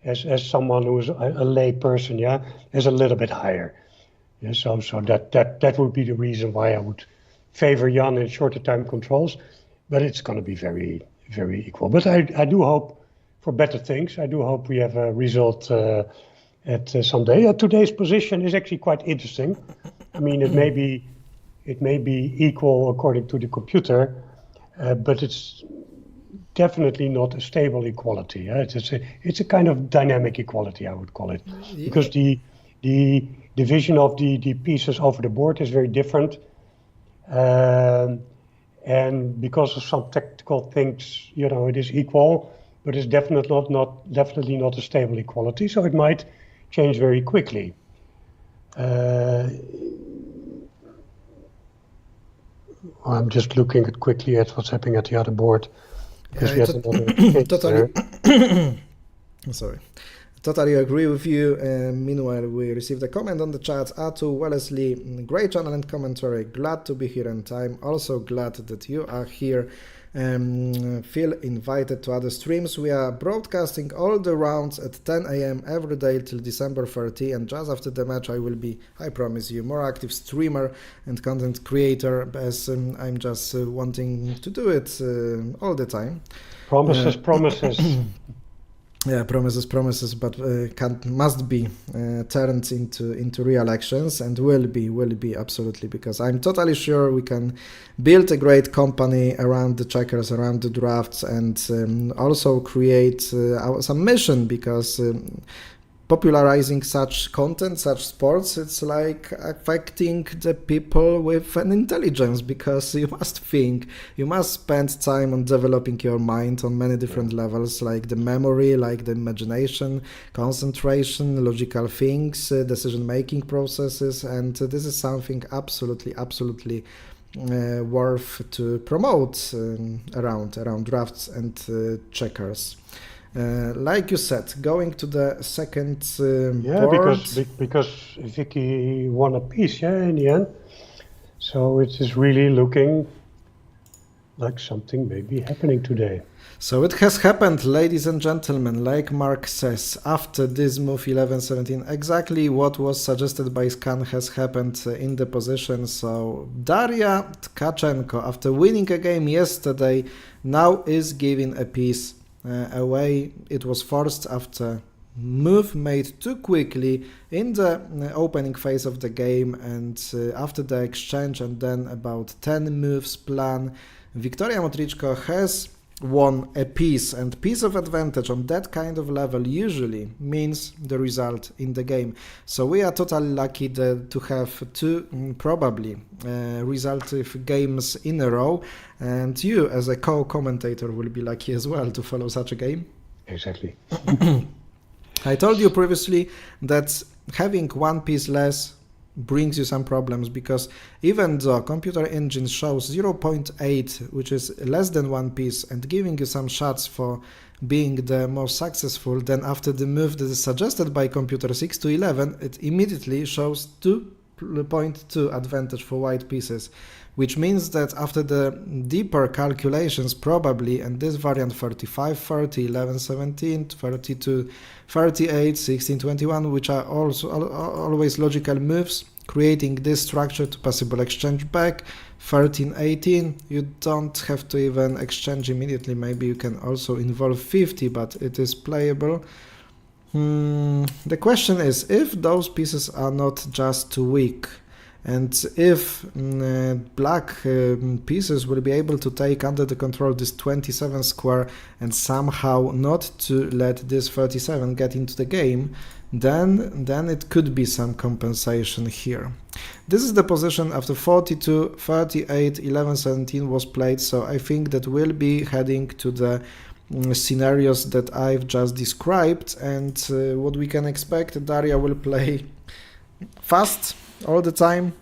as someone who is a lay person, is a little bit higher. Yeah, so that would be the reason why I would favor Jan in shorter time controls, but it's going to be very, very equal. But I do hope for better things. I do hope we have a result at someday. Today's position is actually quite interesting. I mean, it may be equal according to the computer, but it's definitely not a stable equality. It's a kind of dynamic equality, I would call it, because the division of the pieces over the board is very different, and because of some tactical things, it is equal, but it's definitely not a stable equality. So it might change very quickly. I'm just looking quickly at what's happening at the other board, because we had another case Totally. there. Sorry. Totally agree with you. Meanwhile, we received a comment on the chat. Atu Wellesley, great channel and commentary. Glad to be here, and I'm also glad that you are here. Feel invited to other streams. We are broadcasting all the rounds at 10 a.m. every day till December 30, and just after the match I will be, I promise you, more active streamer and content creator, as I'm just wanting to do it all the time. Promises. Yeah, promises, but must be turned into real actions, and will be absolutely, because I'm totally sure we can build a great company around the checkers, around the drafts, and also create some mission, because popularizing such content, such sports, it's like affecting the people with an intelligence, because you must think, you must spend time on developing your mind on many different levels, like the memory, like the imagination, concentration, logical things, decision-making processes, and this is something absolutely worth to promote around drafts and checkers. Like you said, going to the second board. because Vicky won a piece, in the end. So it is really looking like something may be happening today. So it has happened, ladies and gentlemen, like Mark says, after this move 11-17, exactly what was suggested by Scan has happened in the position. So Daria Tkachenko, after winning a game yesterday, now is giving a piece away. It was forced after move made too quickly in the opening phase of the game, and after the exchange and then about 10 moves plan, Victoria Motrichko has won a piece, and piece of advantage on that kind of level usually means the result in the game. So we are totally lucky to have two probably resultive games in a row, and you as a co-commentator will be lucky as well to follow such a game. Exactly. I told you previously that having one piece less brings you some problems, because even though computer engine shows 0.8, which is less than one piece, and giving you some shots for being the most successful, then after the move that is suggested by computer 6 to 11, it immediately shows 2.2 advantage for white pieces, which means that after the deeper calculations probably, and this variant 35, 30, 11, 17, 32, 38, 16, 21, which are also always logical moves, creating this structure to possible exchange back, 13, 18, you don't have to even exchange immediately, maybe you can also involve 50, but it is playable. The question is, if those pieces are not just too weak, and if black pieces will be able to take under the control this 27 square and somehow not to let this 37 get into the game, then it could be some compensation here. This is the position after 42, 38, 11, 17 was played, so I think that we'll be heading to the scenarios that I've just described, and what we can expect, Daria will play fast all the time,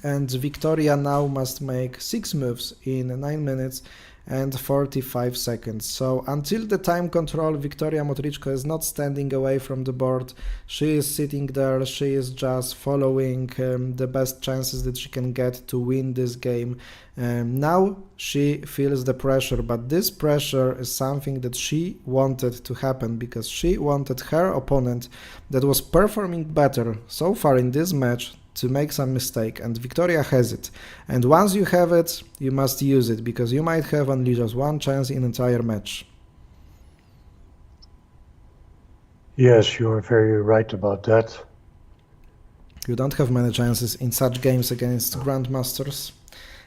and Victoria now must make 6 moves in 9 minutes and 45 seconds. So until the time control, Victoria Motrichko is not standing away from the board. She is sitting there, she is just following the best chances that she can get to win this game. Now she feels the pressure, but this pressure is something that she wanted to happen, because she wanted her opponent that was performing better so far in this match to make some mistake, and Victoria has it. And once you have it, you must use it, because you might have only just one chance in entire match. Yes, you are very right about that. You don't have many chances in such games against grandmasters.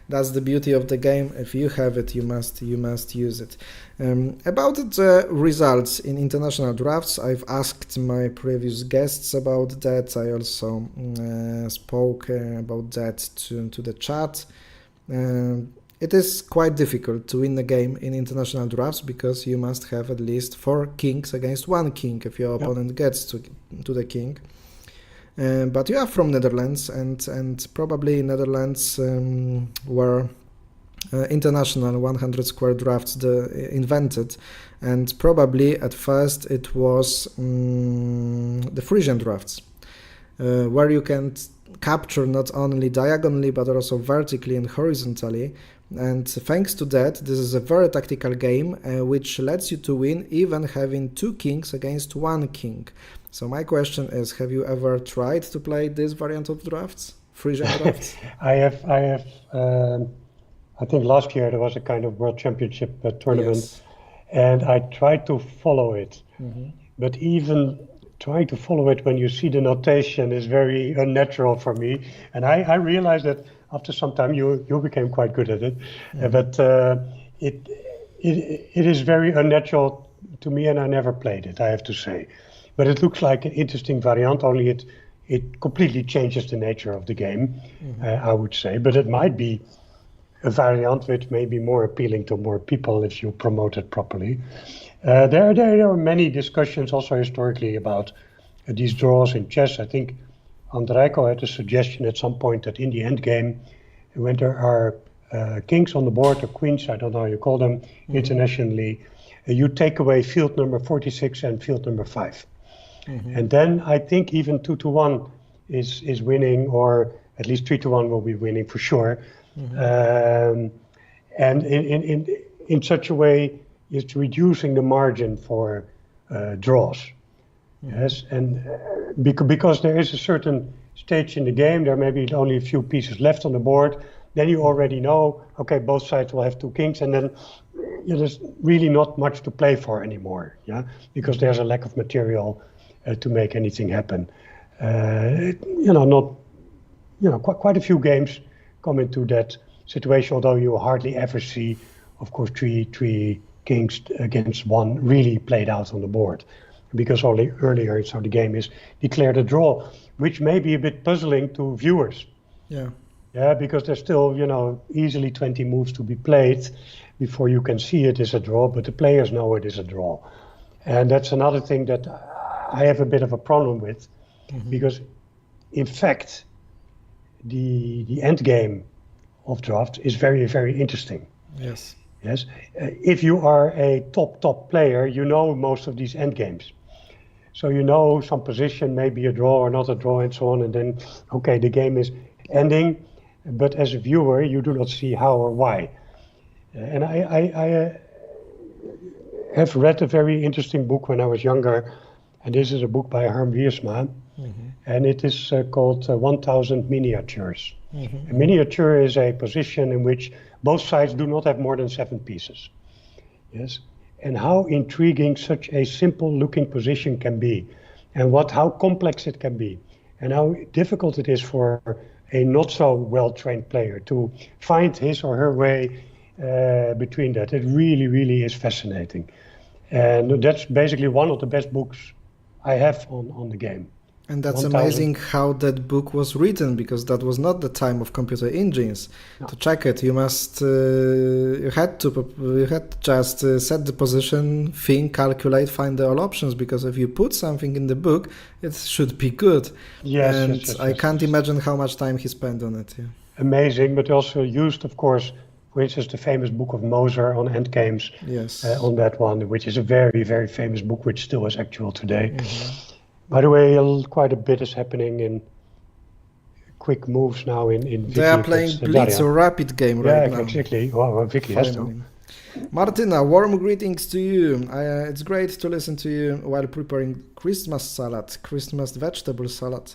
That's the beauty of the game. If you have it, you must use it. About the results in international drafts, I've asked my previous guests about that. I also spoke about that to the chat. It is quite difficult to win the game in international drafts, because you must have at least 4 kings against 1 king if your opponent gets to the king. But you are from Netherlands, and probably Netherlands were international 100 square drafts invented, and probably at first it was the Frisian drafts, where you can capture not only diagonally but also vertically and horizontally. And thanks to that, this is a very tactical game, which lets you to win even having 2 kings against 1 king. So my question is, have you ever tried to play this variant of drafts, Frisian drafts? I have. I think last year there was a kind of World Championship tournament, Yes. and I tried to follow it. But even trying to follow it when you see the notation is very unnatural for me. And I realized that after some time you became quite good at it, but it is very unnatural to me, and I never played it, I have to say. But it looks like an interesting variant, only it completely changes the nature of the game, I would say. But it might be a variant which may be more appealing to more people if you promote it properly. There are many discussions also historically about these draws in chess. I think Motrichko had a suggestion at some point that in the end game, when there are kings on the board, or queens, I don't know how you call them internationally, you take away field number 46 and field number 5. And then I think even 2-1 is winning, or at least 3-1 will be winning for sure. And in such a way, it's reducing the margin for draws. Yes, and because there is a certain stage in the game, there may be only a few pieces left on the board. Then you already know, okay, both sides will have 2 kings, and then there's really not much to play for anymore. Yeah, because there's a lack of material to make anything happen. Quite a few games come into that situation, although you hardly ever see, of course, three kings against 1 really played out on the board, because only earlier, so the game is declared a draw, which may be a bit puzzling to viewers. Yeah, because there's still, easily 20 moves to be played before you can see it is a draw, but the players know it is a draw. And that's another thing that I have a bit of a problem with, because in fact, the end game of drafts is very, very interesting. Yes. Yes, if you are a top player, you know most of these end games. So you know some position, maybe a draw or not a draw, and so on. And then, okay, the game is ending, but as a viewer, you do not see how or why. And I have read a very interesting book when I was younger, and this is a book by Harm Wiersma, and it is called 1000 Miniatures. A miniature is a position in which both sides do not have more than 7 pieces. Yes, and how intriguing such a simple-looking position can be, and how complex it can be, and how difficult it is for a not so well-trained player to find his or her way between that. It really, really is fascinating, and that's basically one of the best books I have on the game. And that's 1000. amazing how that book was written, because that was not the time of computer engines. No. To check it, you had to just set the position, think, calculate, find all options, because if you put something in the book, it should be good. Yes, and yes, I can't imagine how much time he spent on it. Yeah. Amazing, but also used, of course, for instance, the famous book of Moser on endgames. Yes. On that one, which is a very, very famous book, which still is actual today. By the way, quite a bit is happening in quick moves now in Vicky. They are playing Blitz or Rapid game right now. Yeah, exactly. Well, Vicky has to. Finally. Martina, warm greetings to you. It's great to listen to you while preparing Christmas salad, Christmas vegetable salad.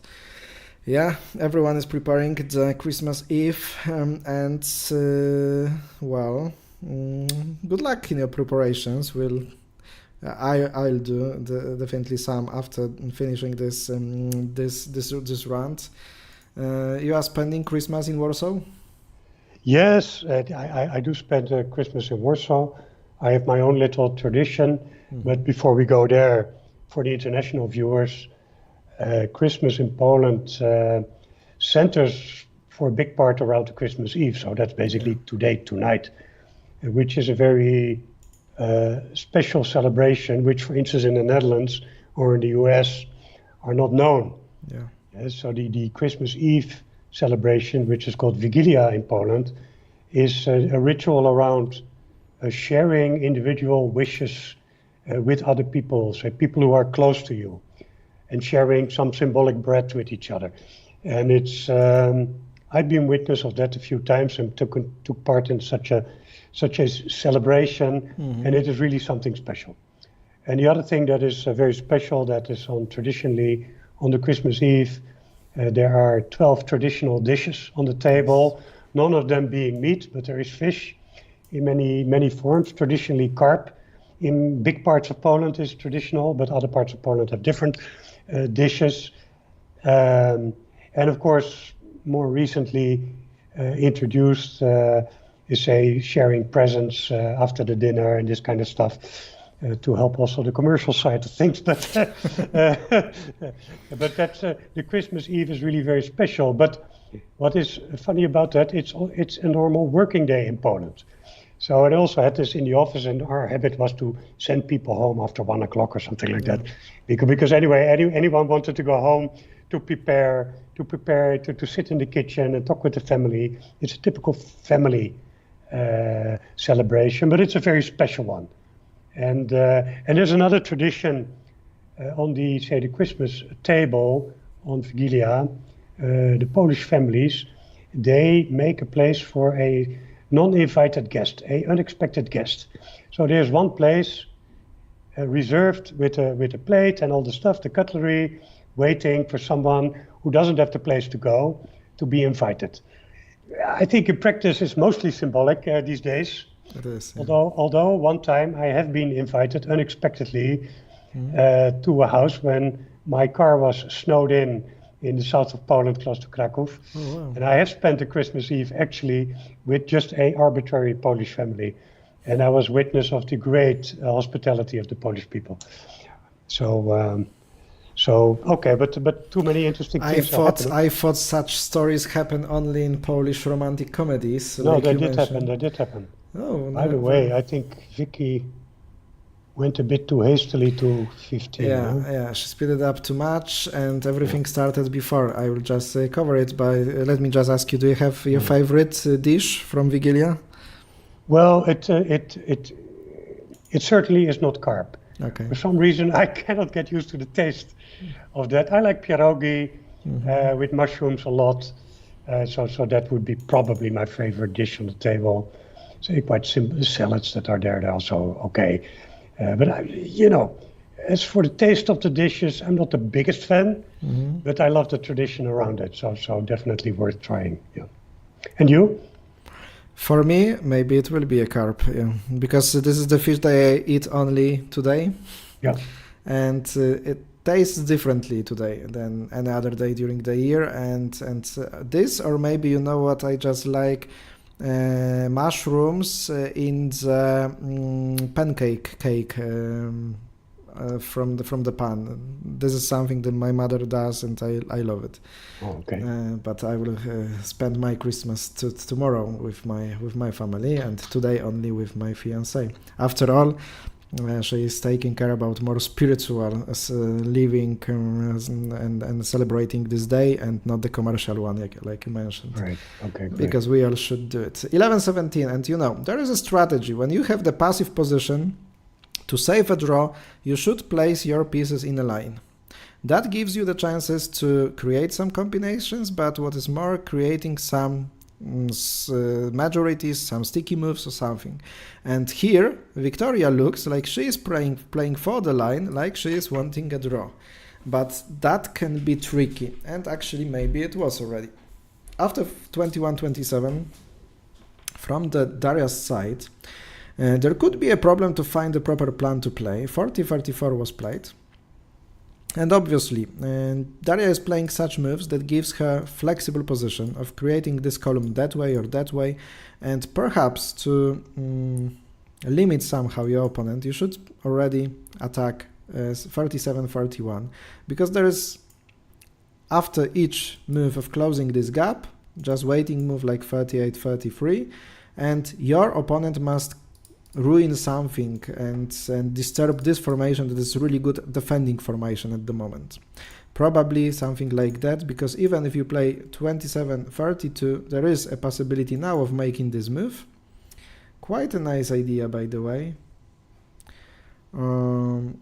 Yeah, everyone is preparing the Christmas Eve, and well, good luck in your preparations. I'll do definitely some after finishing this round. You are spending Christmas in Warsaw? Yes, I do spend Christmas in Warsaw. I have my own little tradition, but before we go there, for the international viewers, Christmas in Poland centers for a big part around the Christmas Eve. So that's basically tonight, which is a very special celebration, which, for instance, in the Netherlands or in the US are not known. Yeah, so the Christmas Eve celebration, which is called Vigilia in Poland, is a ritual around sharing individual wishes with other people, so people who are close to you, and sharing some symbolic bread with each other. And it's I've been witness of that a few times and took part in such a celebration, and it is really something special. And the other thing that is very special, that is traditionally on the Christmas Eve, there are 12 traditional dishes on the table, none of them being meat, but there is fish in many forms, traditionally carp. In big parts of Poland is traditional, but other parts of Poland have different dishes. And of course, more recently introduced is sharing presents after the dinner and this kind of stuff to help also the commercial side of things. But that's the Christmas Eve is really very special. But what is funny about that? It's a normal working day in Poland. So I also had this in the office, and our habit was to send people home after 1 o'clock or something like that, because anyway, anyone wanted to go home to prepare, to sit in the kitchen and talk with the family. It's a typical family celebration, but it's a very special one. And there's another tradition on the Christmas table on Vigilia. The Polish families, they make a place for a non-invited guest, a unexpected guest. So there's one place reserved with a plate and all the stuff, the cutlery, waiting for someone who doesn't have the place to go to be invited. I think in practice it's mostly symbolic these days. It is. Yeah. Although one time I have been invited unexpectedly to a house when my car was snowed in the south of Poland, close to Krakow. Oh, wow. And I have spent the Christmas Eve actually with just a arbitrary Polish family. And I was witness of the great hospitality of the Polish people. So okay, but too many interesting things are happening. I thought such stories happen only in Polish romantic comedies. No, like they you did mentioned. happen. They did happen. Oh, By the way, I think Vicky went a bit too hastily to 15. Yeah, huh? yeah, she speeded up too much, and everything started before. I will just cover it by. Let me just ask you: do you have your favorite dish from Vigilia? Well, it certainly is not carb. Okay. For some reason, I cannot get used to the taste of that. I like pierogi with mushrooms a lot, so that would be probably my favorite dish on the table. So quite simple salads that are there, they're also okay. But as for the taste of the dishes, I'm not the biggest fan, but I love the tradition around it. So definitely worth trying. Yeah. And you? For me, maybe it will be a carp, yeah, because this is the fish that I eat only today, Yeah. and it tastes differently today than any other day during the year. And this, or maybe you know what I just like, mushrooms in the pancake cake. From the pan. This is something that my mother does, and I love it. Oh, okay. But I will spend my Christmas tomorrow with my family, and today only with my fiance. After all, she is taking care about more spiritual living and celebrating this day, and not the commercial one, like you mentioned. Right. Okay. Great. Because we all should do it. 11-17, and there is a strategy when you have the passive position. To save a draw, you should place your pieces in a line. That gives you the chances to create some combinations, but what is more, creating some majorities, some sticky moves or something. And here, Victoria looks like she is playing for the line, like she is wanting a draw. But that can be tricky, and actually maybe it was already. After 21-27, from the Daria's side, there could be a problem to find the proper plan to play. 40-34 was played. And obviously, Daria is playing such moves that gives her flexible position of creating this column that way or that way. And perhaps to limit somehow your opponent, you should already attack 37-41. Because there is, after each move of closing this gap, just waiting move like 38-33. And your opponent must ruin something and disturb this formation that is really good defending formation at the moment. Probably something like that, because even if you play 27-32, there is a possibility now of making this move. Quite a nice idea, by the way. And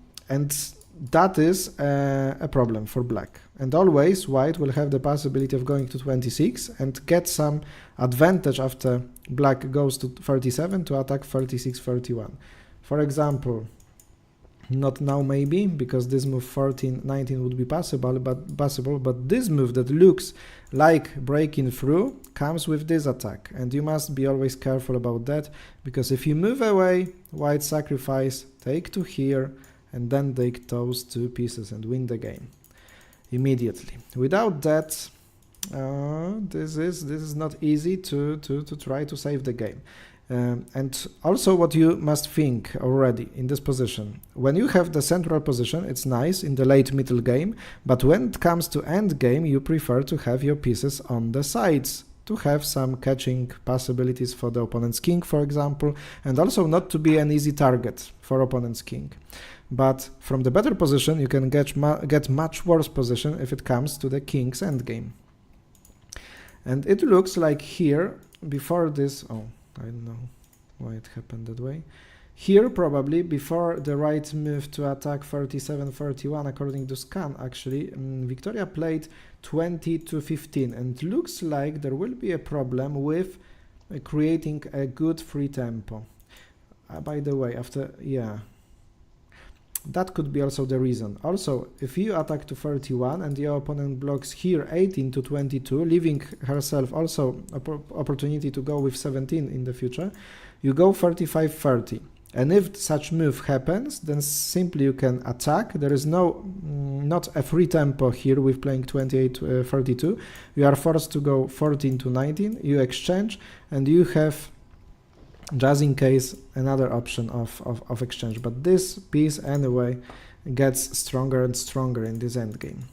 that is a problem for black. And always white will have the possibility of going to 26 and get some advantage after black goes to 37 to attack 36-41. For example, not now maybe, because this move 14-19 would be possible, but this move that looks like breaking through comes with this attack, and you must be always careful about that, because if you move away, white sacrifice, take to here, and then take those two pieces and win the game immediately. Without that, this is not easy to try to save the game. And also what you must think already in this position. When you have the central position, it's nice in the late middle game, but when it comes to end game, you prefer to have your pieces on the sides, to have some catching possibilities for the opponent's king, for example, and also not to be an easy target for opponent's king. But from the better position, you can get much worse position if it comes to the king's endgame. And it looks like here, before this, I don't know why it happened that way. Here, probably, before the right move to attack 37-41, according to scan, actually, Victoria played 20-15, and looks like there will be a problem with creating a good free tempo. By the way, that could be also the reason. Also, if you attack to 31 and your opponent blocks here 18-22, leaving herself also opportunity to go with 17 in the future, you go 35-30. And if such move happens, then simply you can attack. There is not a free tempo here with playing 28-32. You are forced to go 14-19, you exchange, and you have, just in case, another option of exchange. But this piece anyway gets stronger and stronger in this endgame.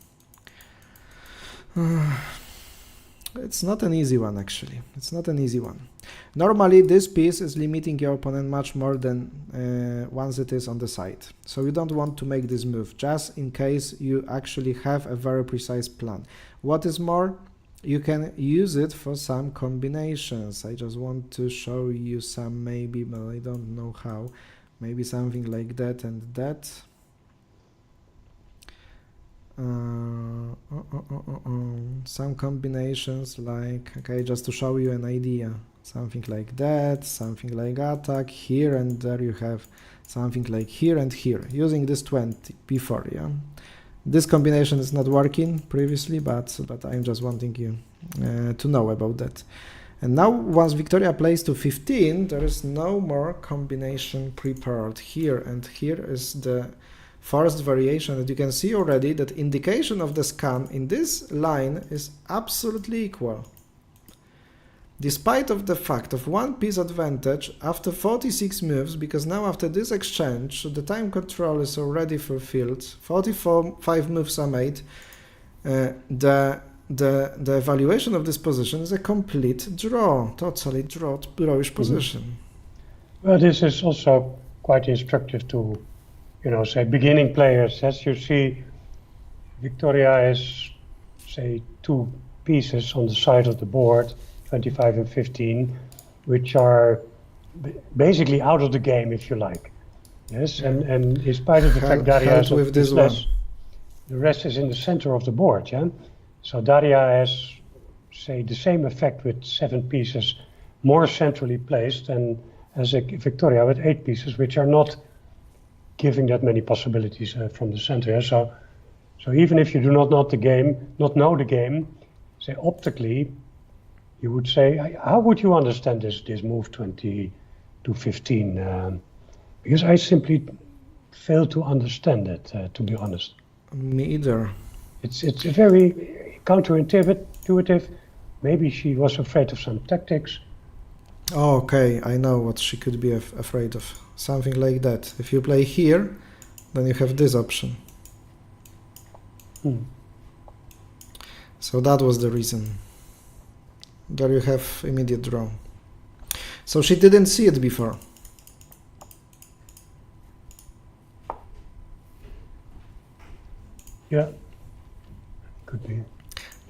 It's not an easy one, actually. It's not an easy one. Normally, this piece is limiting your opponent much more than once it is on the side. So you don't want to make this move, just in case you actually have a very precise plan. What is more, you can use it for some combinations. I just want to show you some maybe, but I don't know how. Maybe something like that and that. Some combinations like, okay, just to show you an idea, something like that, something like attack here, and there you have something like here and here, using this 20 before, yeah. This combination is not working previously, but I'm just wanting you to know about that. And now, once Victoria plays to 15, there is no more combination prepared here, and here is the first variation that you can see already that indication of the scan in this line is absolutely equal. Despite of the fact of one piece advantage after 46 moves, because now after this exchange the time control is already fulfilled, 45 moves are made, the evaluation of this position is a complete draw, totally drawish position. Well, this is also quite instructive to, you know, say beginning players. As you see, Victoria has, say, two pieces on the side of the board, 25 and 15, which are basically out of the game, if you like. Yes, and in spite of the fact Daria has with this one. The rest is in the center of the board, yeah? So Daria has, say, the same effect with 7 pieces more centrally placed than as a Victoria with 8 pieces, which are not giving that many possibilities from the center. Yeah? So even if you do not know the game, say optically, you would say, how would you understand this move 20 to 15? Because I simply fail to understand it, to be honest. Me either. It's very counterintuitive. Maybe she was afraid of some tactics. Oh, okay, I know what she could be afraid of. Something like that. If you play here, then you have this option. So that was the reason. There you have immediate draw. So she didn't see it before. Yeah, could be.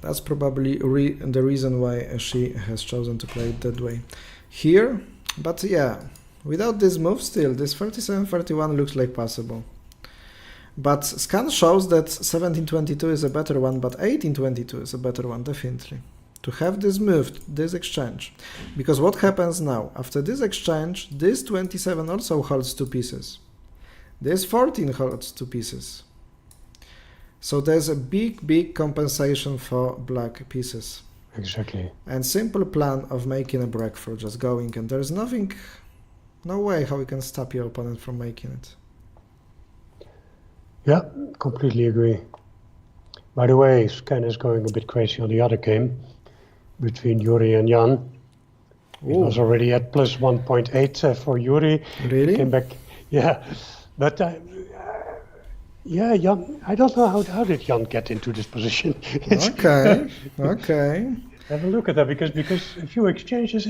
That's probably the reason why she has chosen to play it that way. Here, but yeah, without this move still, this 37-31 looks like possible. But scan shows that 17-22 is a better one, but 18-22 is a better one, definitely. To have this move, this exchange. Because what happens now? After this exchange, this 27 also holds 2 pieces. This 14 holds 2 pieces. So there's a big compensation for black pieces. Exactly. And simple plan of making a breakthrough, just going, and there's no way how you can stop your opponent from making it. Yeah, completely agree. By the way, Scan is going a bit crazy on the other game between Yuri and Jan. It was already at plus 1.8 for Yuri. Really? Came back, yeah. But yeah, Jan, I don't know how did Jan get into this position. Okay. Have a look at that because a few exchanges.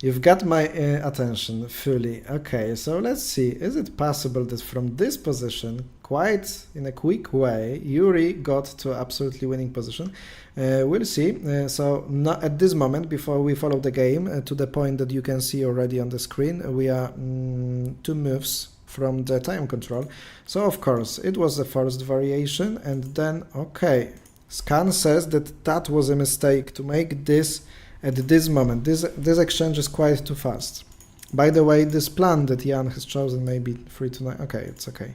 You've got my attention fully. Okay, so let's see. Is it possible that from this position, quite in a quick way, Yuri got to absolutely winning position? We'll see. So not at this moment, before we follow the game, to the point that you can see already on the screen, we are 2 moves from the time control. So of course, it was the first variation, and then, okay, Scan says that was a mistake to make this at this moment. This exchange is quite too fast. By the way, this plan that Jan has chosen may be 3 to 9. Okay, it's okay.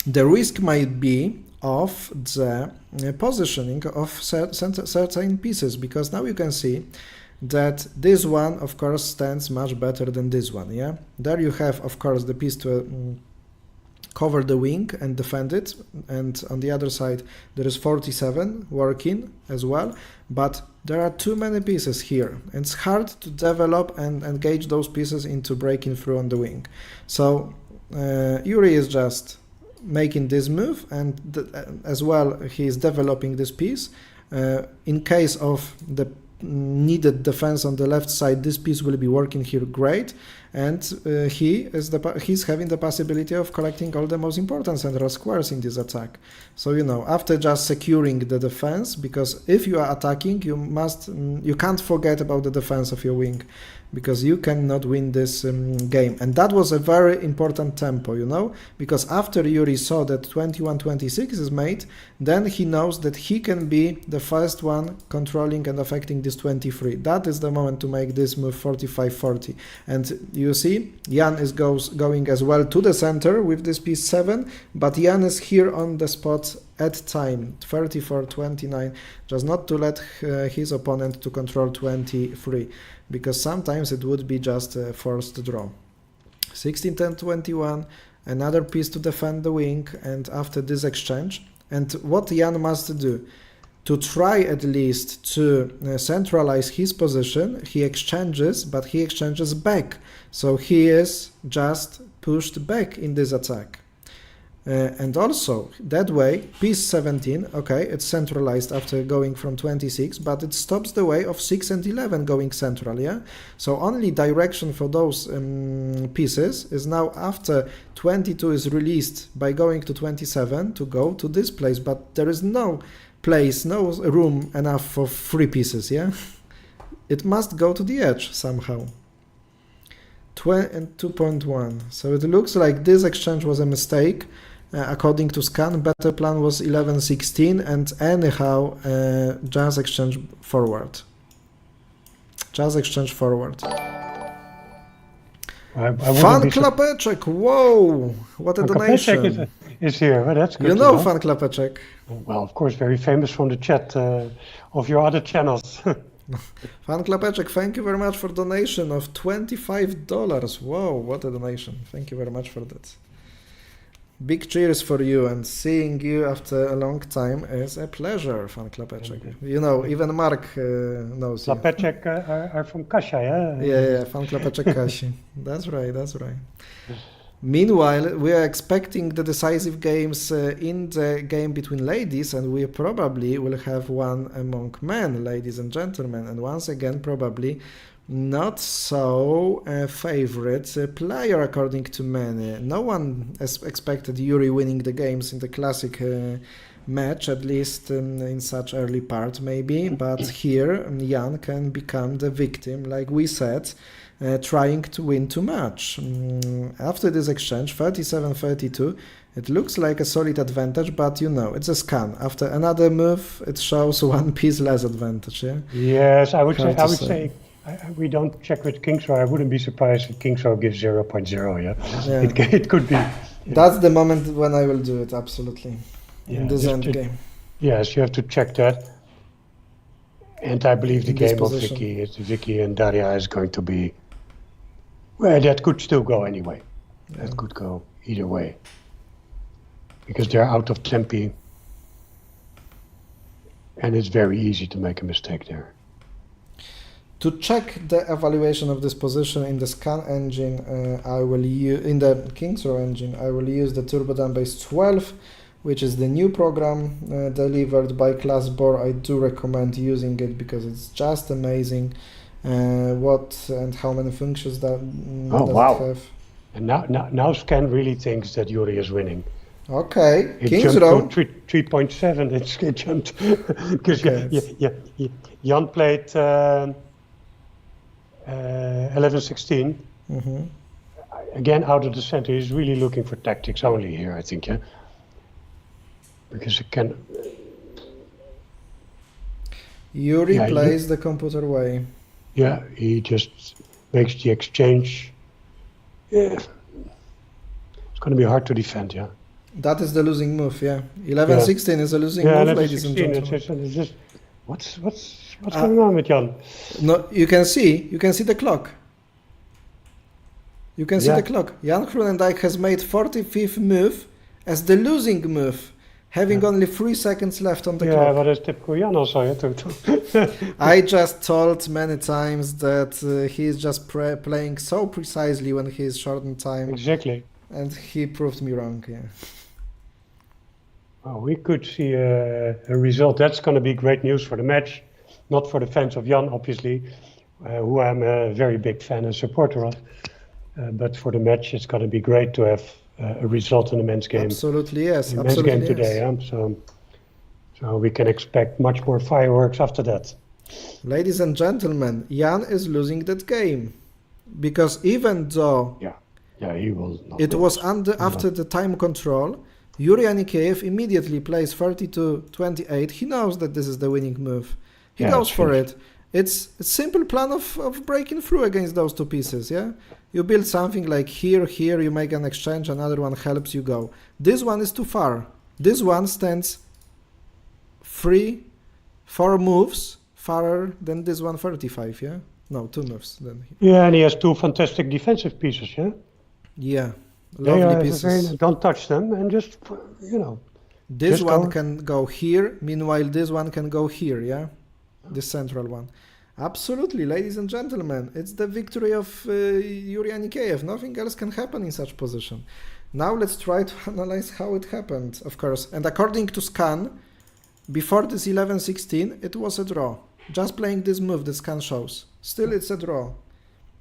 The risk might be of the positioning of certain pieces, because now you can see that this one, of course, stands much better than this one, yeah? There you have, of course, the piece to cover the wing and defend it, and on the other side there is 47 working as well, but there are too many pieces here. It's hard to develop and engage those pieces into breaking through on the wing. So Yuri is just making this move, and as well he is developing this piece. In case of the needed defense on the left side, this piece will be working here great, and he's having the possibility of collecting all the most important central squares in this attack. So after just securing the defense, because if you are attacking, you can't forget about the defense of your wing, because you cannot win this game. And that was a very important tempo, because after Yuri saw that 21-26 is made, then he knows that he can be the first one controlling and affecting this 23. That is the moment to make this move 45-40. And you see, Jan is going as well to the center with this piece 7, but Jan is here on the spot at time 34-29, just not to let his opponent to control 23, because sometimes it would be just a forced draw. 16-10-21, another piece to defend the wing, and after this exchange, and what Jan must do to try at least to centralize his position, he exchanges, but he exchanges back, so he is just pushed back in this attack. And also, that way, piece 17, okay, it's centralized after going from 26, but it stops the way of 6 and 11 going central, yeah? So only direction for those pieces is now after 22 is released by going to 27 to go to this place, but there is no place, no room enough for 3 pieces, yeah? It must go to the edge somehow. 2.1. So it looks like this exchange was a mistake. According to Scan, better plan was 11-16, and anyhow, just exchange forward. Just exchange forward. Fan Klapeczek, whoa! What a donation. Is here, well, that's good. You know Fan Klapeczek. Well, of course, very famous from the chat of your other channels. Fan Klapeczek, thank you very much for donation of $25. Whoa, what a donation. Thank you very much for that. Big cheers for you, and seeing you after a long time is a pleasure, Fan Klapeczek. Even Mark knows you. Klapeczek are from Kasia, yeah? Yeah, Fan Klapeczek Kasi. That's right. Meanwhile, we are expecting the decisive games in the game between ladies, and we probably will have one among men, ladies and gentlemen, and once again, probably not so favorite player according to many. No one expected Yuri winning the games in the classic match, at least in such early part maybe, but here Jan can become the victim, like we said, trying to win too much. After this exchange, 37-32, it looks like a solid advantage, but it's a scan. After another move, it shows 1 piece less advantage, yeah? Yes, I would say we don't check with Kingsrow. I wouldn't be surprised if Kingsrow gives 0.0, yeah? It could be. That's the moment when I will do it, absolutely. In this end game. Yes, you have to check that. And I believe the game of Vicky and Daria is going to be... Well, that could still go anyway. Yeah. That could go either way. Because they're out of tempi. And it's very easy to make a mistake there. To check the evaluation of this position in the scan engine, in the Kingsrow engine, I will use the TurboDumbBase 12, which is the new program delivered by ClassBor. I do recommend using it because it's just amazing what and how many functions that does it have. And now Scan really thinks that Yuri is winning. Okay, It Kingsrow. jumped to 3.7. It jumped because Jan played 11-16. Again, out of the center, he's really looking for tactics only here, I think, yeah. Because it can. Yuri plays the computer way. Yeah, he just makes the exchange. Yeah, it's going to be hard to defend, yeah. That is the losing move, yeah. 11-16 is a losing move, ladies and gentlemen. It's just, what's going on with Jan? No, you can see the clock. You can see the clock. Jan Groenendijk has made 45th move as the losing move, having only 3 seconds left on the clock. Yeah, but it's typical Jan also. I just told many times that he is just playing so precisely when he is short in time. Exactly. And he proved me wrong, yeah. We could see a result. That's going to be great news for the match, not for the fans of Jan, obviously, who I'm a very big fan and supporter of. But for the match, it's going to be great to have a result in the men's game. Absolutely yes. The men's Absolutely game today. yes. So we can expect much more fireworks after that. Ladies and gentlemen, Jan is losing that game because even though Yeah, he will not. it lose. was after the time control, Yuri Anikеев immediately plays 32-28. He knows that this is the winning move. He goes it's for finished. it. It's a simple plan of breaking through against those two pieces, yeah? You build something like here, you make an exchange, another one helps you go. This one is too far. This one stands 4 moves farther than this one 35, yeah? No, 2 moves. Then. Yeah, and he has 2 fantastic defensive pieces, yeah? Yeah, They lovely are pieces. don't touch them and just, you know. This just one go. can go here, meanwhile this one can go here, yeah? The central one. Absolutely, ladies and gentlemen, it's the victory of Yuri Anikеев. Nothing else can happen in such position. Now let's try to analyze how it happened, of course. And according to Scan, before this 11-16, it was a draw. Just playing this move that Scan shows. Still it's a draw.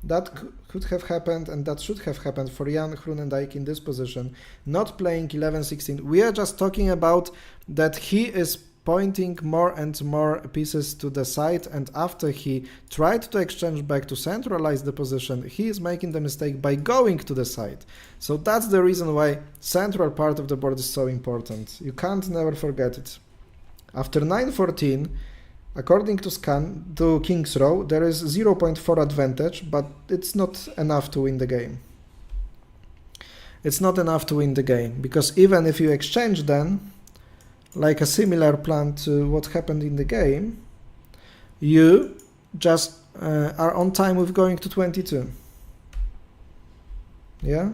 That could have happened and that should have happened for Jan Groenendijk in this position. Not playing 11-16. We are just talking about that he is pointing more and more pieces to the side, and after he tried to exchange back to centralize the position, he is making the mistake by going to the side. So that's the reason why central part of the board is so important. You can't never forget it. After 9-14, according to Scan, to King's Row, there is 0.4 advantage, but it's not enough to win the game. It's not enough to win the game, because even if you exchange then, like a similar plan to what happened in the game, you just are on time with going to 22. Yeah?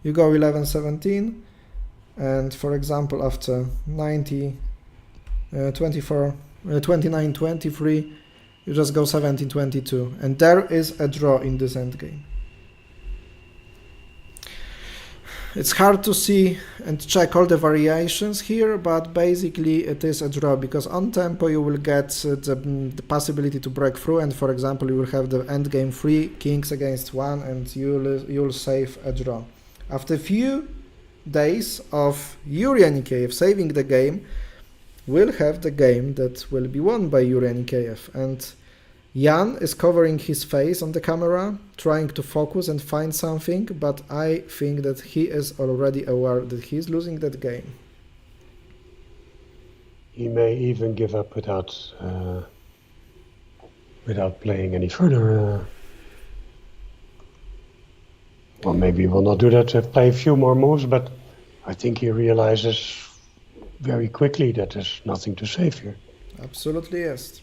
You go 11-17, and for example, after 29-23, you just go 17-22, and there is a draw in this endgame. It's hard to see and check all the variations here, but basically it is a draw, because on tempo you will get the possibility to break through, and for example you will have the endgame 3 kings against 1, and you'll save a draw. After a few days of Yuri Anikеев saving the game, we'll have the game that will be won by Yuri Anikеев, and Jan is covering his face on the camera, trying to focus and find something, but I think that he is already aware that he is losing that game. He may even give up without playing any further. Well, maybe he will not do that, play a few more moves, but I think he realizes very quickly that there's nothing to save here. Absolutely yes.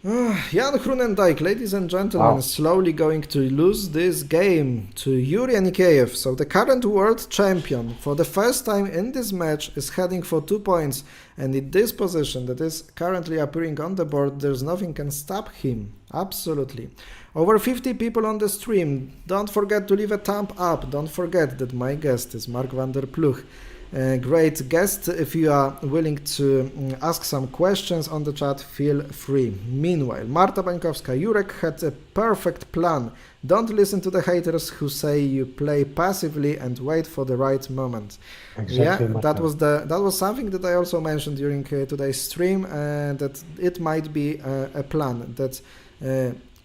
Jan Groenendijk, ladies and gentlemen, slowly going to lose this game to Yuri Anikеев. So the current world champion, for the first time in this match, is heading for 2 points. And in this position that is currently appearing on the board, there's nothing can stop him. Absolutely. Over 50 people on the stream. Don't forget to leave a thumb up. Don't forget that my guest is Mark van der Ploeg. Great guest. If you are willing to ask some questions on the chat, feel free. Meanwhile, Marta Bańkowska, Jurek had a perfect plan. Don't listen to the haters who say you play passively and wait for the right moment. Exactly, Yeah, that was something that I also mentioned during today's stream, that it might be a plan that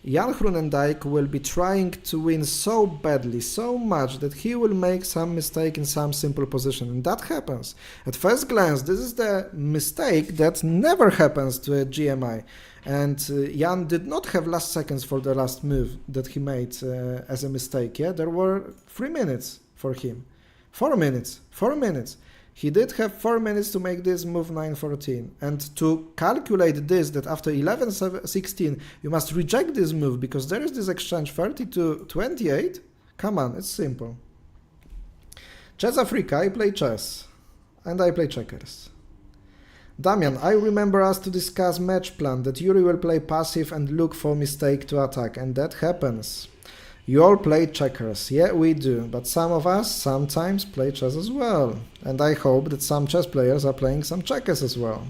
Jan Groenendijk will be trying to win so badly, so much, that he will make some mistake in some simple position, and that happens. At first glance, this is the mistake that never happens to a GMI, and Jan did not have last seconds for the last move that he made as a mistake. Yeah, there were 3 minutes for him. 4 minutes. He did have 4 minutes to make this move 9-14, and to calculate this, that after 11-16 you must reject this move because there is this exchange 30-28. Come on, it's simple. Chess Africa, I play chess, and I play checkers. Damian, I remember us to discuss match plan that Yuri will play passive and look for mistake to attack, and that happens. You all play checkers. Yeah, we do. But some of us sometimes play chess as well. And I hope that some chess players are playing some checkers as well.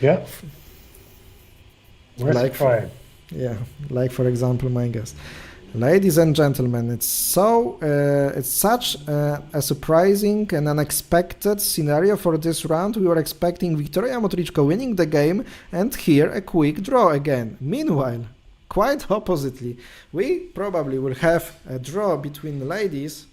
Yeah. Worth Like a try. Yeah, like for example my guest. Ladies and gentlemen, it's such a surprising and unexpected scenario for this round. We were expecting Victoria Motrichko winning the game, and here a quick draw again. Meanwhile, quite oppositely, we probably will have a draw between the ladies,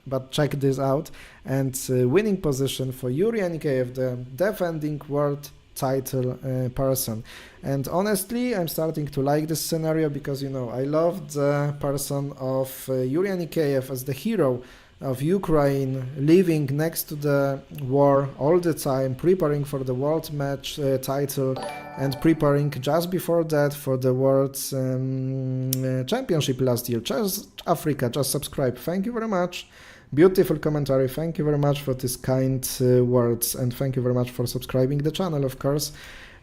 but check this out, and winning position for Yuri Anikeyev, the defending world title person. And honestly, I'm starting to like this scenario because, you know, I love the person of Yuri Anikeyev as the hero of Ukraine, living next to the war all the time, preparing for the world match title, and preparing just before that for the world championship last year. Just Africa, just subscribe. Thank you very much. Beautiful commentary. Thank you very much for these kind words, and thank you very much for subscribing the channel, of course.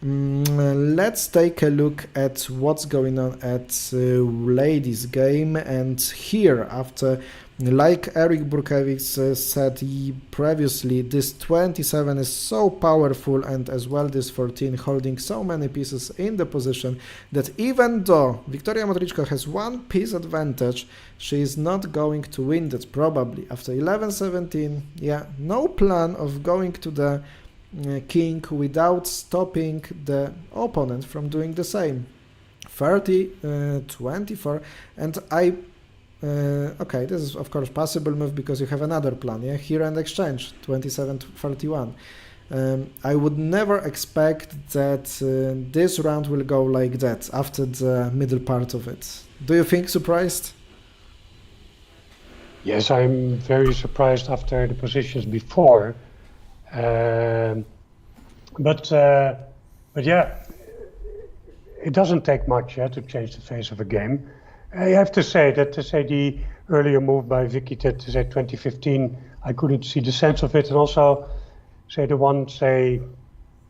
Let's take a look at what's going on at ladies game. And here, after, like Eric Burkevich said previously, this 27 is so powerful, and as well this 14 holding so many pieces in the position that even though Victoria Motrichko has one piece advantage, she is not going to win that probably. After 11-17, yeah, no plan of going to the king without stopping the opponent from doing the same. 30-24, and I okay, this is of course possible move because you have another plan, yeah, here and exchange 27-31. I would never expect that this round will go like that after the middle part of it. Do you think surprised? Yes, I'm very surprised after the positions before. But yeah, it doesn't take much to change the face of a game. I have to say that the earlier move by Vicky to say 2015, I couldn't see the sense of it, and also say the one, say,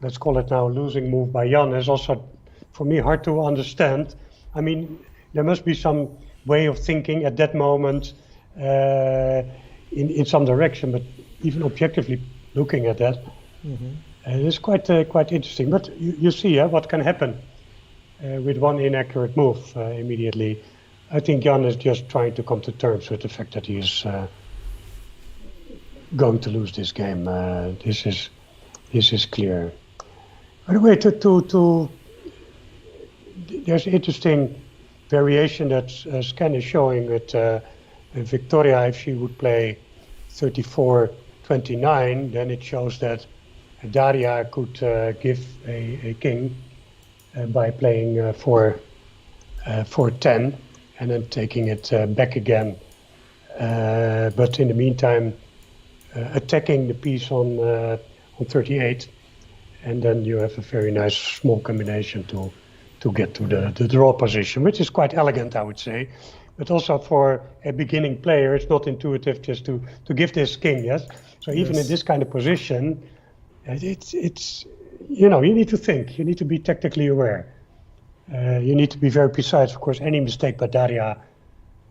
let's call it now, losing move by Jan is also for me hard to understand. I mean, there must be some way of thinking at that moment in some direction, but even objectively looking at that, it's quite interesting. But you see what can happen with one inaccurate move immediately. I think Jan is just trying to come to terms with the fact that he is going to lose this game. This is clear. By the way, there's interesting variation that Scan is showing with Victoria. If she would play 34-29, then it shows that Daria could give a king by playing 4-10 and then taking it back again. But in the meantime, attacking the piece on 38, and then you have a very nice small combination to get to the draw position, which is quite elegant, I would say. But also for a beginning player, it's not intuitive just to give this king, yes? So even in this kind of position, it's you know, you need to think, you need to be tactically aware. You need to be very precise. Of course, any mistake by Daria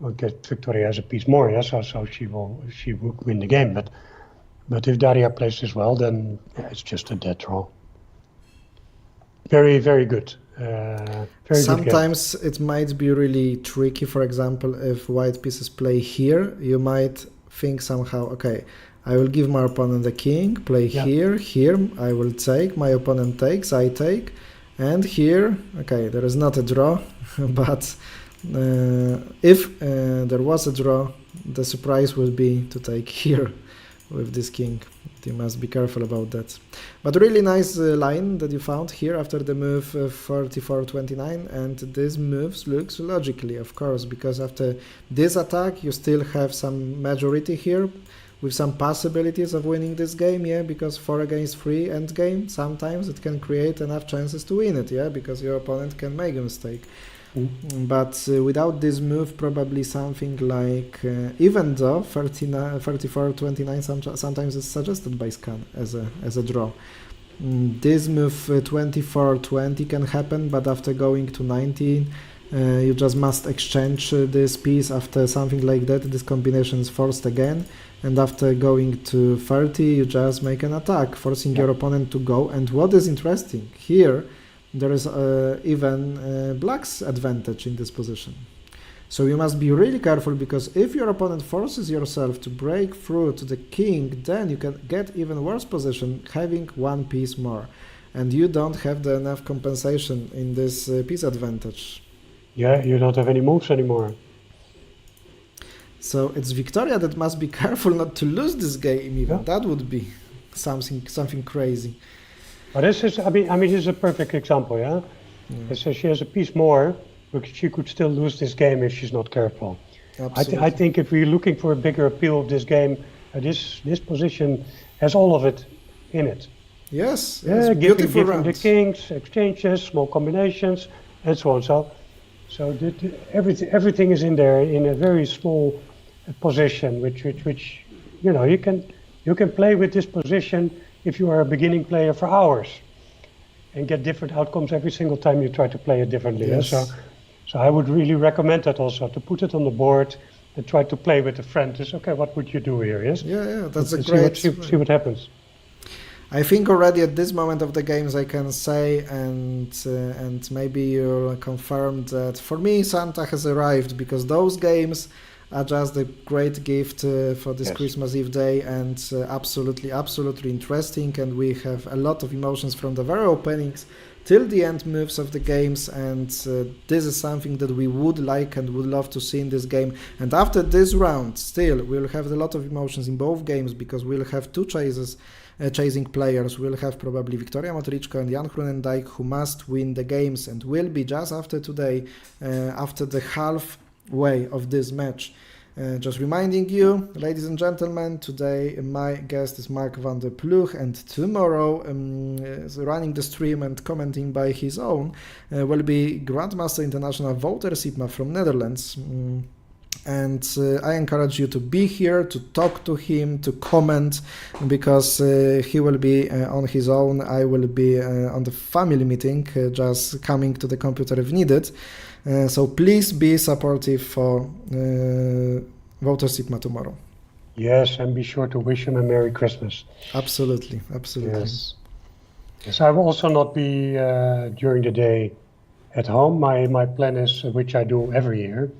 will get Victoria as a piece more, yes? So she will win the game. But if Daria plays this well, then it's just a dead draw. Very, very good. Sometimes it might be really tricky. For example, if white pieces play here, you might think somehow, okay, I will give my opponent the king, play here, I will take, my opponent takes, I take, and here, okay, there is not a draw, but if there was a draw, the surprise would be to take here with this king. You must be careful about that. But really nice line that you found here after the move 44-29, and this move looks logically, of course, because after this attack you still have some majority here with some possibilities of winning this game, yeah, because 4 against 3 end game, sometimes it can create enough chances to win it, yeah, because your opponent can make a mistake. But without this move, probably something like, even though 34-29 sometimes is suggested by Scan as a draw. This move 24-20 can happen, but after going to 19, You just must exchange this piece after something like that. This combination is forced again, and after going to 30, you just make an attack, forcing your opponent to go. And what is interesting here, there is even black's advantage in this position. So you must be really careful, because if your opponent forces yourself to break through to the king, then you can get even worse position, having one piece more, and you don't have the enough compensation in this piece advantage. Yeah, you don't have any moves anymore. So it's Victoria that must be careful not to lose this game even. Yeah. That would be something crazy. But this is, I mean, this is a perfect example, yeah? So she has a piece more, but she could still lose this game if she's not careful. Absolutely. I think if we're looking for a bigger appeal of this game, this position has all of it in it. Yes, Yeah, yes, beautiful giving the rounds. kings, exchanges, small combinations, and so on. So everything is in there in a very small position, which you know, you can play with this position if you are a beginning player for hours, and get different outcomes every single time you try to play it differently. Yes. So I would really recommend that also, to put it on the board and try to play with a friend. Just, okay, what would you do here? Yes. Yeah, that's a And great. see what happens. I think already at this moment of the games I can say, and maybe you'll confirm that for me Santa has arrived, because those games are just a great gift for this Yes. Christmas Eve day, and absolutely interesting, and we have a lot of emotions from the very openings till the end moves of the games, and this is something that we would like and would love to see in this game. And after this round, still we'll have a lot of emotions in both games, because we'll have two chasing players. We'll have probably Victoria Motrichko and Jan Groenendijk, who must win the games, and will be just after today, after the halfway of this match. Just reminding you, ladies and gentlemen, today my guest is Mark van der Ploeg, and tomorrow, running the stream and commenting by his own, will be Grandmaster International Wouter Sipma from Netherlands. And I encourage you to be here, to talk to him, to comment, because he will be on his own. I will be on the family meeting, just coming to the computer if needed. So please be supportive for Wouter Sipma tomorrow. Yes, and be sure to wish him a Merry Christmas. Absolutely. Yes. Yes, I will also not be during the day at home. My plan is, which I do every year,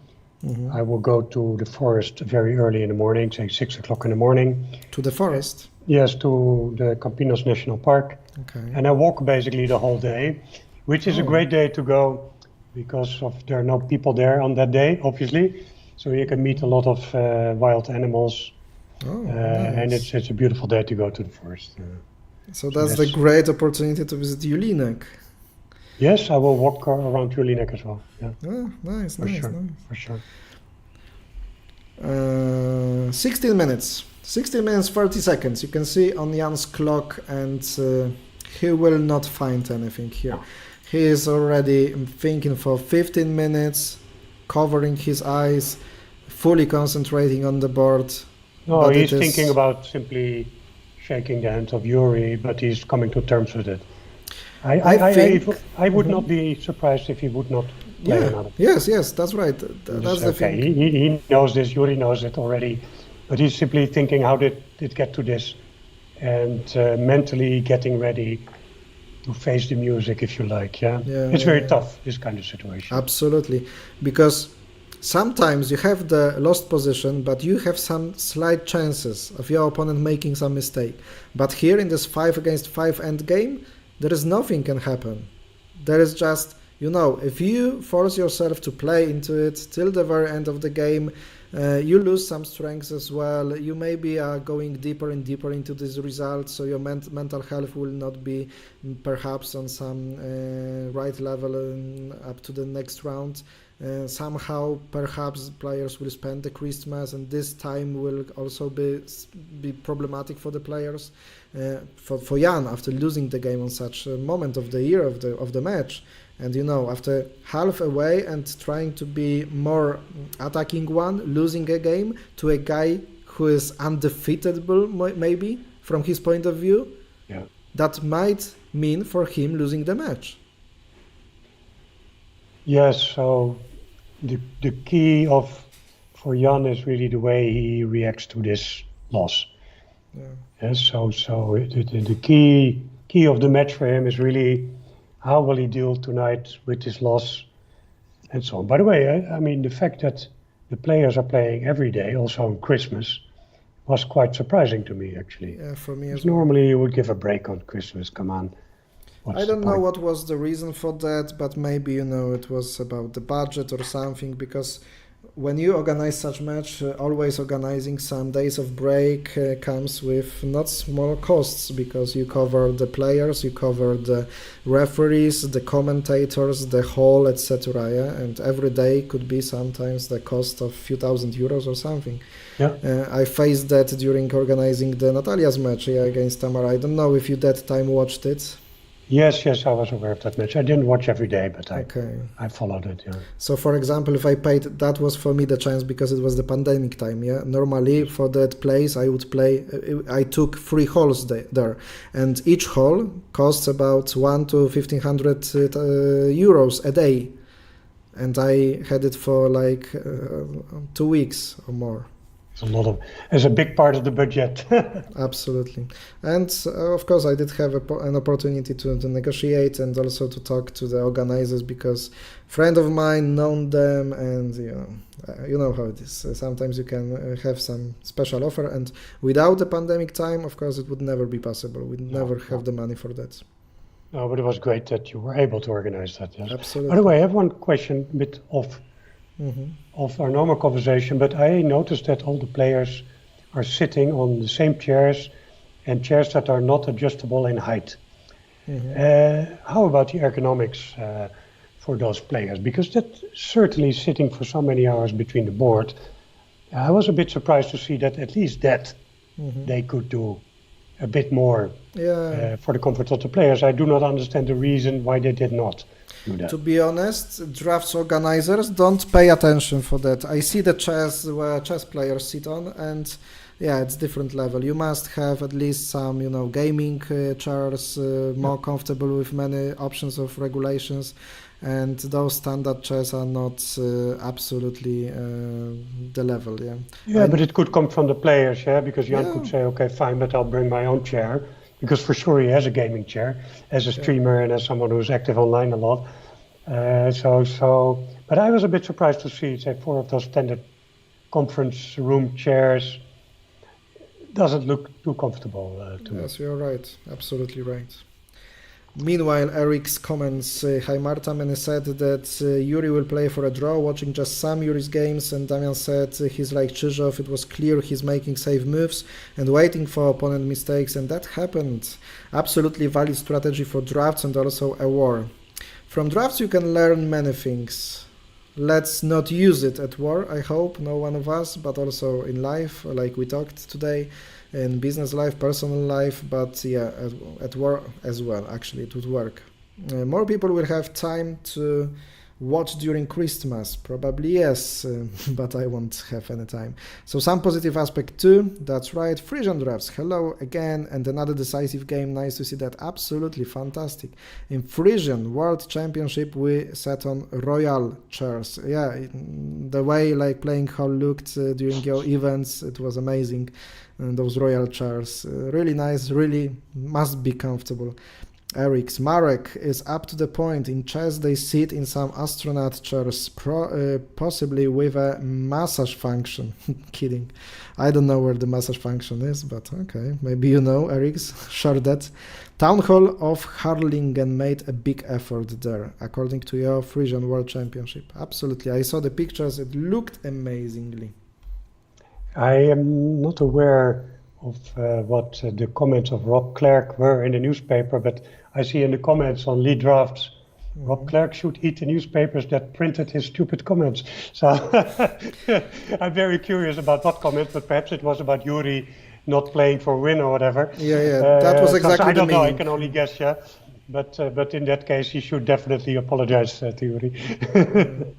I will go to the forest very early in the morning, say 6 o'clock in the morning. To the forest? Yes, to the Campinos National Park. Okay. And I walk basically the whole day, which is a great day to go, because there are no people there on that day, obviously. So you can meet a lot of wild animals. And Nice. it's a beautiful day to go to the forest. So that's yes. the great opportunity to visit Julinek. Yes, I will walk around Julinek as well. Yeah, Oh, nice, for nice, sure. nice. For sure. 16 minutes. 16 minutes 30 seconds. You can see on Jan's clock, and he will not find anything here. He is already thinking for 15 minutes, covering his eyes, fully concentrating on the board. No, But he's it is- thinking about simply shaking the hand of Yuri, but he's coming to terms with it. I would not be surprised if he would not play Yeah, another. yes, that's right. That's the Okay, thing. he knows this, Yuri knows it already, but he's simply thinking, how did it get to this? And mentally getting ready to face the music, if you like, yeah? It's very tough, this kind of situation. Absolutely, because sometimes you have the lost position, but you have some slight chances of your opponent making some mistake. But here in this 5 against 5 end game, there is nothing can happen. There is just, if you force yourself to play into it till the very end of the game, you lose some strengths as well. You maybe are going deeper and deeper into this result, so your mental health will not be perhaps on some right level up to the next round. Somehow perhaps players will spend the Christmas, and this time will also be problematic for the players. For Jan, after losing the game on such a moment of the year of the match, and after half away and trying to be more attacking one, losing a game to a guy who is undefeatable maybe from his point of view, Yeah. that might mean for him losing the match. Yes, so the key for Jan is really the way he reacts to this loss. Yeah. Yes, so the key of the match for him is really how will he deal tonight with this loss and so on. By the way, I mean the fact that the players are playing every day, also on Christmas, was quite surprising to me actually. Yeah, for me as Because well. normally you would give a break on Christmas. Come on. What's I the don't know point? what was the reason for that, but maybe it was about the budget or something. Because when you organize such match, always organizing some days of break comes with not small costs, because you cover the players, you cover the referees, the commentators, the hall, etc. Yeah, and every day could be sometimes the cost of few thousand euros or something. Yeah. I faced that during organizing the Natalia's match, yeah, against Tamara. I don't know if you that time watched it. Yes, I was aware of that match. I didn't watch every day, but Okay. I followed it. Yeah. So, for example, if I paid, that was for me the chance because it was the pandemic time. Yeah, normally for that place I would play. I took 3 halls there, and each hall costs about 1 to 1,500 euros a day, and I had it for like 2 weeks or more. It's a big part of the budget. Absolutely. And of course, I did have an opportunity to negotiate and also to talk to the organizers, because friend of mine known them, and you know how it is. Sometimes you can have some special offer, and without the pandemic time, of course, it would never be possible. We'd never have the money for that. No, but it was great that you were able to organize that. Yes. Absolutely. By the way, I have one question, a bit Mhm. of our normal conversation, but I noticed that all the players are sitting on the same chairs and chairs that are not adjustable in height. How about the ergonomics for those players? Because that certainly sitting for so many hours between the board, I was a bit surprised to see that at least that they could do a bit more Yeah. for the comfort of the players. I do not understand the reason why they did not do that. To be honest, drafts organizers don't pay attention for that. I see the chairs where chess players sit on, and yeah, it's different level. You must have at least some, gaming chairs, more comfortable with many options of regulations, and those standard chairs are not absolutely the level. Yeah. Yeah, but it could come from the players, yeah, because Jan Yeah. could say, okay, fine, but I'll bring my own chair, because for sure he has a gaming chair as a streamer and as someone who's active online a lot. But I was a bit surprised to see, say, 4 of those standard conference room chairs. Doesn't look too comfortable to me. Yes, you're right. Absolutely right. Meanwhile, Eric's comments, hi Marta, many said that Yuri will play for a draw, watching just some Yuri's games, and Damian said he's like Chizhov, it was clear he's making safe moves and waiting for opponent mistakes, and that happened. Absolutely valid strategy for drafts and also a war. From drafts you can learn many things. Let's not use it at war, I hope, no one of us, but also in life, like we talked today, in business life, personal life, but yeah, at war as well, actually, it would work. More people will have time to watch during Christmas, probably yes, but I won't have any time. So some positive aspect too, that's right, Frisian drafts, hello again, and another decisive game, nice to see that, absolutely fantastic. In Frisian World Championship we sat on royal chairs, yeah, the way like playing hall looked during your events, it was amazing, and those royal chairs, really nice, really must be comfortable. Eric's Marek is up to the point. In chess they sit in some astronaut chairs, possibly with a massage function. Kidding. I don't know where the massage function is, but okay, maybe you know, Eric's. Sure that. Town Hall of Harlingen made a big effort there, according to your Frisian World Championship. Absolutely. I saw the pictures, it looked amazingly. I am not aware of what the comments of Rob Clark were in the newspaper, but I see in the comments on Lead Drafts, Rob Clark should eat the newspapers that printed his stupid comments. So I'm very curious about what comment, but perhaps it was about Yuri not playing for a win or whatever. Yeah, that was exactly I don't the know, I meaning. can only guess, yeah. But in that case, he should definitely apologize to Yuri.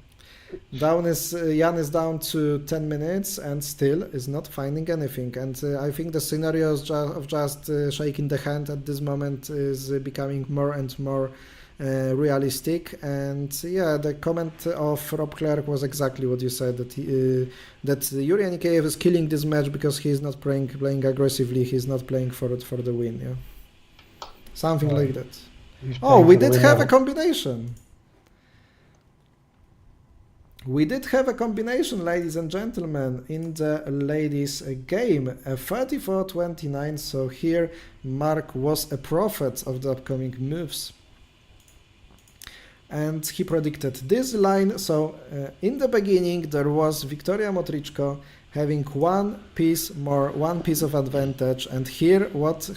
Jan is down to 10 minutes and still is not finding anything. And I think the scenario of just shaking the hand at this moment is becoming more and more realistic. And yeah, the comment of Rob Clark was exactly what you said, that that Yuri Anikeyev is killing this match because he's not playing aggressively, he's not playing for the win. Yeah, something like that. Oh, we did have a combination. We did have a combination, ladies and gentlemen, in the ladies' game, 34-29. So here, Mark was a prophet of the upcoming moves, and he predicted this line. So in the beginning, there was Victoria Motrichko having one piece of advantage, and here,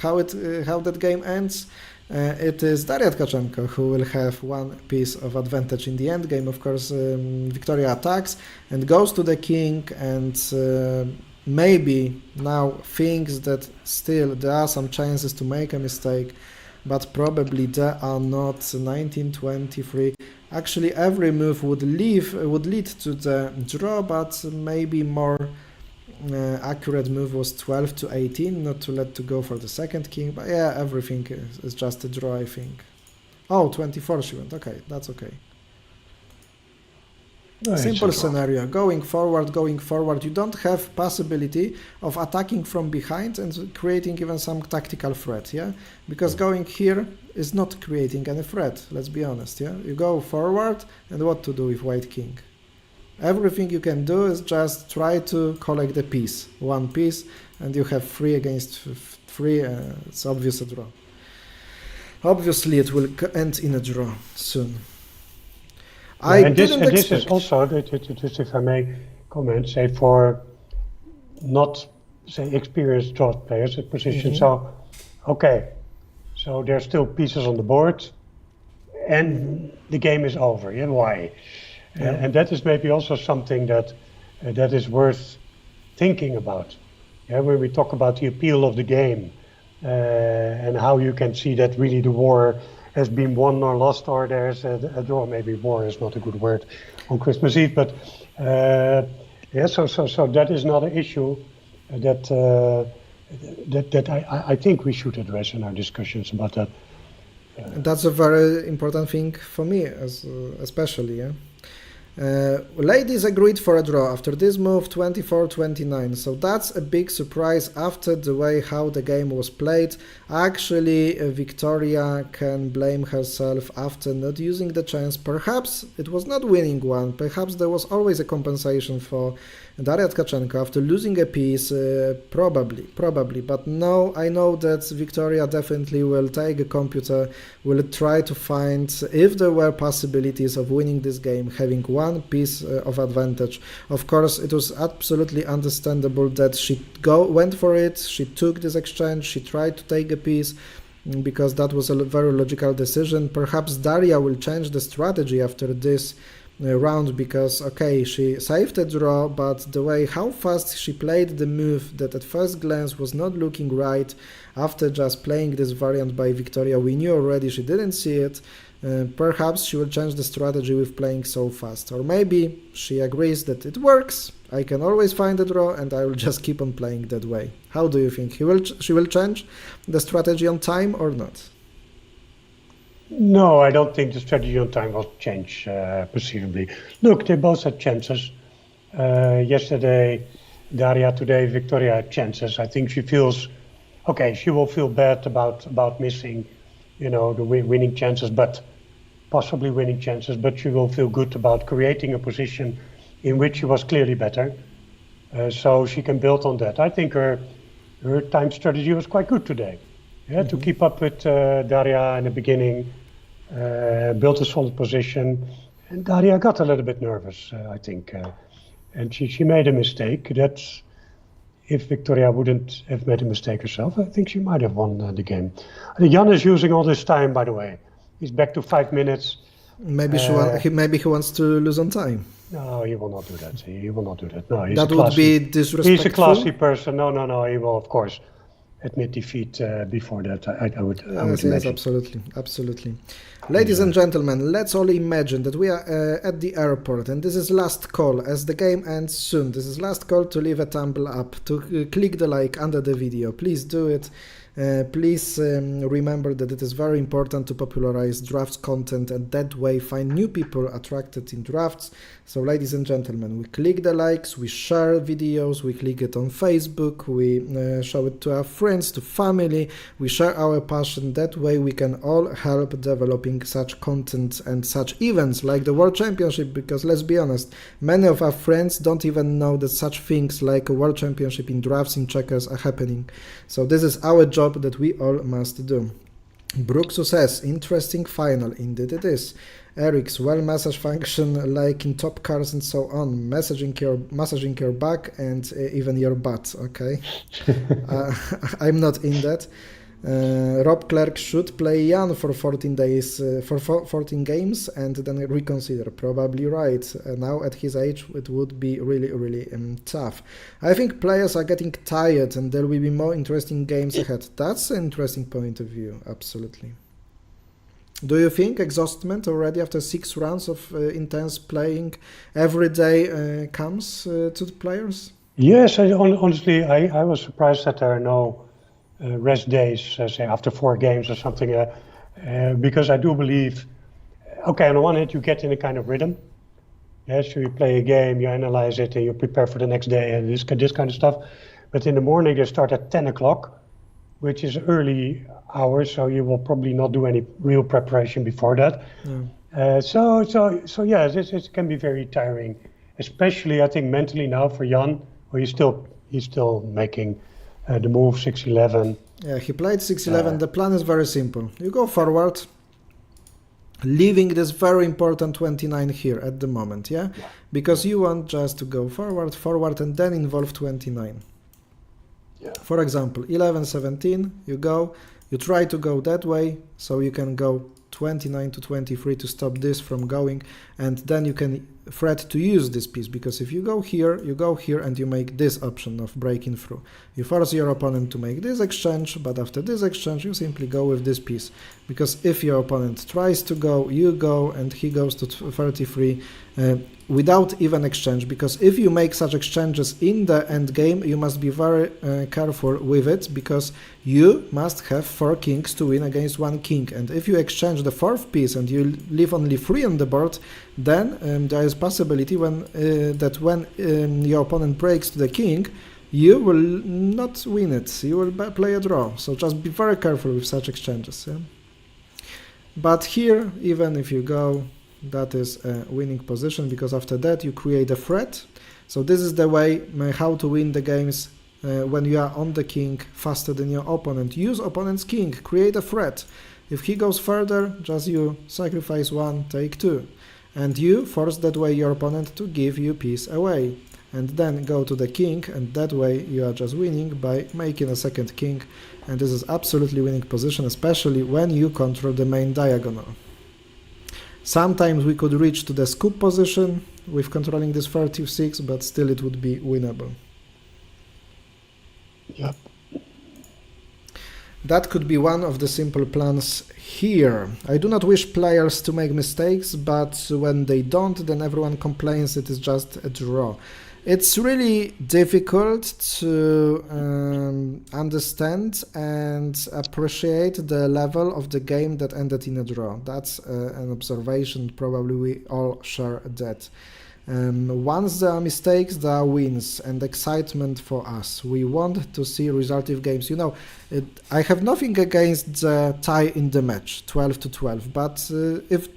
how that game ends. It is Daria Tkachenko who will have one piece of advantage in the end game. Of course, Victoria attacks and goes to the king, and maybe now thinks that still there are some chances to make a mistake, but probably there are not. 19-23. Actually, every move would lead to the draw, but maybe more accurate move was 12-18, not to let to go for the second king, but yeah, everything is just a draw, I think. Oh, 24 she went, okay, that's okay. No, Simple scenario, going forward, you don't have possibility of attacking from behind and creating even some tactical threat, yeah? Because going here is not creating any threat, let's be honest, yeah? You go forward, and what to do with white king? Everything you can do is just try to collect a piece, one piece, and you have 3 against 3. It's obvious a draw. Obviously, it will end in a draw soon. This is also, just if I may comment, say for not say experienced draw players at position. So, okay, so there's still pieces on the board, and the game is over. Yeah, why? And that is maybe also something that is worth thinking about. Yeah, when we talk about the appeal of the game and how you can see that really the war has been won or lost, or there's a draw. Maybe war is not a good word on Christmas Eve, but so that is not an issue that I think we should address in our discussions about that. That's a very important thing for me, especially. Yeah. Ladies agreed for a draw after this move, 24-29. So that's a big surprise after the way how the game was played. Actually, Victoria can blame herself after not using the chance. Perhaps it was not winning one. Perhaps there was always a compensation for Daria Tkachenko after losing a piece. Probably. But no, I know that Victoria definitely will take a computer, will try to find if there were possibilities of winning this game, having one piece of advantage. Of course, it was absolutely understandable that she went for it, she took this exchange, she tried to take a piece, because that was a very logical decision. Perhaps Daria will change the strategy after this round, because okay, she saved a draw, but the way how fast she played the move that at first glance was not looking right, after just playing this variant by Victoria, we knew already she didn't see it. Perhaps she will change the strategy with playing so fast, or maybe she agrees that it works, I can always find a draw and I will just keep on playing that way. How do you think? She will change the strategy on time or not? No, I don't think the strategy on time will change perceivably. Look, they both had chances. Yesterday, Daria, today, Victoria had chances. I think she feels, okay, she will feel bad about missing, the winning chances, but possibly winning chances, but she will feel good about creating a position in which she was clearly better. So she can build on that. I think her time strategy was quite good today. Yeah, to keep up with Daria in the beginning, built a solid position, and Daria got a little bit nervous, I think, and she made a mistake. That's, if Victoria wouldn't have made a mistake herself, I think she might have won the game. I think Jan is using all this time, by the way. He's back to 5 minutes. Maybe he wants to lose on time. No, he will not do that. He will not do that. No, that would be disrespectful. He's a classy person. No. He will, of course, admit defeat before that. I would imagine. Yes, absolutely. Ladies and gentlemen, let's all imagine that we are at the airport, and this is last call as the game ends soon. This is last call to leave a thumb up, to click the like under the video. Please do it. Please remember that it is very important to popularize drafts content and that way find new people attracted in drafts. So ladies and gentlemen, we click the likes, we share videos, we click it on Facebook, we show it to our friends, to family, we share our passion. That way we can all help developing such content and such events like the World Championship, because let's be honest, many of our friends don't even know that such things like a World Championship in drafts in checkers are happening. So this is our job that we all must do. Brooks says, interesting final, indeed it is. Eric's well message function like in top cars and so on, massaging your back and even your butt, okay? I'm not in that. Rob Clark should play Jan for 14 days, for 14 games and then reconsider. Probably right. Now at his age it would be really tough. I think players are getting tired and there will be more interesting games ahead. That's an interesting point of view, absolutely. Do you think exhaustment already after 6 rounds of intense playing every day comes to the players? Yes, honestly, I was surprised that there are no rest days, say after 4 games or something, because I do believe, okay, on the one hand you get in a kind of rhythm. Yes, so you play a game, you analyze it, and you prepare for the next day and this kind of stuff. But in the morning they start at 10 o'clock, which is early hours, so you will probably not do any real preparation before that. Yeah. So yeah, it can be very tiring, especially I think mentally now for Jan, where he's still making the move 6-11. Yeah, he played 6-11. The plan is very simple. You go forward, leaving this very important 29 here at the moment, yeah? Because you want just to go forward, and then involve 29. Yeah. For example, 11-17, you try to go that way, so you can go 29 to 23 to stop this from going, and then you can threat to use this piece, because if you go here and you make this option of breaking through, you force your opponent to make this exchange, but after this exchange you simply go with this piece, because if your opponent tries to go, you go, and he goes to 33 without even exchange, because if you make such exchanges in the end game, you must be very careful with it, because you must have 4 kings to win against 1 king, and if you exchange the 4th piece and you leave only 3 on the board, then there is possibility that when your opponent breaks to the king, you will not win it, you will play a draw. So just be very careful with such exchanges. Yeah? But here, even if you go, that is a winning position, because after that you create a threat. So this is the way how to win the games when you are on the king faster than your opponent. Use opponent's king, create a threat. If he goes further, just you sacrifice 1, take 2. And you force that way your opponent to give you piece away. And then go to the king, and that way you are just winning by making a second king. And this is absolutely winning position, especially when you control the main diagonal. Sometimes we could reach to the scoop position with controlling this 36, but still it would be winnable. Yep. That could be one of the simple plans here. I do not wish players to make mistakes, but when they don't, then everyone complains it is just a draw. It's really difficult to understand and appreciate the level of the game that ended in a draw. That's an observation, probably we all share that. Once there are mistakes, there are wins and excitement for us. We want to see resultative games. You know, I have nothing against the tie in the match, 12-12. But if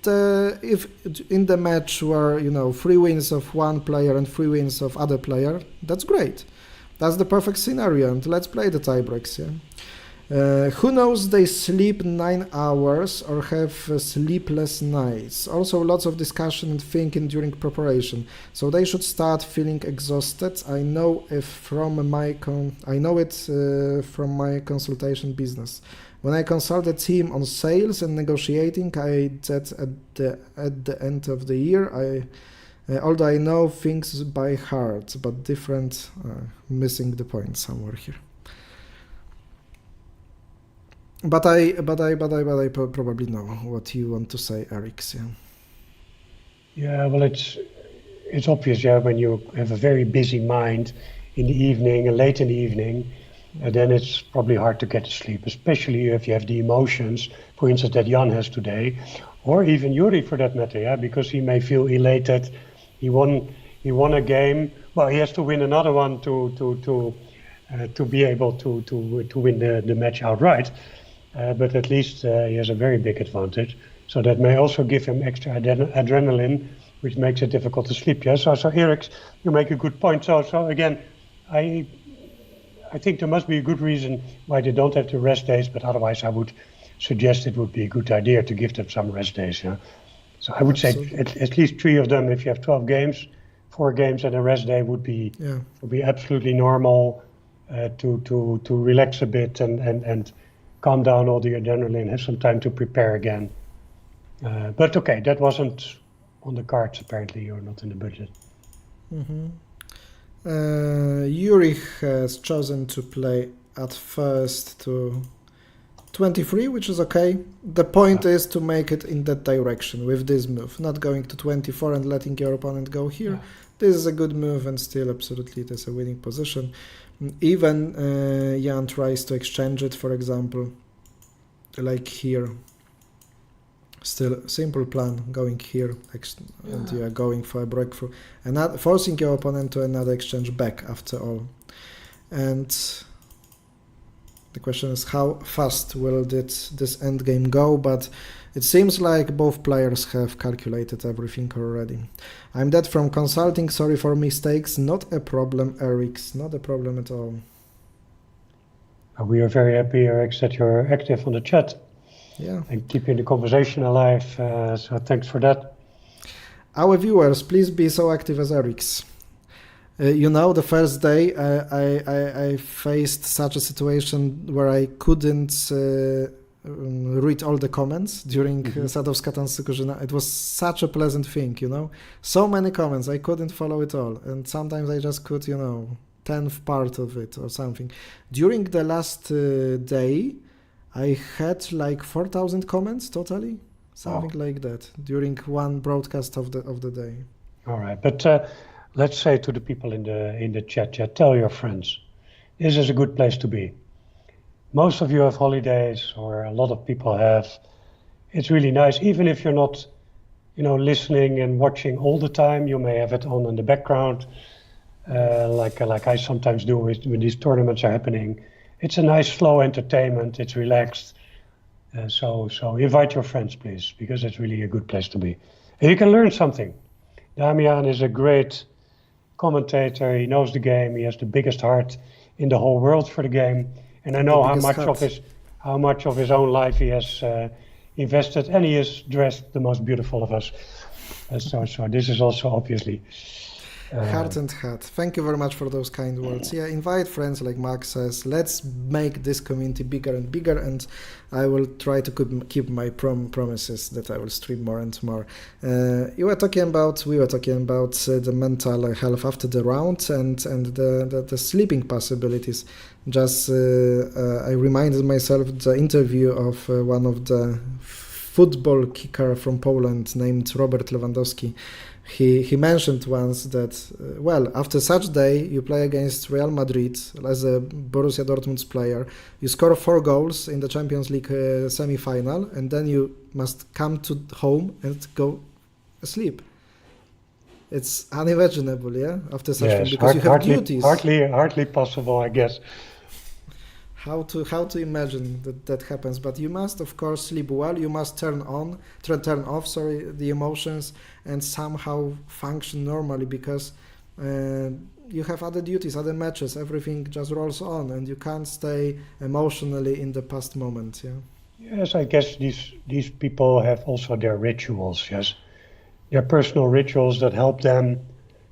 in the match were 3 wins of one player and 3 wins of other player, that's great. That's the perfect scenario, and let's play the tie breaks. Yeah. Who knows they sleep 9 hours or have sleepless nights. Also lots of discussion and thinking during preparation. So they should start feeling exhausted. I know it from my consultation business. When I consult a team on sales and negotiating, I did at the end of the year. Although I know things by heart, but different, missing the point somewhere here. But I probably know what you want to say, Eric. Yeah, well, it's obvious, yeah, when you have a very busy mind in the evening and late in the evening, then it's probably hard to get to sleep, especially if you have the emotions, for instance, that Jan has today, or even Yuri for that matter, yeah, because he may feel elated. He won a game. Well, he has to win another one to be able to win the match outright. But at least he has a very big advantage. So that may also give him extra adrenaline, which makes it difficult to sleep. Yeah. So Erik, you make a good point. So again, I think there must be a good reason why they don't have the rest days, but otherwise I would suggest it would be a good idea to give them some rest days. Yeah. So I would say at least 3 of them. If you have 12 games, 4 games and a rest day would be absolutely normal to relax a bit and calm down all the adrenaline, have some time to prepare again. But okay, that wasn't on the cards apparently, or not in the budget. Yuri has chosen to play at first to 23, which is okay. The point is to make it in that direction with this move, not going to 24 and letting your opponent go here. This is a good move and still absolutely it is a winning position. Even Jan tries to exchange it, for example, like here. Still simple plan, going here and you are going for a breakthrough and not forcing your opponent to another exchange back after all. And the question is how fast will this endgame go, but it seems like both players have calculated everything already. I'm dead from consulting, sorry for mistakes, not a problem, Erik, not a problem at all. We are very happy, Erik, that you're active on the chat. Yeah. And keeping the conversation alive, so thanks for that. Our viewers, please be so active as Erik's. You know, the first day I faced such a situation where I couldn't read all the comments during Sadowska Tansykurzyna. It was such a pleasant thing, you know. So many comments, I couldn't follow it all. And sometimes I just could, you know, 10th part of it or something. During the last day, I had like 4,000 comments totally, something like that, during one broadcast of the day. All right, but let's say to the people in the chat, tell your friends, this is a good place to be. Most of you have holidays, or a lot of people have. It's really nice, even if you're not, you know, listening and watching all the time. You may have it on in the background, like I sometimes do when these tournaments are happening. It's a nice, slow entertainment. It's relaxed. So invite your friends, please, because it's really a good place to be. And you can learn something. Damian is a great commentator. He knows the game. He has the biggest heart in the whole world for the game. And I know how much of his own life he has invested. And he is dressed the most beautiful of us. So this is also obviously... Heart and hat. Thank you very much for those kind words. Yeah, invite friends, like Max says. Let's make this community bigger and bigger, and I will try to keep my promises that I will stream more and more. We were talking about the mental health after the round and the sleeping possibilities. Just I reminded myself the interview of one of the football kicker from Poland named Robert Lewandowski. He mentioned once that, after such day, you play against Real Madrid as a Borussia Dortmund's player, you score 4 goals in the Champions League semi-final, and then you must come to home and go asleep. It's unimaginable, yeah, after such thing, because you have duties. Hardly possible, I guess. How to imagine that happens? But you must, of course, sleep well. You must turn off the emotions and somehow function normally, because you have other duties, other matches. Everything just rolls on, and you can't stay emotionally in the past moment. Yeah. Yes, I guess these people have also their rituals. Yes, their personal rituals that help them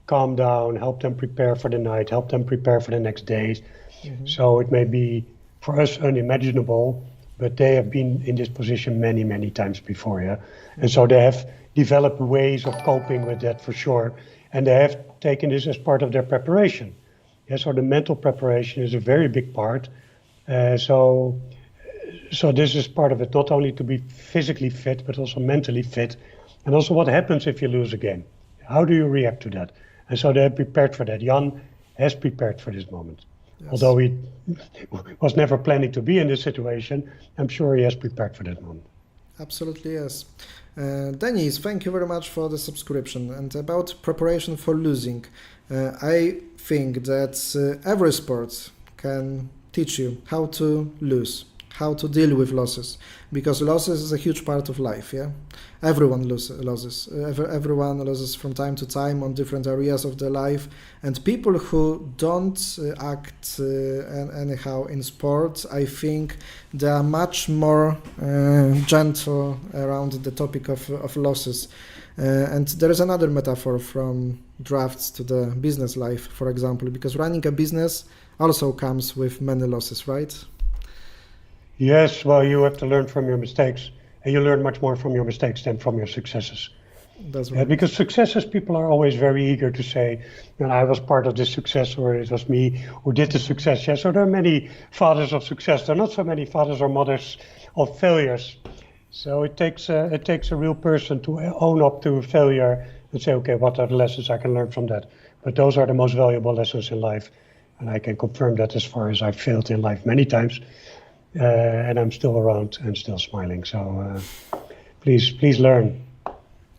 calm down, help them prepare for the night, help them prepare for the next days. Mm-hmm. So it may be for us unimaginable, but they have been in this position many, many times before, yeah? And so they have developed ways of coping with that for sure, and they have taken this as part of their preparation. Yeah, so the mental preparation is a very big part. So this is part of it, not only to be physically fit, but also mentally fit. And also what happens if you lose a game? How do you react to that? And so they're prepared for that. Jan has prepared for this moment. Although he was never planning to be in this situation, I'm sure he has prepared for that moment. Absolutely, yes. Dennis, thank you very much for the subscription. And about preparation for losing, I think that every sport can teach you how to lose, how to deal with losses, because losses is a huge part of life. Yeah, everyone loses. Everyone loses from time to time on different areas of their life, and people who don't act anyhow in sports, I think they are much more gentle around the topic of losses. And there is another metaphor from drafts to the business life, for example, because running a business also comes with many losses, right? Yes, well, you have to learn from your mistakes, and you learn much more from your mistakes than from your successes. That's right. Because successes, people are always very eager to say, I was part of this success, or it was me who did the success. Yeah, so there are many fathers of success. There are not so many fathers or mothers of failures. So it takes a real person to own up to a failure and say, okay, what are the lessons I can learn from that? But those are the most valuable lessons in life, and I can confirm that as far as I've failed in life many times. And I'm still around and still smiling. So please learn.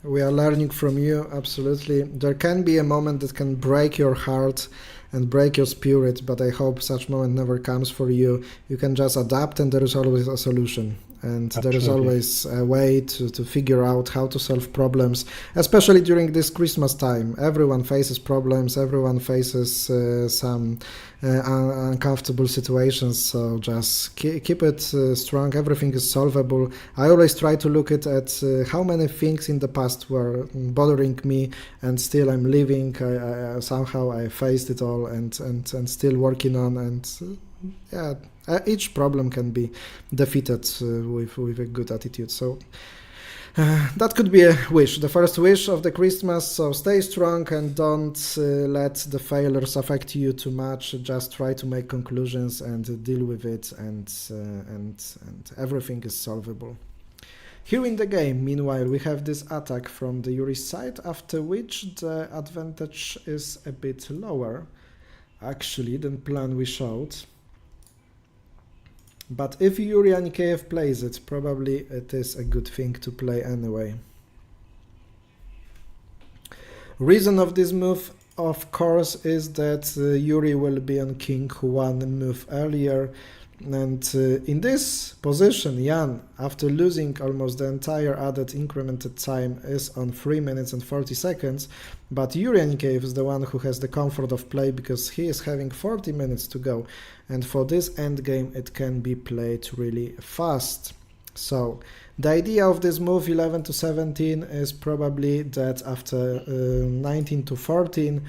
We are learning from you, absolutely. There can be a moment that can break your heart and break your spirit, but I hope such moment never comes for you. You can just adapt, and there is always a solution. And Absolutely. There is always a way to figure out how to solve problems, especially during this Christmas time. Everyone faces problems, everyone faces some uncomfortable situations, so just keep it strong. Everything is solvable. I always try to look at how many things in the past were bothering me, and still I'm living. Somehow I faced it all and still working on, and yeah, each problem can be defeated with a good attitude. So that could be a wish, the first wish of the Christmas. So stay strong and don't let the failures affect you too much. Just try to make conclusions and deal with it, and everything is solvable. Here in the game, meanwhile, we have this attack from the Yuri side, after which the advantage is a bit lower, actually, than plan we showed. But if Yuri Anikeyev plays it, probably it is a good thing to play anyway. Reason of this move, of course, is that Yuri will be on king one move earlier, and in this position, Jan, after losing almost the entire added incremented time, is on 3 minutes and 40 seconds, but Yuri Anikeyev is the one who has the comfort of play because he is having 40 minutes to go, and for this endgame it can be played really fast. So the idea of this move 11 to 17 is probably that after 19 to 14,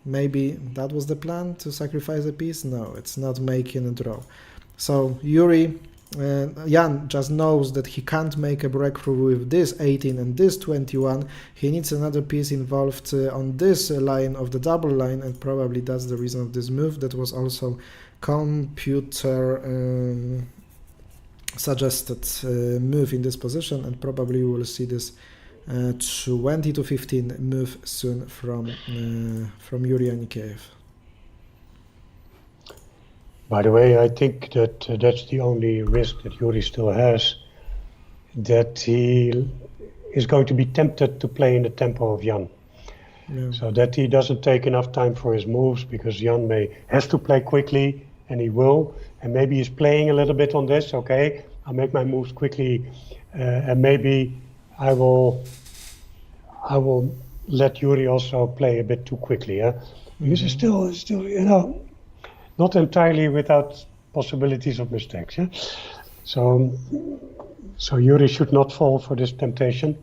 maybe that was the plan, to sacrifice a piece. No, it's not making a draw. So Yuri, Jan just knows that he can't make a breakthrough with this 18 and this 21. He needs another piece involved on this line of the double line, and probably that's the reason of this move. That was also computer suggested move in this position, and probably we will see this 20 to 15 move soon from Yuri Anikeyev. By the way, I think that that's the only risk that Yuri still has, that he is going to be tempted to play in the tempo of Jan. Yeah. So that he doesn't take enough time for his moves, because Jan has to play quickly, and he will, and maybe he's playing a little bit on this. Okay, I'll make my moves quickly, and maybe I will let Yuri also play a bit too quickly, yeah? Because it's still, not entirely without possibilities of mistakes, yeah? So Yuri should not fall for this temptation.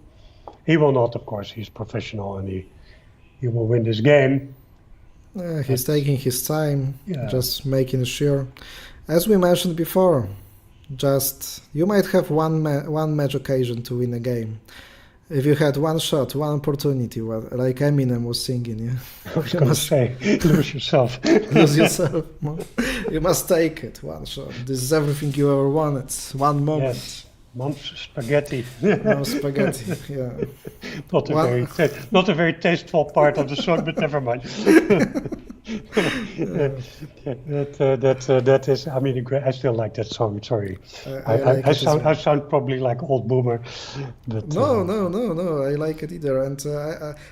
He will not, of course. He's professional, and he will win this game. He's taking his time, Yeah. just making sure. As we mentioned before, just you might have one match occasion to win a game. If you had one shot, one opportunity, well, like Eminem was singing, yeah? I was going to say, lose yourself. Lose yourself. You must take it, one shot. This is everything you ever wanted, one moment. Yes, mom's spaghetti. No spaghetti, yeah. Not a very tasteful part of the song, but never mind. That is. I mean, I still like that song. Sorry, I like it as well. I sound probably like old boomer, but No, I like it either, and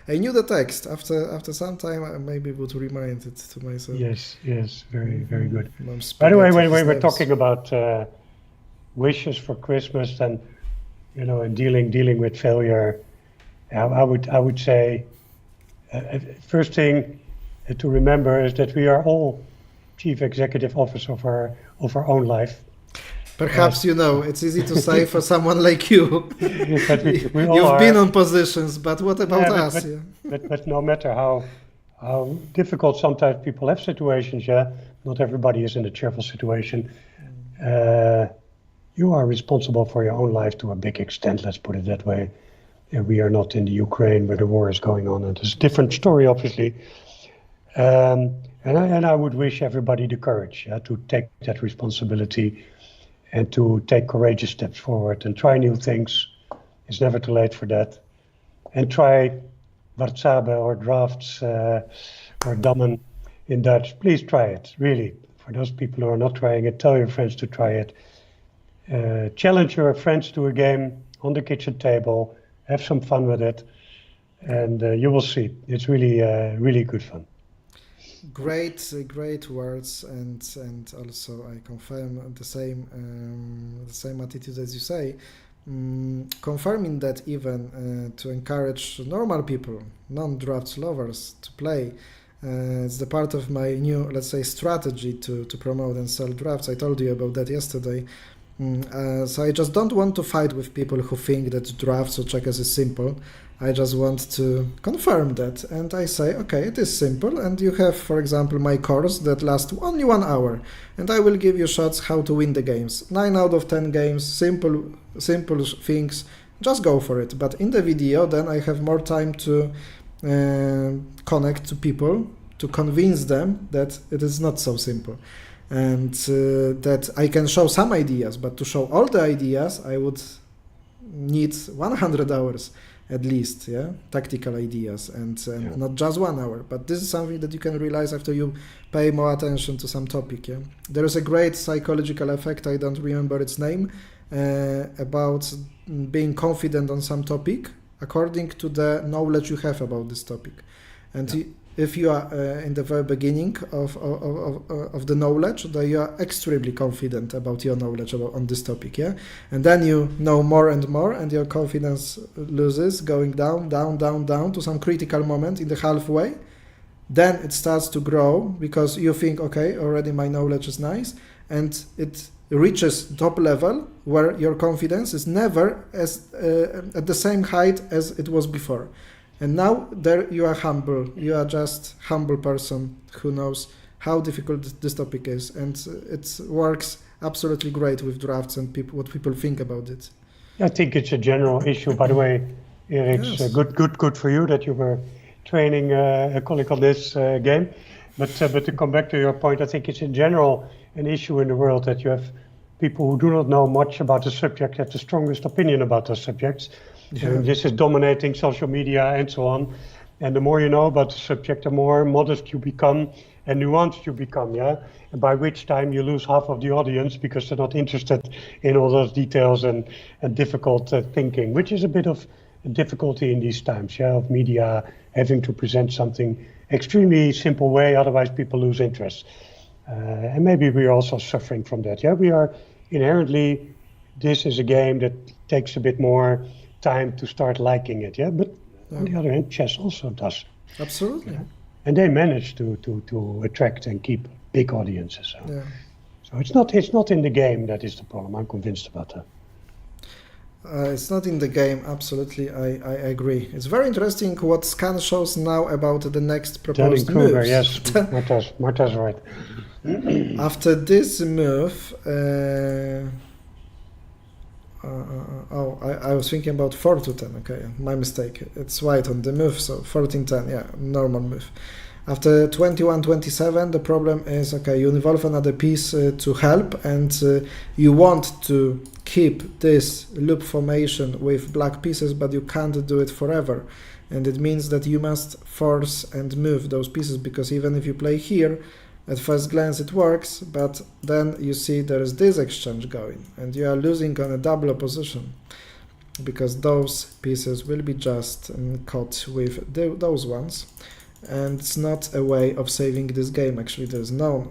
I knew the text. After some time, I maybe would remind it to myself. yes, very good. Mam By the way, when spaghetti we were steps. talking about wishes for Christmas and and dealing with failure, I would say first thing to remember is that we are all chief executive officer of our own life. Perhaps it's easy to say for someone like you. But we all You've are. been on positions, but what about Yeah, us? but no matter how difficult sometimes people have situations, not everybody is in a cheerful situation. You are responsible for your own life to a big extent, let's put it that way. We are not in the Ukraine where the war is going on, and it's a different story, obviously. And I would wish everybody the courage to take that responsibility and to take courageous steps forward and try new things. It's never too late for that. And try warcaby or draughts or dammen in Dutch. Please try it, really. For those people who are not trying it, tell your friends to try it. Challenge your friends to a game on the kitchen table. Have some fun with it. And you will see. It's really good fun. Great words, and also I confirm the same attitude as you say, confirming that even to encourage normal people, non-drafts lovers, to play. It's the part of my new, let's say, strategy to promote and sell drafts. I told you about that yesterday. So I just don't want to fight with people who think that drafts or checkers is simple. I just want to confirm that, and I say, okay, it is simple, and you have, for example, my course that lasts only 1 hour, and I will give you shots how to win the games. 9 out of 10 games, simple things, just go for it. But in the video, then I have more time to connect to people, to convince them that it is not so simple. And that I can show some ideas, but to show all the ideas, I would need 100 hours at least, tactical ideas, and not just 1 hour. But this is something that you can realize after you pay more attention to some topic. There is a great psychological effect, I don't remember its name, about being confident on some topic according to the knowledge you have about this topic. And if you are in the very beginning of the knowledge, then you are extremely confident about your knowledge on this topic, and then you know more and more, and your confidence loses, going down to some critical moment in the halfway. Then it starts to grow because you think, okay, already my knowledge is nice, and it reaches top level where your confidence is never as at the same height as it was before. And now there you are humble. You are just humble person who knows how difficult this topic is, and it works absolutely great with drafts and what people think about it. I think it's a general issue. By the way, Erik, it's good for you that you were training a colleague on this game. But to come back to your point, I think it's in general an issue in the world that you have people who do not know much about the subject have the strongest opinion about those subjects. And this is dominating social media and so on. And the more you know about the subject, the more modest you become and nuanced you become, And by which time you lose half of the audience because they're not interested in all those details and difficult thinking, which is a bit of a difficulty in these times, of media having to present something extremely simple way, otherwise people lose interest. And maybe we are also suffering from that. We are inherently, this is a game that takes a bit more time to start liking it, but on the other hand, chess also does. Absolutely. And they manage to attract and keep big audiences. So it's not in the game that is the problem. I'm convinced about that. It's not in the game, absolutely, I agree. It's very interesting what Scan shows now about the next proposed moves. Yes, Marta's right. After this move, I was thinking about 4 to 10, okay, my mistake. It's white on the move, so 14-10, normal move. After 21-27, the problem is, okay, you involve another piece to help, and you want to keep this loop formation with black pieces, but you can't do it forever. And it means that you must force and move those pieces, because even if you play here, at first glance it works, but then you see there is this exchange going, and you are losing on a double opposition, because those pieces will be just caught with those ones. And it's not a way of saving this game. Actually, there is no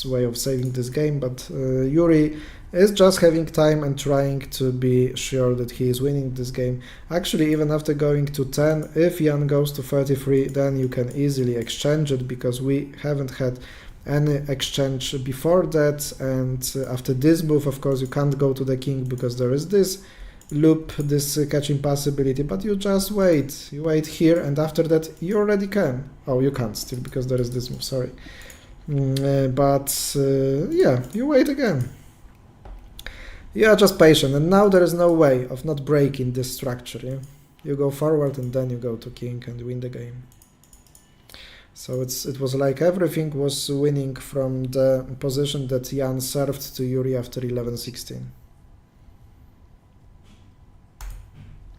way of saving this game, but Yuri is just having time and trying to be sure that he is winning this game. Actually, even after going to 10, if Jan goes to 33, then you can easily exchange it, because we haven't had any exchange before that. And after this move, of course, you can't go to the king, because there is this loop, this catching possibility, but you just wait. You wait here, and after that you already can. Oh, you can't still, because there is this move, sorry. Yeah, you wait again. You are just patient, and now there is no way of not breaking this structure. Yeah? You go forward, and then you go to king and win the game. So it was like everything was winning from the position that Jan served to Yuri after 11-16.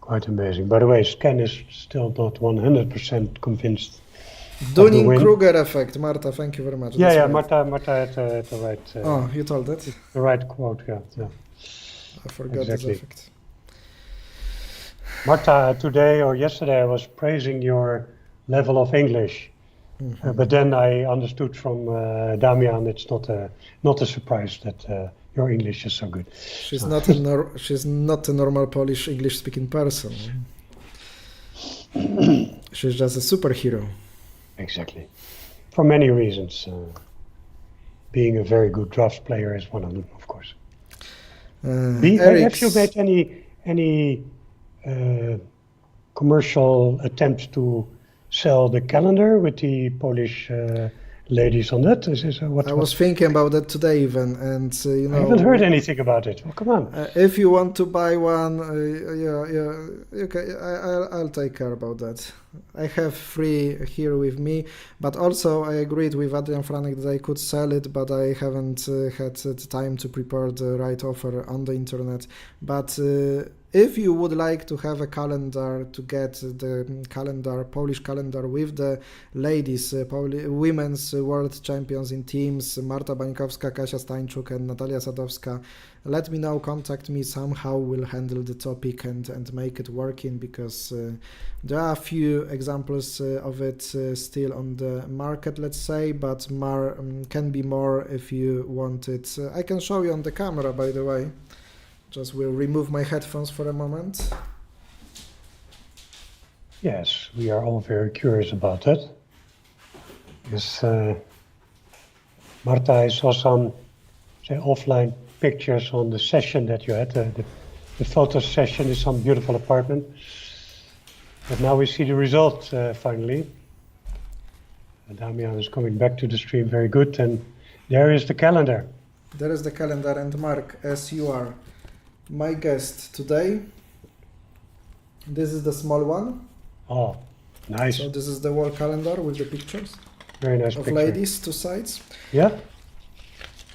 Quite amazing. By the way, Scan is still not 100% convinced. Dunning-Kruger effect. Marta, thank you very much. Yeah, That's yeah, right. Marta had the right. Oh, you told that? The right quote. Yeah, yeah. I forgot Exactly. this effect. Marta, today or yesterday I was praising your level of English, but then I understood from Damian it's not a surprise that your English is so good. She's not a normal Polish English-speaking person. She's just a superhero. Exactly. For many reasons. Being a very good drafts player is one of them, of course. Have you made any commercial attempts to sell the calendar with the Polish ladies on that? I was thinking about that today even, and you know, I haven't heard anything about it. Well, come on. If you want to buy one, okay, I'll take care about that. I have 3 here with me, but also I agreed with Adrian Franek that I could sell it, but I haven't had the time to prepare the right offer on the internet. But if you would like to have a calendar, to get the calendar, Polish calendar with the ladies, women's world champions in teams, Marta Bańkowska, Kasia Stańczuk and Natalia Sadowska, let me know, contact me, somehow we'll handle the topic and make it working, because there are a few examples of it still on the market, let's say, but can be more if you want it. I can show you on the camera, by the way. Just will remove my headphones for a moment. Yes, we are all very curious about that. Yes, Marta, I saw some offline pictures on the session that you had, the photo session in some beautiful apartment. But now we see the result finally. Damian is coming back to the stream, very good. And there is the calendar. There is the calendar, and Mark, as you are my guest today, this is the small one. Oh, nice. So this is the wall calendar with the pictures Very nice of picture. ladies, 2 sides. Yeah,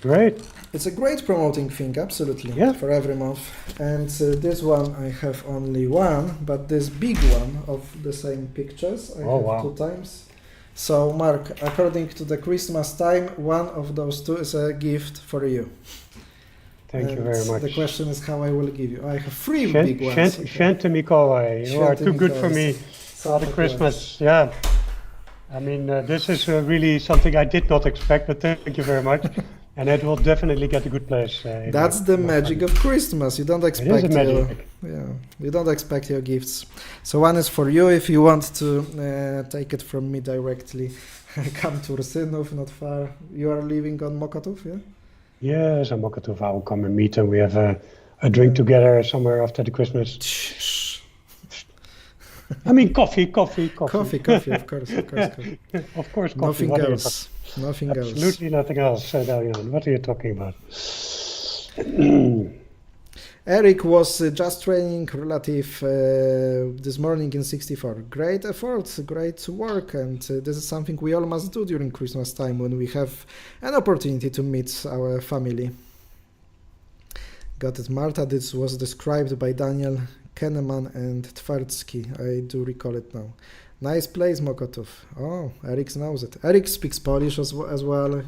great. It's a great promoting thing, absolutely, Yeah. for every month. And this one I have only 1, but this big one of the same pictures I have wow. 2 times. So Mark, according to the Christmas time, one of those 2 is a gift for you. Thank you very much. The question is how I will give you. I have 3 big ones. Święty Mikołaj, you are too good for me for the Christmas. Yeah. I mean, this is really something I did not expect, but thank you very much. And it will definitely get a good place. That's the magic of Christmas. You don't expect It is a magic. you don't expect your gifts. So one is for you if you want to take it from me directly. Come to Ursynów, not far. You are living on Mokotów, yeah? Yes, I'm Mokotów. I will come and meet and we have a drink together somewhere after the Christmas. Shh. I mean, coffee. Coffee, of course. Coffee. Of course, coffee. Nothing What are you else. Nothing else. Absolutely nothing else. Damian, what are you talking about? Eric was just training relative this morning in 64. Great effort, great work, and this is something we all must do during Christmas time when we have an opportunity to meet our family. Got it. Marta, this was described by Daniel Kahneman and Tversky. I do recall it now. Nice place, Mokotów. Oh, Eric knows it. Eric speaks Polish as well.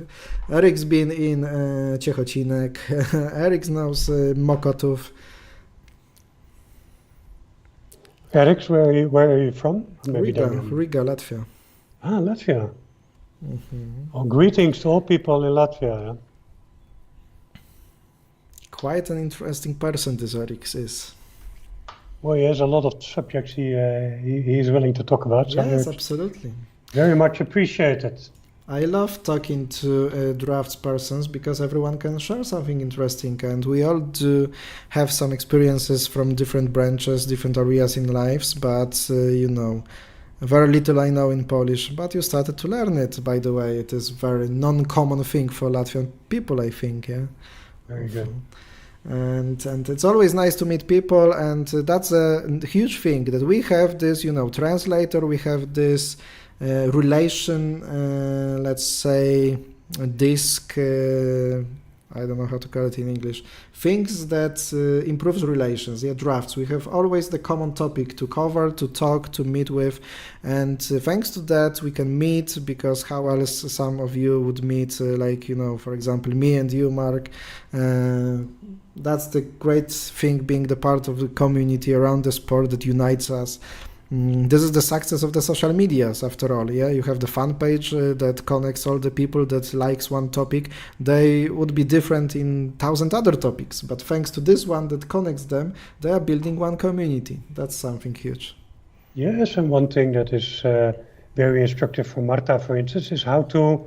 Eric's been in Ciechocinek. Eric knows Mokotów. Eric, where are you from? Maybe Riga, Latvia. Ah, Latvia. Oh, greetings to all people in Latvia. Yeah? Quite an interesting person, this Eric is. Well, he has a lot of subjects he is willing to talk about. So Yes, absolutely. very much appreciated. I love talking to drafts persons because everyone can share something interesting, and we all do have some experiences from different branches, different areas in lives, but very little I know in Polish, but you started to learn it, by the way. It is very non-common thing for Latvian people, I think, yeah. Very good. And it's always nice to meet people, and that's a huge thing that we have this, translator, we have this relation, let's say, disc, I don't know how to call it in English, things that improves relations, drafts. We have always the common topic to cover, to talk, to meet with, and thanks to that we can meet, because how else some of you would meet, for example, me and you, Mark. That's the great thing, being the part of the community around the sport that unites us. This is the success of the social medias, after all. You have the fan page that connects all the people that likes one topic. They would be different in 1,000 other topics, but thanks to this one that connects them, they are building one community. That's something huge. Yes, and one thing that is very instructive for Marta, for instance, is how to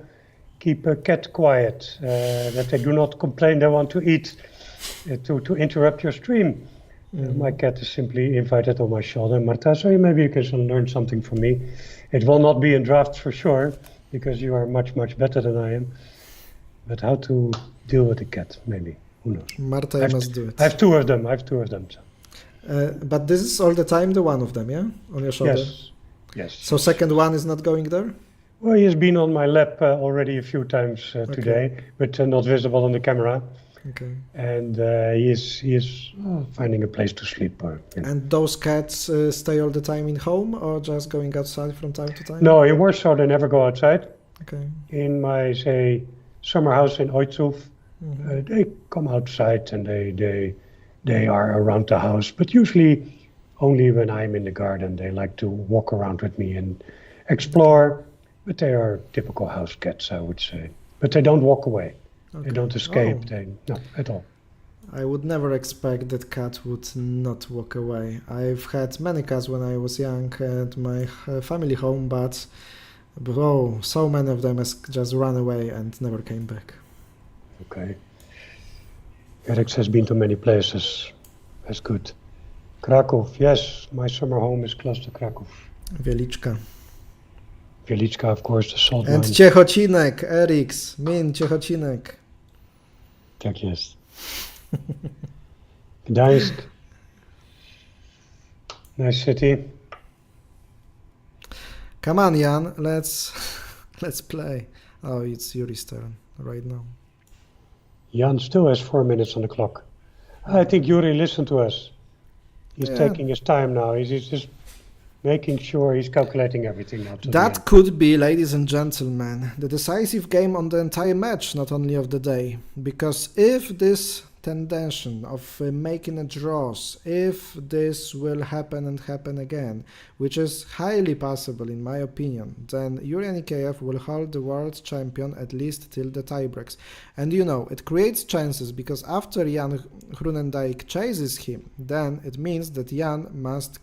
keep a cat quiet, that they do not complain they want to eat, to interrupt your stream. My cat is simply invited on my shoulder, Marta, so maybe you can learn something from me. It will not be in drafts for sure, because you are much, much better than I am. But how to deal with a cat, maybe. Who knows? Marta, you must do it. I have two of them. So. But this is all the time the one of them, on your shoulder? Yes. So second one is not going there? Well, he has been on my lap already a few times today, but not visible on the camera. Okay. And he is finding a place to sleep. And those cats stay all the time in home, or just going outside from time to time? No, in Warsaw they never go outside. Okay. In my, summer house in Ojców, they come outside and they are around the house. But usually only when I'm in the garden. They like to walk around with me and explore. But they are typical house cats, I would say. But they don't walk away. Okay. They don't escape. No, at all. I would never expect that cat would not walk away. I've had many cats when I was young at my family home, but so many of them has just run away and never came back. Okay. Eric has been to many places. That's good. Krakow, yes, my summer home is close to Krakow. Wieliczka. Wieliczka, of course, the salt And mine. Ciechocinek, Eric's, Ciechocinek. Tak jest. Gdańsk. Nice city. Come on, Jan, let's play. Oh, it's Yuri's turn right now. Jan still has 4 minutes on the clock. I think Yuri listened to us. He's taking his time now. He's just making sure he's calculating everything now. That could be, ladies and gentlemen, the decisive game on the entire match, not only of the day. Because if this tendency of making a draws, if this will happen and happen again, which is highly possible in my opinion, then Yuri Anikeyev will hold the world champion at least till the tiebreaks. And it creates chances, because after Jan Groenendijk chases him, then it means that Jan must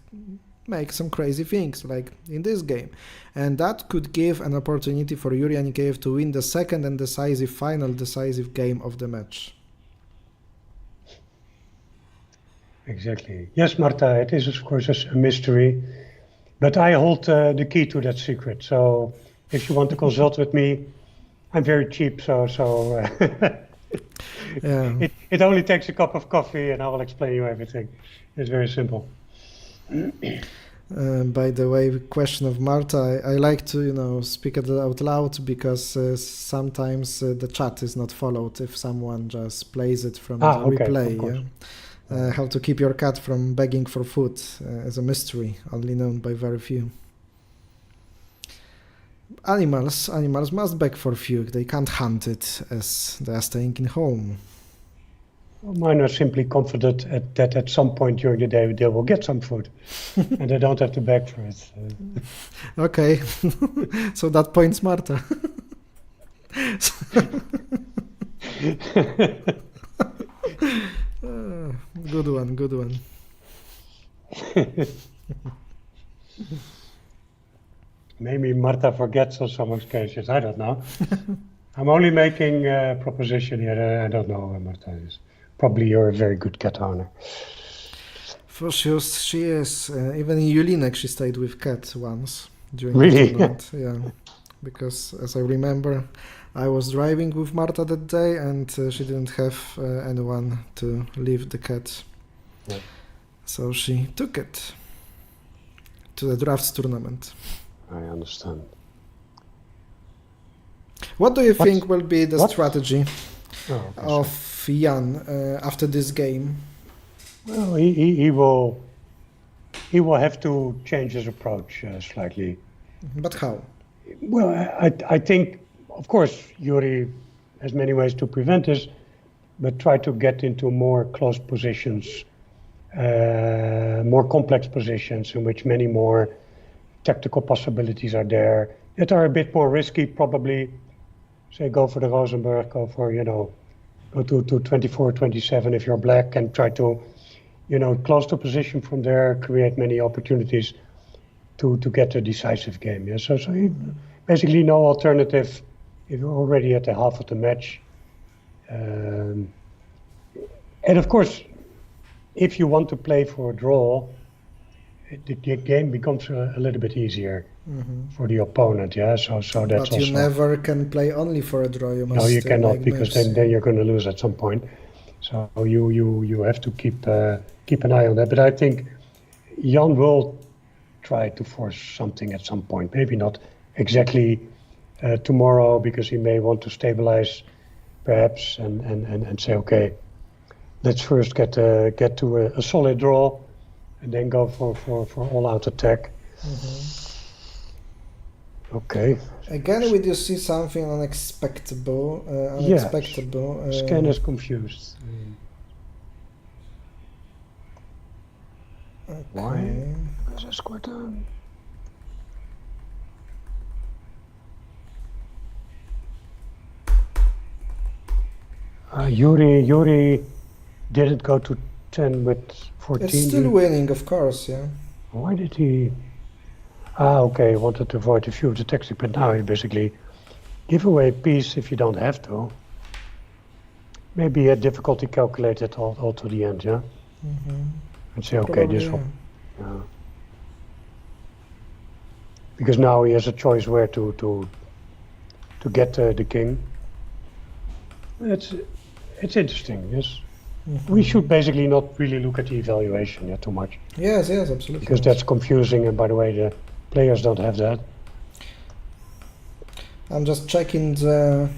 make some crazy things, like in this game. And that could give an opportunity for Yuri Anikeyev to win the second and final decisive game of the match. Exactly. Yes, Marta, it is of course a mystery, but I hold the key to that secret. So if you want to consult with me, I'm very cheap, so Yeah. It only takes a cup of coffee and I will explain you everything. It's very simple. By the way, question of Marta, I like to, speak it out loud because sometimes the chat is not followed if someone just plays it from the Okay, replay. of course. Yeah? How to keep your cat from begging for food is a mystery, only known by very few. Animals must beg for food. They can't hunt it as they are staying in home. Mine are simply confident that at some point during the day they will get some food and they don't have to beg for it. Okay, so that points Marta. Good one. Maybe Marta forgets on some occasions, I don't know. I'm only making a proposition here, I don't know, Marta is. Probably you're a very good cat owner. For sure, she is. Even in Julinek, she stayed with cat once during Really? the tournament. Yeah, because as I remember, I was driving with Marta that day, and she didn't have anyone to leave the cat. Yeah. So she took it to the drafts tournament. I understand. What do you think will be the What? strategy Oh, okay, of sorry. Jan after this game? Well, he will have to change his approach slightly. But how? Well, I think, of course, Yuri has many ways to prevent this, but try to get into more close positions, more complex positions in which many more tactical possibilities are there that are a bit more risky, probably. Say, go for the Rosenberg, go for, go to 24, 27 if you're black and try to, close the position from there, create many opportunities to get a decisive game. Yeah, so basically no alternative if you're already at the half of the match. And of course, if you want to play for a draw, the game becomes a little bit easier for the opponent. Yeah, so that's But you also. never can play only for a draw. You must No, you cannot, make because moves. then you're going to lose at some point. So you have to keep an eye on that. But I think Jan will try to force something at some point. Maybe not exactly tomorrow, because he may want to stabilize, perhaps, and say, okay, let's first get to a solid draw, and then go for all-out attack. Okay. Again, we do see something unexpected. Yes. Unexpected. Scan is confused. Why? Is this quite Yuri didn't go to 10 with 14. It's still winning, of course. Yeah. Why did he? Okay, he wanted to avoid a few of the tactics, but now he basically give away a piece if you don't have to. Maybe he had difficulty calculated all to the end, yeah? And say, okay, Probably, this yeah. one. Yeah. Because now he has a choice where to get the king. It's interesting, yes. We should basically not really look at the evaluation too much, Yes, absolutely. because that's confusing, and by the way, the players don't have that. I'm just checking the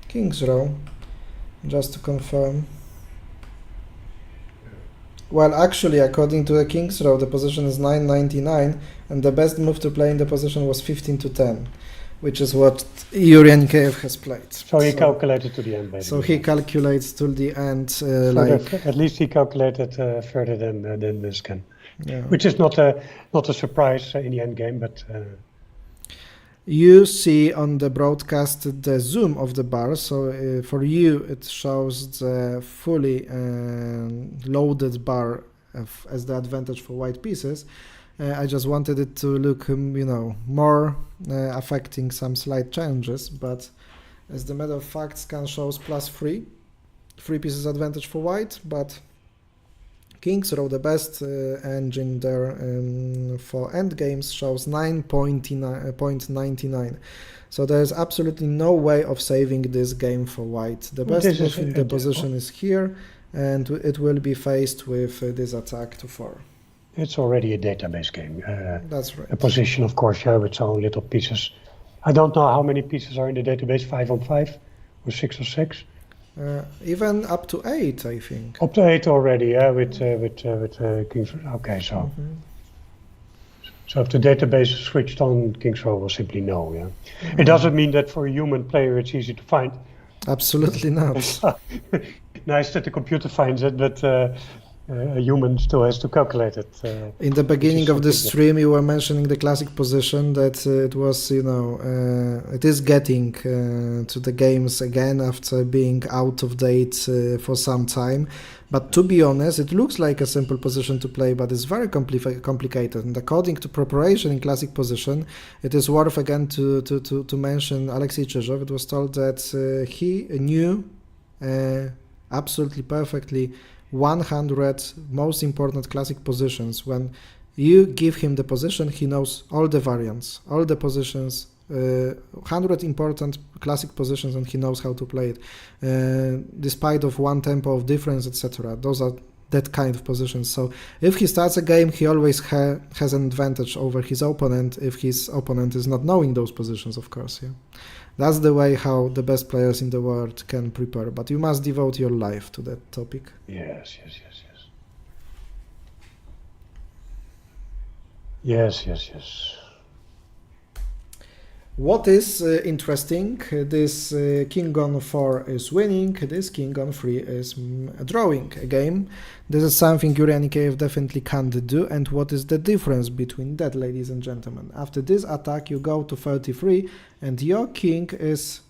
King's Row, just to confirm. Well, actually, according to the King's Row, the position is 9.99, and the best move to play in the position was 15 to 10, which is what Yuri Nikeyev has played. So he calculated to the end, basically. So he calculates till the end, At least he calculated further than the scan, yeah. which is not a surprise in the end game, but. You see on the broadcast the zoom of the bar, so for you it shows the fully loaded bar as the advantage for white pieces. I just wanted it to look, more affecting some slight changes, but as the matter of fact, scan shows +3 pieces advantage for white, but King's Row, the best engine there for endgames, shows 9.99. So there's absolutely no way of saving this game for white. The best move in the position is here, and it will be faced with this attack to 4. It's already a database game. That's right. A position, of course, yeah, with its own little pieces. I don't know how many pieces are in the database, 5 on 5 or 6 or 6. Even up to 8, I think. Up to 8 already, yeah, with King's Row. Okay, so so if the database is switched on, King's Row will simply know. Yeah, it doesn't mean that for a human player it's easy to find. Absolutely not. Nice that the computer finds it, but a human still has to calculate it. In the beginning of the something that- stream, you were mentioning the classic position that it was, it is getting to the games again after being out of date for some time. But to be honest, it looks like a simple position to play, but it's very complicated. And according to preparation in classic position, it is worth again to mention Alexei Chizhov. It was told that he knew absolutely perfectly 100 most important classic positions. When you give him the position, he knows all the variants, all the positions, 100 important classic positions, and he knows how to play it. Despite of one tempo of difference, etc. Those are that kind of positions. So if he starts a game, he always has an advantage over his opponent if his opponent is not knowing those positions, of course. Yeah. That's the way how the best players in the world can prepare, but you must devote your life to that topic. Yes. Yes. What is interesting, this king on 4 is winning, this king on 3 is drawing a game. This is something Yuri Anikeyev definitely can't do, and what is the difference between that, ladies and gentlemen? After this attack you go to 33 and your king is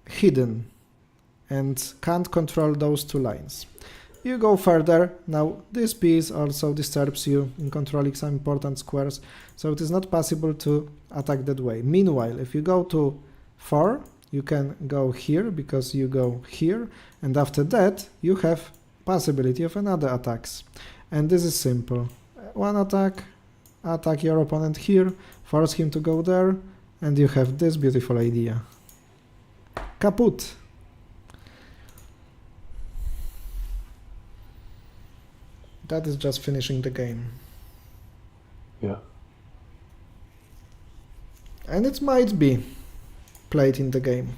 hidden and can't control those two lines. You go further, now this piece also disturbs you in controlling some important squares, so it is not possible to attack that way. Meanwhile, if you go to 4, you can go here because you go here, and after that you have possibility of another attacks. And this is simple. One attack, attack your opponent here, force him to go there, and you have this beautiful idea. Kaput! That is just finishing the game. Yeah. And it might be played in the game.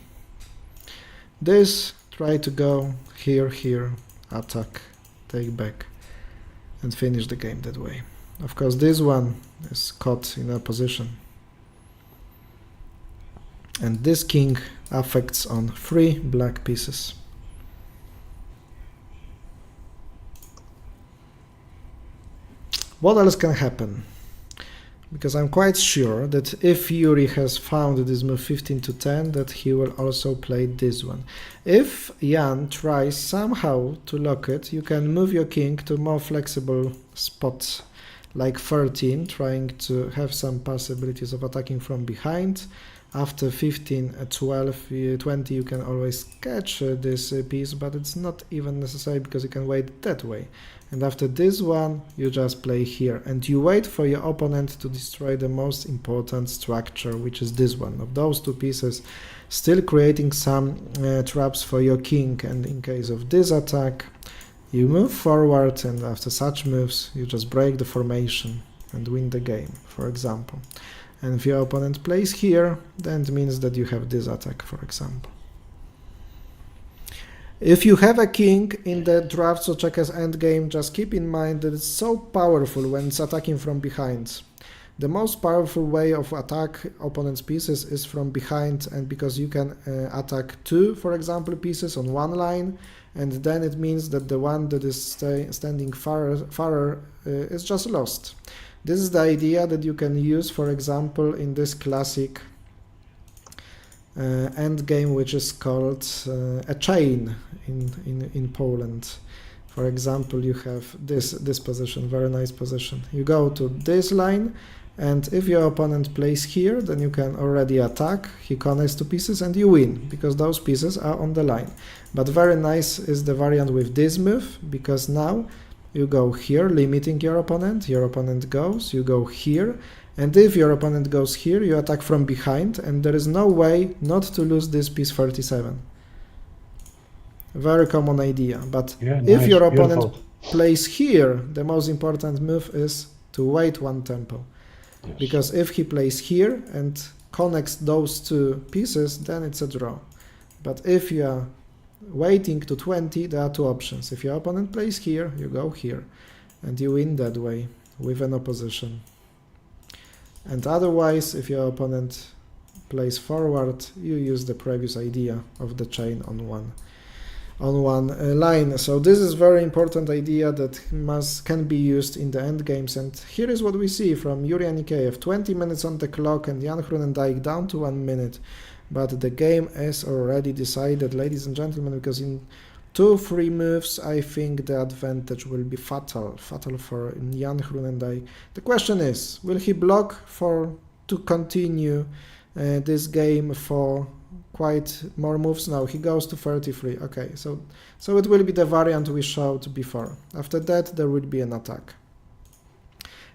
This, try to go here, attack, take back, and finish the game that way. Of course, this one is caught in a position. And this king affects on 3 black pieces. What else can happen? Because I'm quite sure that if Yuri has found this move 15 to 10, that he will also play this one. If Jan tries somehow to lock it, you can move your king to more flexible spots, like 13, trying to have some possibilities of attacking from behind. After 15, 12, 20, you can always catch this piece, but it's not even necessary because you can wait that way. And after this one, you just play here, and you wait for your opponent to destroy the most important structure, which is this one. Of those two pieces, still creating some traps for your king, and in case of this attack, you move forward, and after such moves, you just break the formation and win the game, for example. And if your opponent plays here, then it means that you have this attack, for example. If you have a king in the drafts or checkers endgame, just keep in mind that it's so powerful when it's attacking from behind. The most powerful way of attack opponent's pieces is from behind, and because you can attack 2, for example, pieces on one line, and then it means that the one that is standing farther is just lost. This is the idea that you can use, for example, in this classic endgame, which is called a chain in Poland. For example, you have this position, very nice position. You go to this line, and if your opponent plays here, then you can already attack, he connects to pieces, and you win, because those pieces are on the line. But very nice is the variant with this move, because now you go here, limiting your opponent goes, you go here, and if your opponent goes here, you attack from behind, and there is no way not to lose this piece 37. Very common idea, but Yeah, if nice, your opponent beautiful. plays here, the most important move is to wait one tempo. Yes. Because if he plays here and connects those two pieces, then it's a draw. But if you are waiting to 20, there are two options. If your opponent plays here, you go here, and you win that way with an opposition. And otherwise, if your opponent plays forward, you use the previous idea of the chain on one line. So this is very important idea that can be used in the end games. And here is what we see from Yuri Anikeyev: 20 minutes on the clock and Jan Groenendijk down to 1 minute. But the game is already decided, ladies and gentlemen, because in 2-3 moves, I think the advantage will be fatal for Jan Groenendijk. The question is, will he block to continue this game for quite more moves? Now he goes to 33. Okay, so it will be the variant we showed before. After that, there will be an attack.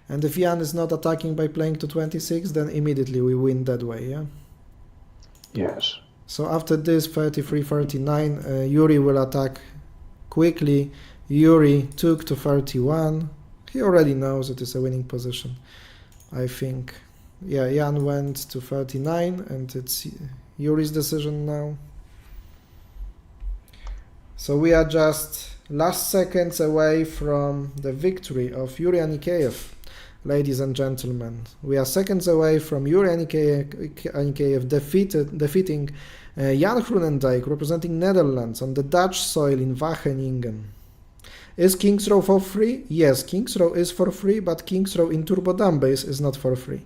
And if Jan is not attacking by playing to 26, then immediately we win that way, yeah? Yes. So after this 33-39, Yuri will attack quickly. Yuri took to 31. He already knows it is a winning position, I think. Yeah, Jan went to 39, and it's Yuri's decision now. So we are just last seconds away from the victory of Yuri Anikeyev, ladies and gentlemen. We are seconds away from Yuri Anikeyev defeating Jan Groenendijk, representing Netherlands, on the Dutch soil in Wageningen. Is King's Row for free? Yes, King's Row is for free, but King's Row in Turbo Dumbbase is not for free.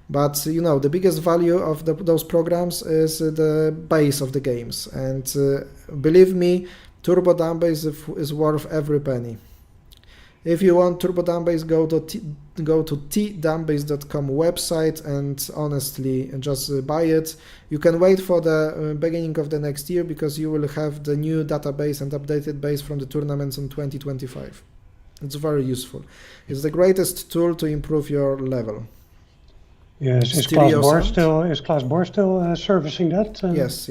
But you know, the biggest value of those programs is the base of the games, and believe me, Turbo Dumbbase is worth every penny. If you want Turbo Dumbbase, go to tdumbbase.com website and honestly just buy it. You can wait for the beginning of the next year, because you will have the new database and updated base from the tournaments in 2025. It's very useful. It's the greatest tool to improve your level. Yes, is Klaas Bohr still servicing that? Yes.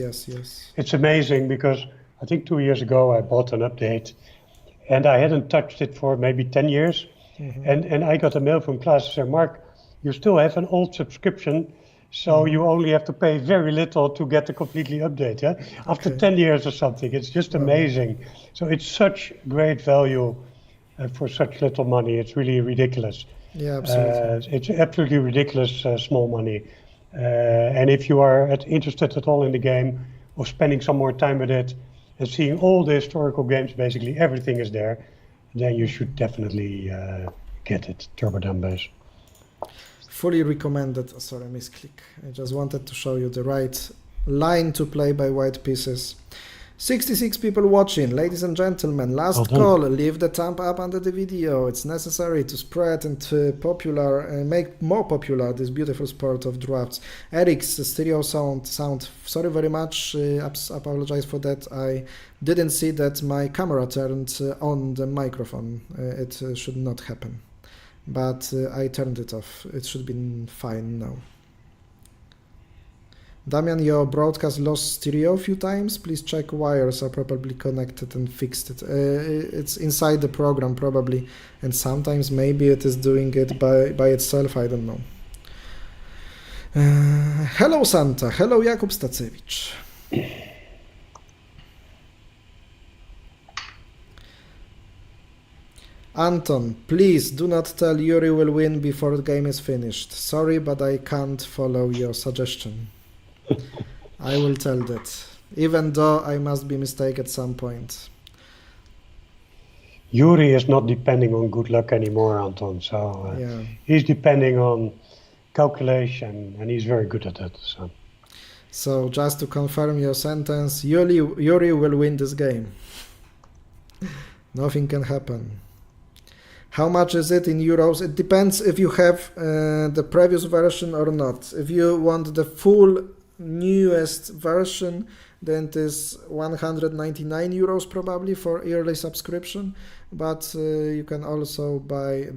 It's amazing, because I think 2 years ago I bought an update, and I hadn't touched it for maybe 10 years. Mm-hmm. And I got a mail from Klaas saying, Mark, you still have an old subscription, so you only have to pay very little to get the completely update. Yeah? Okay. After 10 years or something. It's just amazing. So it's such great value for such little money. It's really ridiculous. Yeah, absolutely. It's absolutely ridiculous small money. And if you are interested at all in the game, or spending some more time with it, and seeing all the historical games, basically everything is there, then you should definitely get it, Turbo Dumbbase. Fully recommended. Sorry, misclick. I just wanted to show you the right line to play by white pieces. 66 people watching, ladies and gentlemen. Last call. Leave the thumb up under the video. It's necessary to spread and make more popular this beautiful sport of drafts. Eric's stereo sound. Sorry very much. Apologize for that. I didn't see that my camera turned on the microphone. It should not happen, but I turned it off. It should be fine now. Damian, your broadcast lost stereo a few times. Please check wires are properly connected and fixed it. It's inside the program probably, and sometimes maybe it is doing it by itself. I don't know. Hello Santa. Hello Jakub Stacewicz. Anton, please do not tell Yuri will win before the game is finished. Sorry, but I can't follow your suggestion. I will tell that, even though I must be mistaken at some point. Yuri is not depending on good luck anymore, Anton. So he's depending on calculation, and he's very good at that. So just to confirm your sentence, Yuri will win this game. Nothing can happen. How much is it in euros? It depends if you have the previous version or not. If you want the full newest version, then it is 199 euros probably for yearly subscription, but you can also buy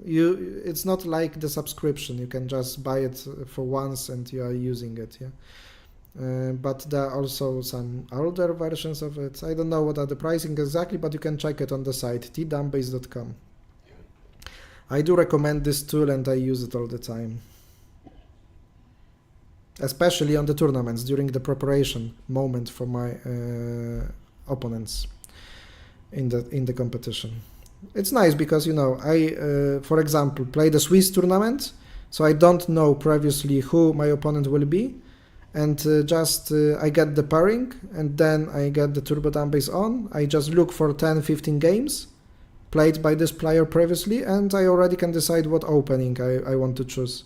it's not like the subscription, you can just buy it for once and you are using it, but there are also some older versions of it. I don't know what are the pricing exactly, but you can check it on the site tdumbbase.com. I do recommend this tool and I use it all the time. Especially on the tournaments during the preparation moment for my opponents in the competition. It's nice because, you know, I, for example, play the Swiss tournament, so I don't know previously who my opponent will be, and I get the pairing, and then I get the turbo dumbbells on. I just look for 10-15 games played by this player previously, and I already can decide what opening I want to choose.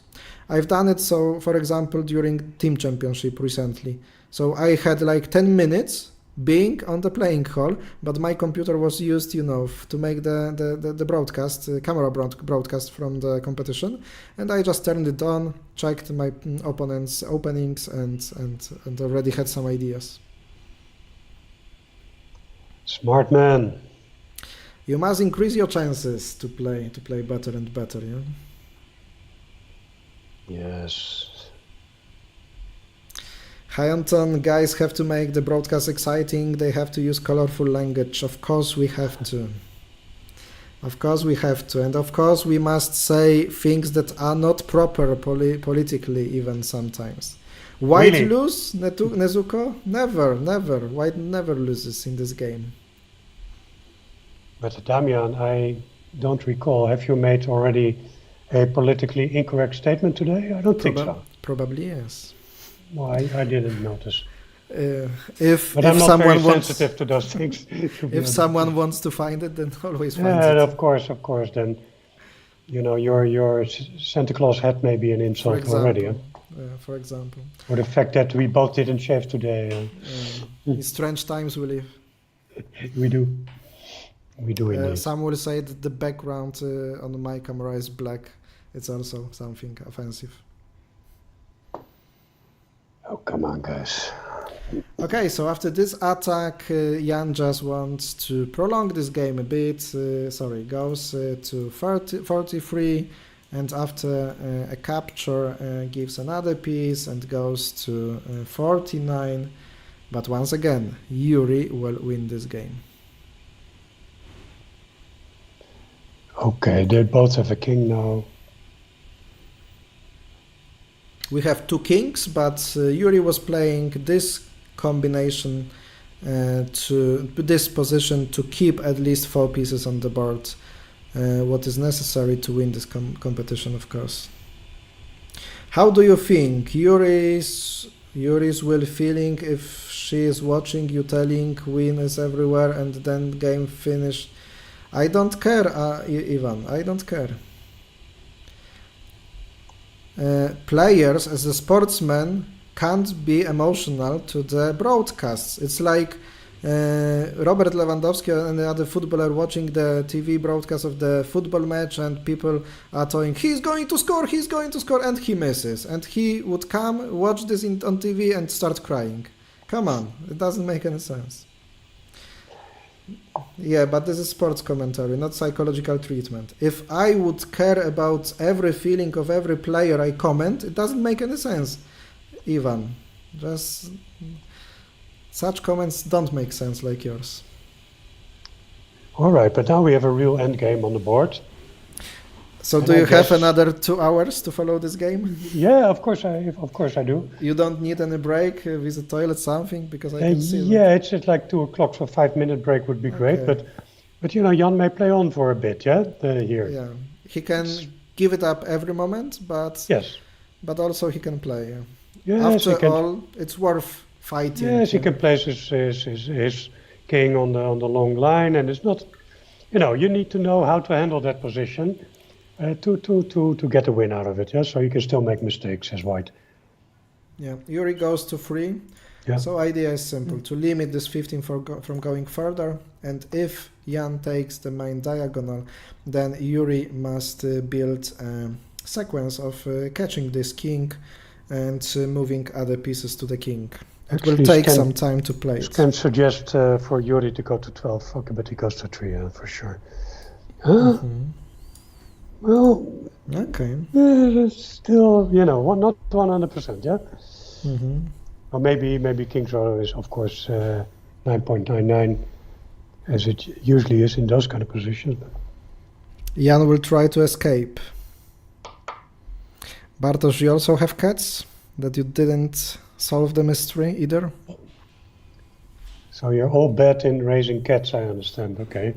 I've done it, so for example, during team championship recently. So I had like 10 minutes being on the playing hall, but my computer was used, you know, to make the broadcast, camera broadcast from the competition, and I just turned it on, checked my opponent's openings, and already had some ideas. Smart man. You must increase your chances to play better and better, yeah? Yes. Hi Anton, guys have to make the broadcast exciting, they have to use colorful language. Of course we have to. Of course we have to. And of course we must say things that are not proper politically even sometimes. White Really? lose, Nezuko? Never. White never loses in this game. But Damian, I don't recall. Have you made already a politically incorrect statement today? I don't think so. Probably yes. Well, I didn't notice. If I'm not someone very wants, sensitive to those things. if someone wants to find it, then always find Yeah, it. of course. Then, you know, your Santa Claus hat may be an insult already. Huh? For example. Or the fact that we both didn't shave today. In strange times we live. We do. We do indeed. Some will say that the background on my camera is black. It's also something offensive. Oh, come on, guys. Okay, so after this attack, Jan just wants to prolong this game a bit. Goes to 43, and after a capture gives another piece and goes to 49. But once again, Yuri will win this game. Okay, they both have a king now. We have two kings, but Yuri was playing this combination to this position to keep at least 4 pieces on the board, what is necessary to win this competition, of course. How do you think Yuri's will feeling if she is watching you telling win is everywhere and then game finished? I don't care, Ivan, I don't care. Players as a sportsman can't be emotional to the broadcasts. It's like Robert Lewandowski and any other footballer watching the TV broadcast of the football match, and people are saying he's going to score, and he misses, and he would come watch this on TV and start crying. Come on, it doesn't make any sense. Yeah, but this is sports commentary, not psychological treatment. If I would care about every feeling of every player I comment, it doesn't make any sense, Ivan. Just such comments don't make sense like yours. All right, but now we have a real end game on the board. So And do I you have guess- another 2 hours to follow this game? Yeah, of course I do. You don't need any break, visit toilet, something, because I can see that. Yeah, it's just like 2 o'clock, so 5-minute break would be great. Okay. But you know, Jan may play on for a bit, yeah, here. Yeah, he can give it up every moment, but Yes. also he can play. Yeah. Yes, he After can. all, it's worth fighting. Yes, he yeah. can place his king on the long line, and it's not. You know, you need to know how to handle that position to get a win out of it. Yeah, so you can still make mistakes as white. Yeah, Yuri goes to 3. Yeah. So idea is simple, to limit this 15 from going further, and if Jan takes the main diagonal, then Yuri must build a sequence of catching this king and moving other pieces to the king. It will Actually, take Scan- some time to play it. Can suggest for Yuri to go to 12. Okay, but he goes to 3, for sure. Huh? Well, Okay. it's still, you know, not 100%, yeah? hmm Or maybe King's Row is, of course, 9.99, as it usually is in those kind of positions. But Jan will try to escape. Bartosz, you also have cats? That you didn't solve the mystery either? So you're all bad in raising cats, I understand. Okay.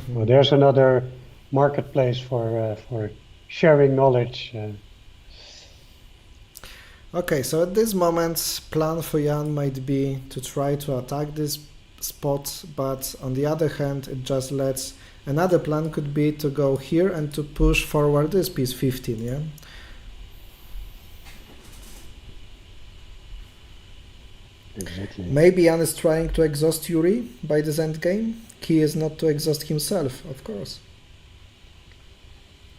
Well, there's another marketplace for sharing knowledge. Okay, so at this moment, plan for Jan might be to try to attack this spot, but on the other hand, it just lets... Another plan could be to go here and to push forward this piece 15, yeah? Exactly. Maybe Jan is trying to exhaust Yuri by this endgame. Key is not to exhaust himself, of course.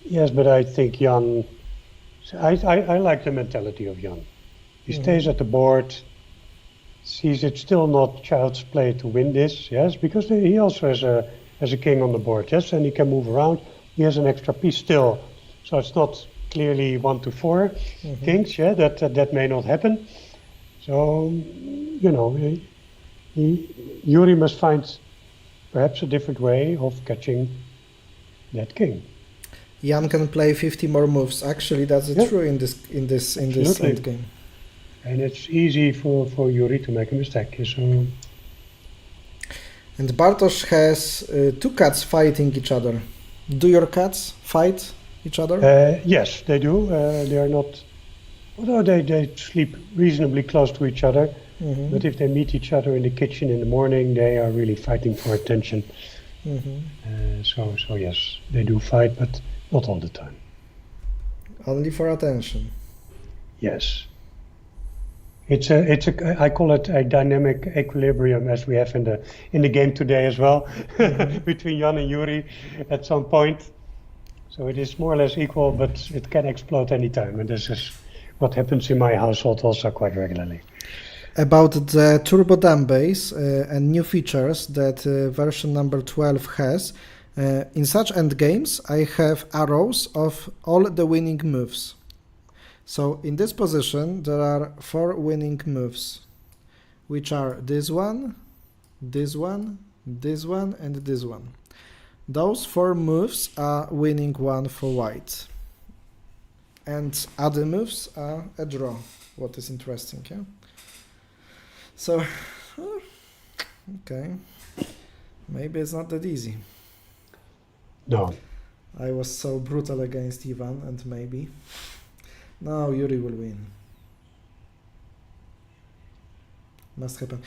Yes, but I think Jan... I like the mentality of Jan. He stays at the board, sees it's still not child's play to win this, yes, because he also has a king on the board, yes, and he can move around. He has an extra piece still, so it's not clearly 1 to 4 kings, yeah, that may not happen. So, you know, Yuri must find perhaps a different way of catching that king. Jan can play 50 more moves. Actually, that's true in this Absolutely. endgame. And it's easy for Yuri to make a mistake. So. And Bartosz has 2 cats fighting each other. Do your cats fight each other? Yes, they do. They are not, although they sleep reasonably close to each other. But if they meet each other in the kitchen in the morning, they are really fighting for attention. So yes, they do fight, but not all the time. Only for attention. Yes. I call it a dynamic equilibrium, as we have in the game today as well, between Jan and Yuri at some point. So it is more or less equal, but it can explode anytime, and this is what happens in my household also quite regularly. About the turbo dumb base and new features that version number 12 has, in such endgames I have arrows of all the winning moves. So in this position there are 4 winning moves, which are this one, this one, this one, and this one. Those 4 moves are winning one for white. And other moves are a draw, what is interesting, yeah? So, okay, maybe it's not that easy. No. I was so brutal against Ivan, and maybe... No, Yuri will win. Must happen.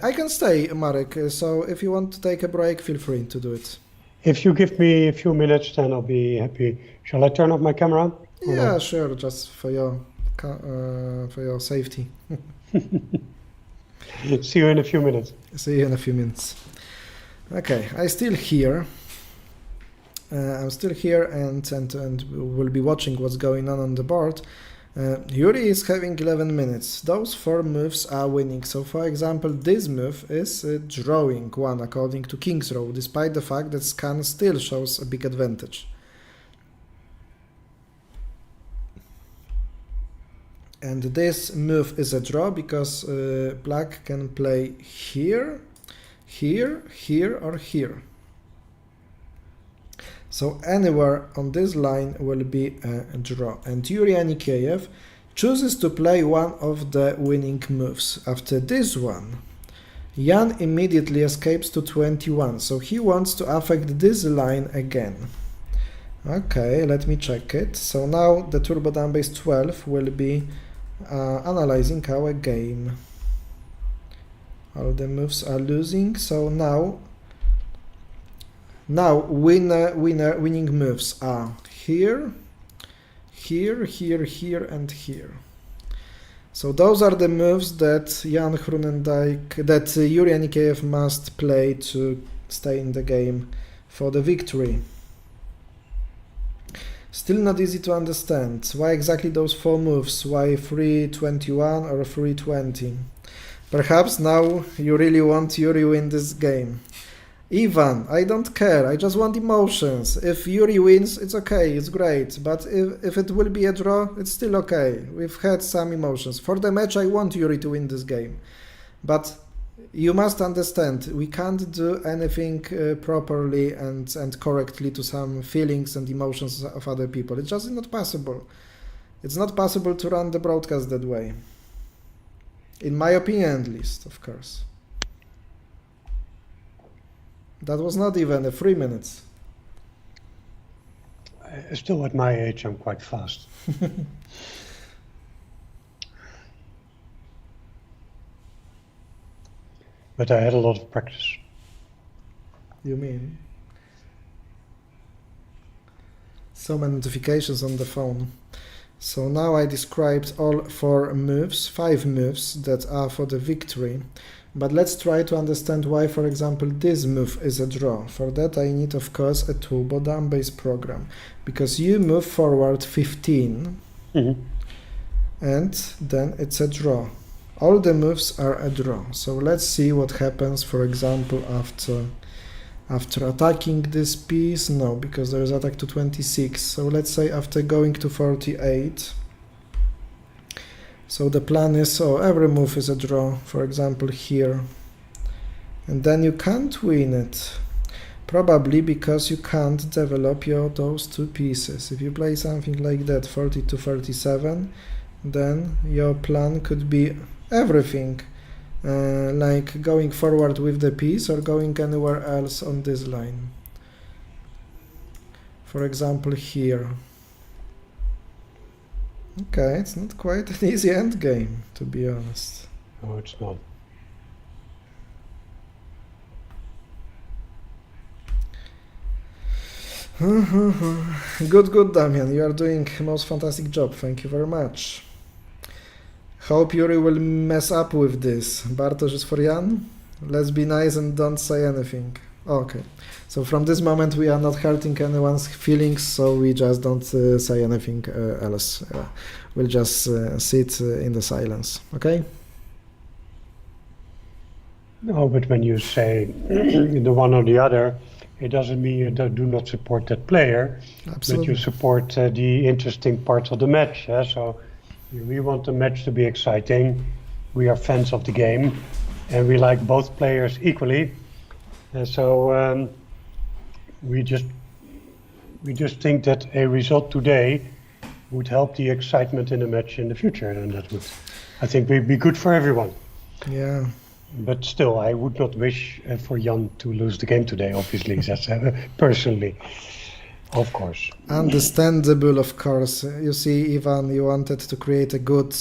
I can stay, Marek, so if you want to take a break, feel free to do it. If you give me a few minutes, then I'll be happy. Shall I turn off my camera? Yeah, sure, just for your safety. See you in a few minutes. See you in a few minutes. Okay, I'm still here. I'm still here and will be watching what's going on the board. Yuri is having 11 minutes. Those 4 moves are winning. So, for example, this move is drawing one according to King's Row, despite the fact that scan still shows a big advantage. And this move is a draw because black can play here, here, here, or here. So anywhere on this line will be a draw. And Yuri Anikiev chooses to play one of the winning moves. After this one, Jan immediately escapes to 21. So he wants to affect this line again. Okay, let me check it. So now the Turbo Down Base 12 will be analyzing our game. All the moves are losing. So now winning moves are here, here, here, here, and here. So those are the moves that Jan Hrunendijk, that Yuri Anikiev must play to stay in the game for the victory. Still not easy to understand. Why exactly those 4 moves? Why 321 or 320? Perhaps now you really want Yuri win this game. Ivan, I don't care, I just want emotions. If Yuri wins, it's okay, it's great. But if it will be a draw, it's still okay. We've had some emotions. For the match, I want Yuri to win this game. But You must understand, we can't do anything properly and correctly to some feelings and emotions of other people. It's just not possible. It's not possible to run the broadcast that way. In my opinion, at least, of course. That was not even 3 minutes. Still, at my age, I'm quite fast. But I had a lot of practice. You mean? So many notifications on the phone. So now I described all 4 moves, 5 moves that are for the victory. But let's try to understand why, for example, this move is a draw. For that I need, of course, a turbo dumb-based program. Because you move forward 15, and then it's a draw. All the moves are a draw. So let's see what happens, for example, after attacking this piece. No, because there is attack to 26. So let's say after going to 48. So the plan is, every move is a draw, for example here. And then you can't win it. Probably because you can't develop those 2 pieces. If you play something like that, 40 to 37, then your plan could be everything. Like going forward with the piece or going anywhere else on this line. For example here. Okay, it's not quite an easy endgame, to be honest. No, it's not. Good, Damian. You are doing a most fantastic job. Thank you very much. Hope Yuri will mess up with this. Bartosz is for Jan. Let's be nice and don't say anything. Okay. So from this moment we are not hurting anyone's feelings, so we just don't say anything else. We'll just sit in the silence. Okay? No, but when you say the one or the other, it doesn't mean you do not support that player, Absolutely. but you support the interesting parts of the match. So we want the match to be exciting. We are fans of the game, and we like both players equally. So we just think that a result today would help the excitement in the match in the future, and that would, I think, be good for everyone. Yeah. But still, I would not wish for Jan to lose the game today, obviously, that's personally, of course. Understandable, of course. You see, Ivan, you wanted to create a good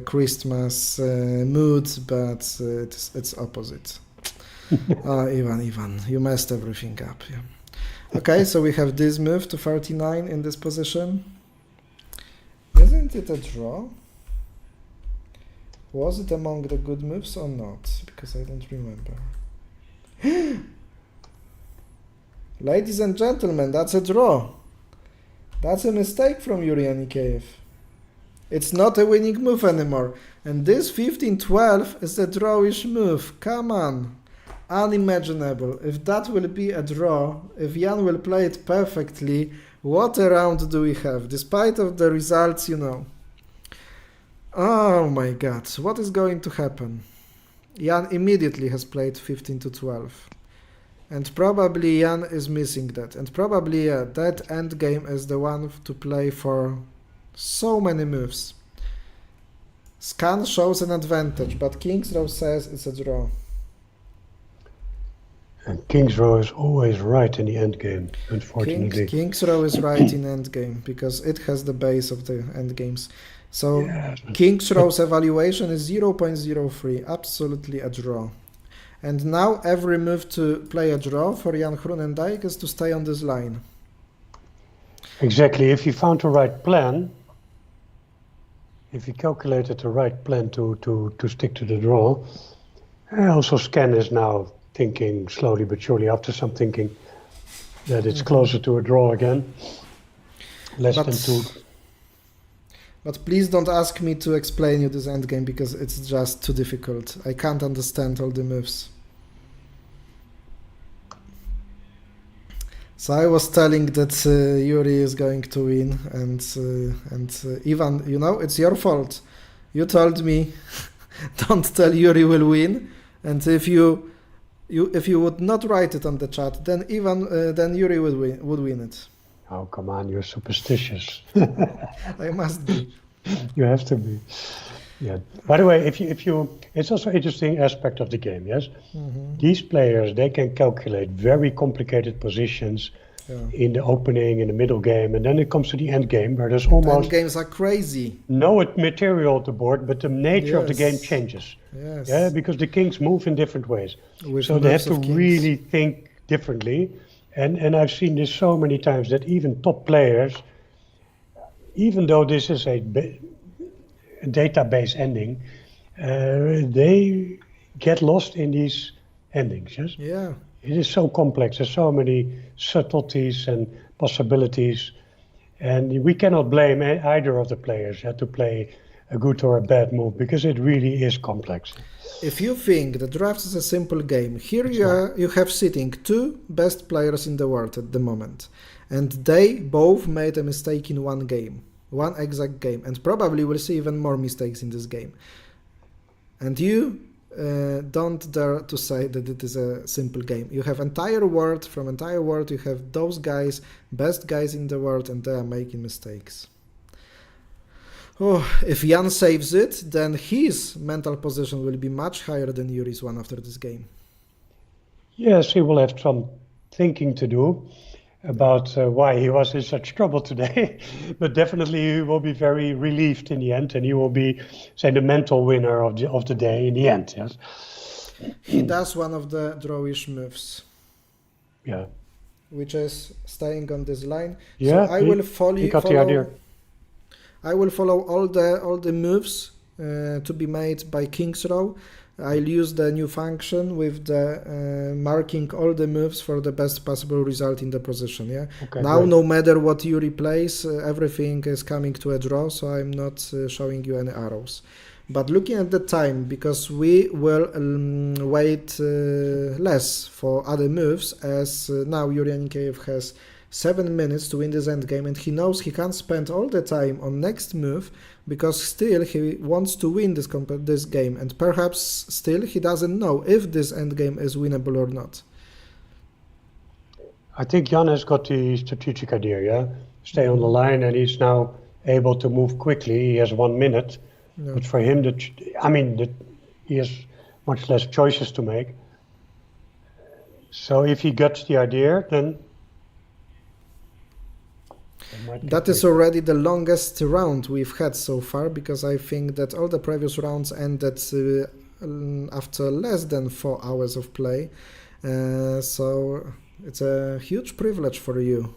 Christmas mood, but it's opposite. Ivan, you messed everything up. Yeah. Okay, so we have this move to 39 in this position. Isn't it a draw? Was it among the good moves or not? Because I don't remember. Ladies and gentlemen, that's a draw. That's a mistake from Yuri Anikeyev. It's not a winning move anymore. And this 15-12 is a drawish move. Come on. Unimaginable. If that will be a draw, if Jan will play it perfectly, what a round do we have? Despite of the results, you know. Oh my god, what is going to happen? Jan immediately has played 15-12. And probably Jan is missing that. And probably that endgame is the one to play for so many moves. Scan shows an advantage, but King's Row says it's a draw. And King's Row is always right in the endgame, unfortunately. King's Row is right in endgame, because it has the base of the endgames. So Yeah. King's Row's evaluation is 0.03, absolutely a draw. And now every move to play a draw for Jan Groenendijk is to stay on this line. Exactly. If you found the right plan, if you calculated the right plan to stick to the draw, also Scan is now thinking slowly but surely, after some thinking, that it's closer to a draw again. Less than 2. But please don't ask me to explain you this endgame, because it's just too difficult. I can't understand all the moves. So I was telling that Yuri is going to win, and Ivan, you know, it's your fault. You told me don't tell Yuri will win, And if you would not write it on the chat, then then Yuri would win it. Oh, come on, you're superstitious. I must be. You have to be. Yeah. By the way, if you, it's also an interesting aspect of the game. Yes, these players, they can calculate very complicated positions in the opening, in the middle game, and then it comes to the end game where there's almost End games are crazy. no material on the board, but the nature of the game Yes. changes. Yes. Yeah, because the kings move in different ways, With so they have moves to of kings. really think differently. And I've seen this so many times that even top players, even though this is a database ending, they get lost in these endings. Yes, Yeah. it is so complex. There's so many subtleties and possibilities, and we cannot blame either of the players to play a good or a bad move because it really is complex. If you think the draft is a simple game, here you have sitting two best players in the world at the moment, and they both made a mistake in one game, one exact game, and probably will see even more mistakes in this game. And you don't dare to say that it is a simple game. You have entire world, you have those guys, best guys in the world, and they are making mistakes. Oh, if Jan saves it, then his mental position will be much higher than Yuri's one after this game. Yes, he will have some thinking to do about why he was in such trouble today, but definitely he will be very relieved in the end, and he will be, say, the mental winner of the day in the end. Yes. He does one of the drawish moves, Yeah. which is staying on this line. Yeah. So I will follow. He got the idea. I will follow all the moves to be made by King's Row. I'll use the new function with the marking all the moves for the best possible result in the position. Yeah. Okay, Now, great. no matter what you replace, everything is coming to a draw, so I'm not showing you any arrows. But looking at the time, because we will wait less for other moves, as now Yuri Anikеев has 7 minutes to win this endgame, and he knows he can't spend all the time on next move, because still he wants to win this game, and perhaps still he doesn't know if this endgame is winnable or not. I think Jan has got the strategic idea, yeah? Stay on the line, and he's now able to move quickly. He has 1 minute, Yeah. but for him, he has much less choices to make. So if he gets the idea, then That is already the longest round we've had so far, because I think that all the previous rounds ended after less than 4 hours of play. So it's a huge privilege for you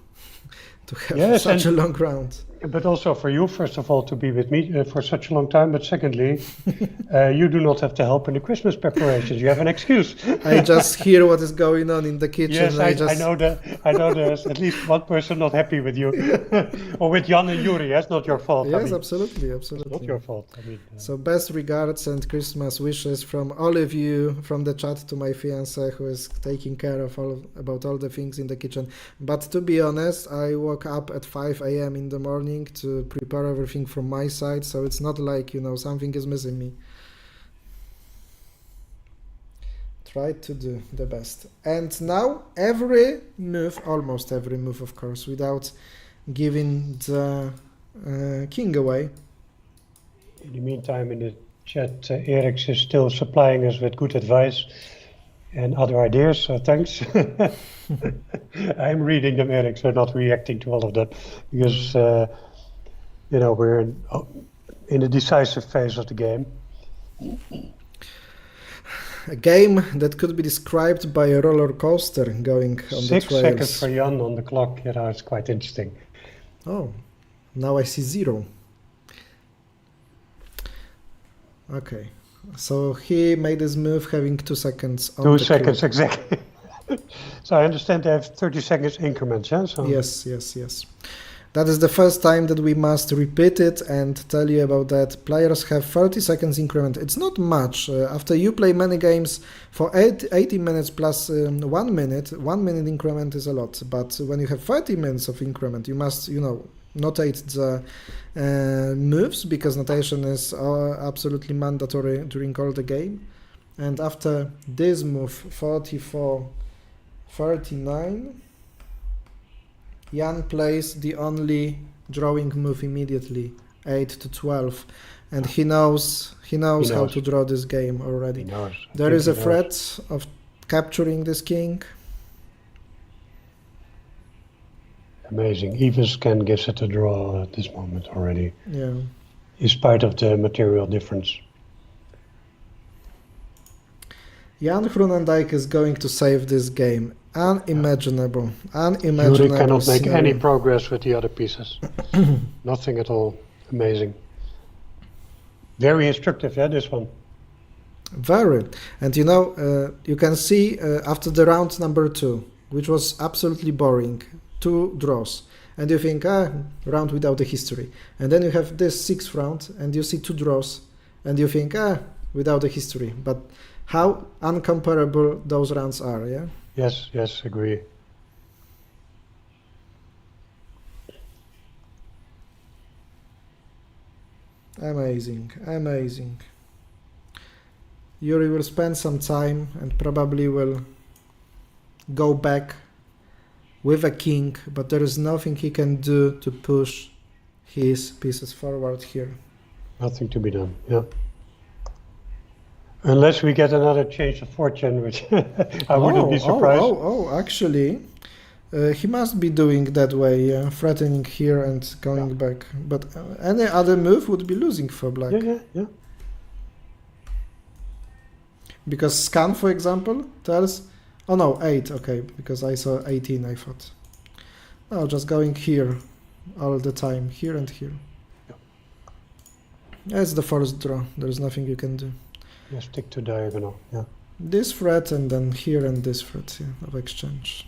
to have such a long round. But also for you, first of all, to be with me for such a long time. But secondly, you do not have to help in the Christmas preparations. You have an excuse. I just hear what is going on in the kitchen. Yes, I know that. I know there's at least one person not happy with you, or with Jan and Yuri. That's not your fault. Yes, I mean, absolutely, it's absolutely. not your fault. I mean, So best regards and Christmas wishes from all of you, from the chat to my fiancé, who is taking care of about all the things in the kitchen. But to be honest, I woke up at 5 a.m. in the morning to prepare everything from my side, so it's not like, something is missing me. Try to do the best. And now every move, almost every move, of course, without giving the king away. in the meantime, in the chat, Eriks is still supplying us with good advice and other ideas. So thanks. I'm reading them, Eriks. We're not reacting to all of them because we're in a decisive phase of the game. A game that could be described by a roller coaster going on 6 the trails. seconds for Jan on the clock. It's quite interesting. Oh, now I see 0. Okay, so he made his move having 2 seconds on 2 the seconds, clock. exactly. So I understand they have 30 seconds increments, yeah? So Yes. That is the first time that we must repeat it and tell you about that. Players have 30 seconds increment. It's not much. After you play many games for 80 minutes plus 1 minute, 1 minute increment is a lot. But when you have 30 minutes of increment, you must, notate the moves, because notation is absolutely mandatory during all the game. And after this move, 44-39, Jan plays the only drawing move immediately, 8-12, and he knows how knows. to draw this game He already. knows. There is a He knows. threat of capturing this king. Amazing. Even Scan gives it a draw at this moment already, Yeah. in spite of the material difference. Jan Groenendijk is going to save this game. Unimaginable. Unimaginable. Yuri cannot make scenario. any progress with the other pieces. Nothing at all. Amazing. Very instructive, yeah, this one. Very. And you know, you can see after the round number 2, which was absolutely boring, 2 draws, and you think, round without a history. And then you have this 6th round, and you see 2 draws, and you think, without a history. But how uncomparable those rounds are, yeah? Yes, agree. Amazing, amazing. Yuri will spend some time and probably will go back with a king, but there is nothing he can do to push his pieces forward here. Nothing to be done, yeah. Unless we get another change of fortune, which I wouldn't be surprised. Actually, he must be doing that way, threatening here and going back. But any other move would be losing for black. Yeah. Because scan, for example, tells... Oh no, 8, okay, because I saw 18, I thought. No, just going here all the time, here and here. It's the first draw, there's nothing you can do. Yeah, stick to diagonal, yeah. This threat and then here and this threat of exchange.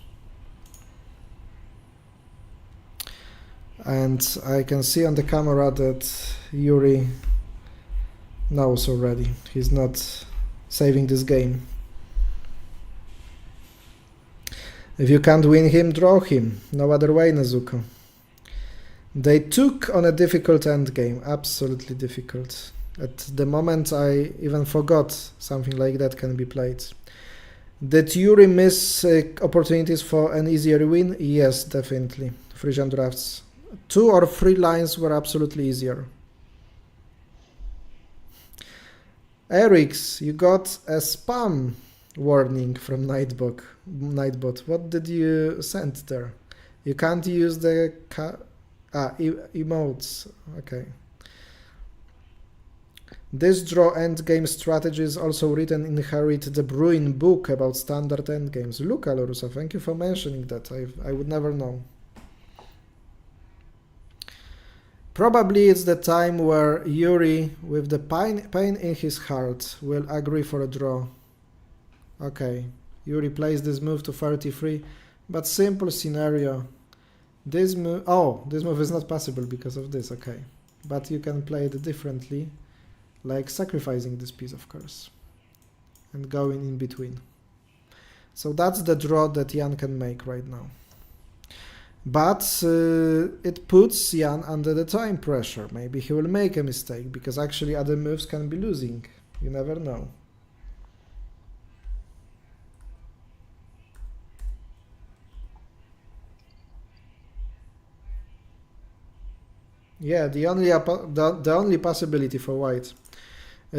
And I can see on the camera that Yuri knows already. He's not saving this game. If you can't win him, draw him. No other way, Nezuko. They took on a difficult endgame, absolutely difficult. At the moment I even forgot something like that can be played. Did Yuri miss opportunities for an easier win? Yes, definitely. Frisian drafts. 2 or 3 lines were absolutely easier. Eriks, you got a spam warning from Nightbot. What did you send there? You can't use the emotes. Okay. This draw endgame strategy is also written in Harit De Bruyne book about standard endgames. Look, Alorusa, thank you for mentioning that. I would never know. Probably it's the time where Yuri, with the pain in his heart, will agree for a draw. Okay, Yuri plays this move to 33, but simple scenario. This move is not possible because of this, okay. But you can play it differently, like sacrificing this piece, of course, and going in between. So that's the draw that Jan can make right now. But it puts Jan under the time pressure. Maybe he will make a mistake, because actually other moves can be losing. You never know. Yeah, the only possibility for white,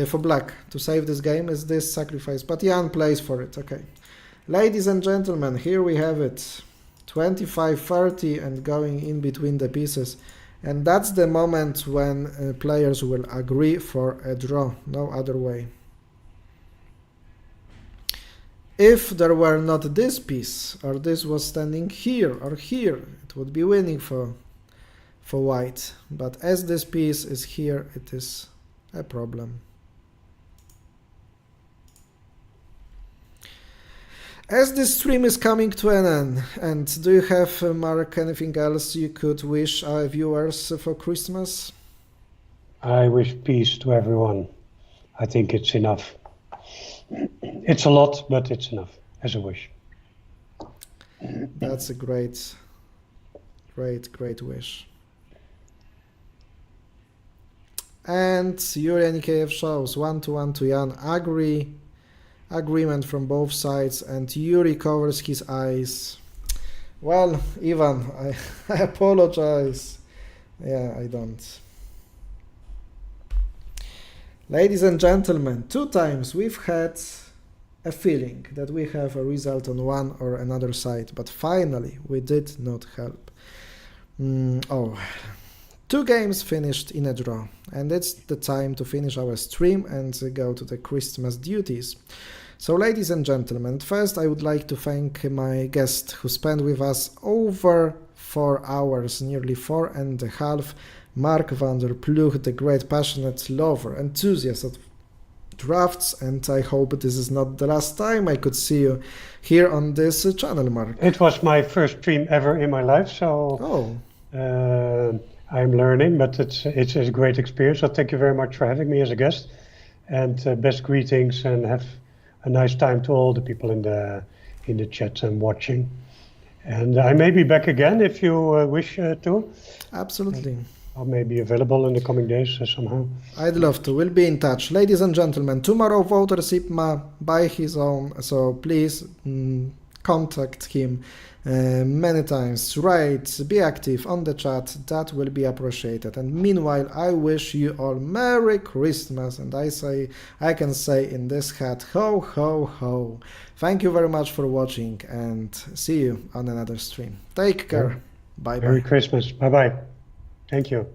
for black, to save this game is this sacrifice. But Jan plays for it, okay. Ladies and gentlemen, here we have it. 25-30 and going in between the pieces. And that's the moment when players will agree for a draw, no other way. If there were not this piece, or this was standing here or here, it would be winning for white. But as this piece is here, it is a problem. As this stream is coming to an end, and do you have, Mark, anything else you could wish our viewers for Christmas? I wish peace to everyone. I think it's enough. It's a lot, but it's enough as a wish. That's a great wish. And Yuri and KF shows 1-1 to Jan. Agree agreement from both sides, and Yuri covers his eyes. Well, Ivan, I apologize. Yeah, I don't. Ladies and gentlemen, 2 times we've had a feeling that we have a result on one or another side, but finally we did not help. 2 games finished in a draw, and it's the time to finish our stream and go to the Christmas duties. So, ladies and gentlemen, first I would like to thank my guest who spent with us over 4 hours, nearly 4.5, Mark van der Ploeg, the great passionate lover, enthusiast of drafts, and I hope this is not the last time I could see you here on this channel, Mark. It was my first stream ever in my life, so I'm learning, but it's a great experience. So thank you very much for having me as a guest, and best greetings, and have a nice time to all the people in the chat and watching. And I may be back again if you wish to. Absolutely. I may be available in the coming days somehow. I'd love to. We'll be in touch. Ladies and gentlemen, tomorrow voter Sipma by his own, so please contact him many times. Write, be active on the chat. That will be appreciated. And meanwhile, I wish you all Merry Christmas. And I can say in this hat, ho, ho, ho. Thank you very much for watching, and see you on another stream. Take care. Bye-bye. Merry Christmas. Bye-bye. Thank you.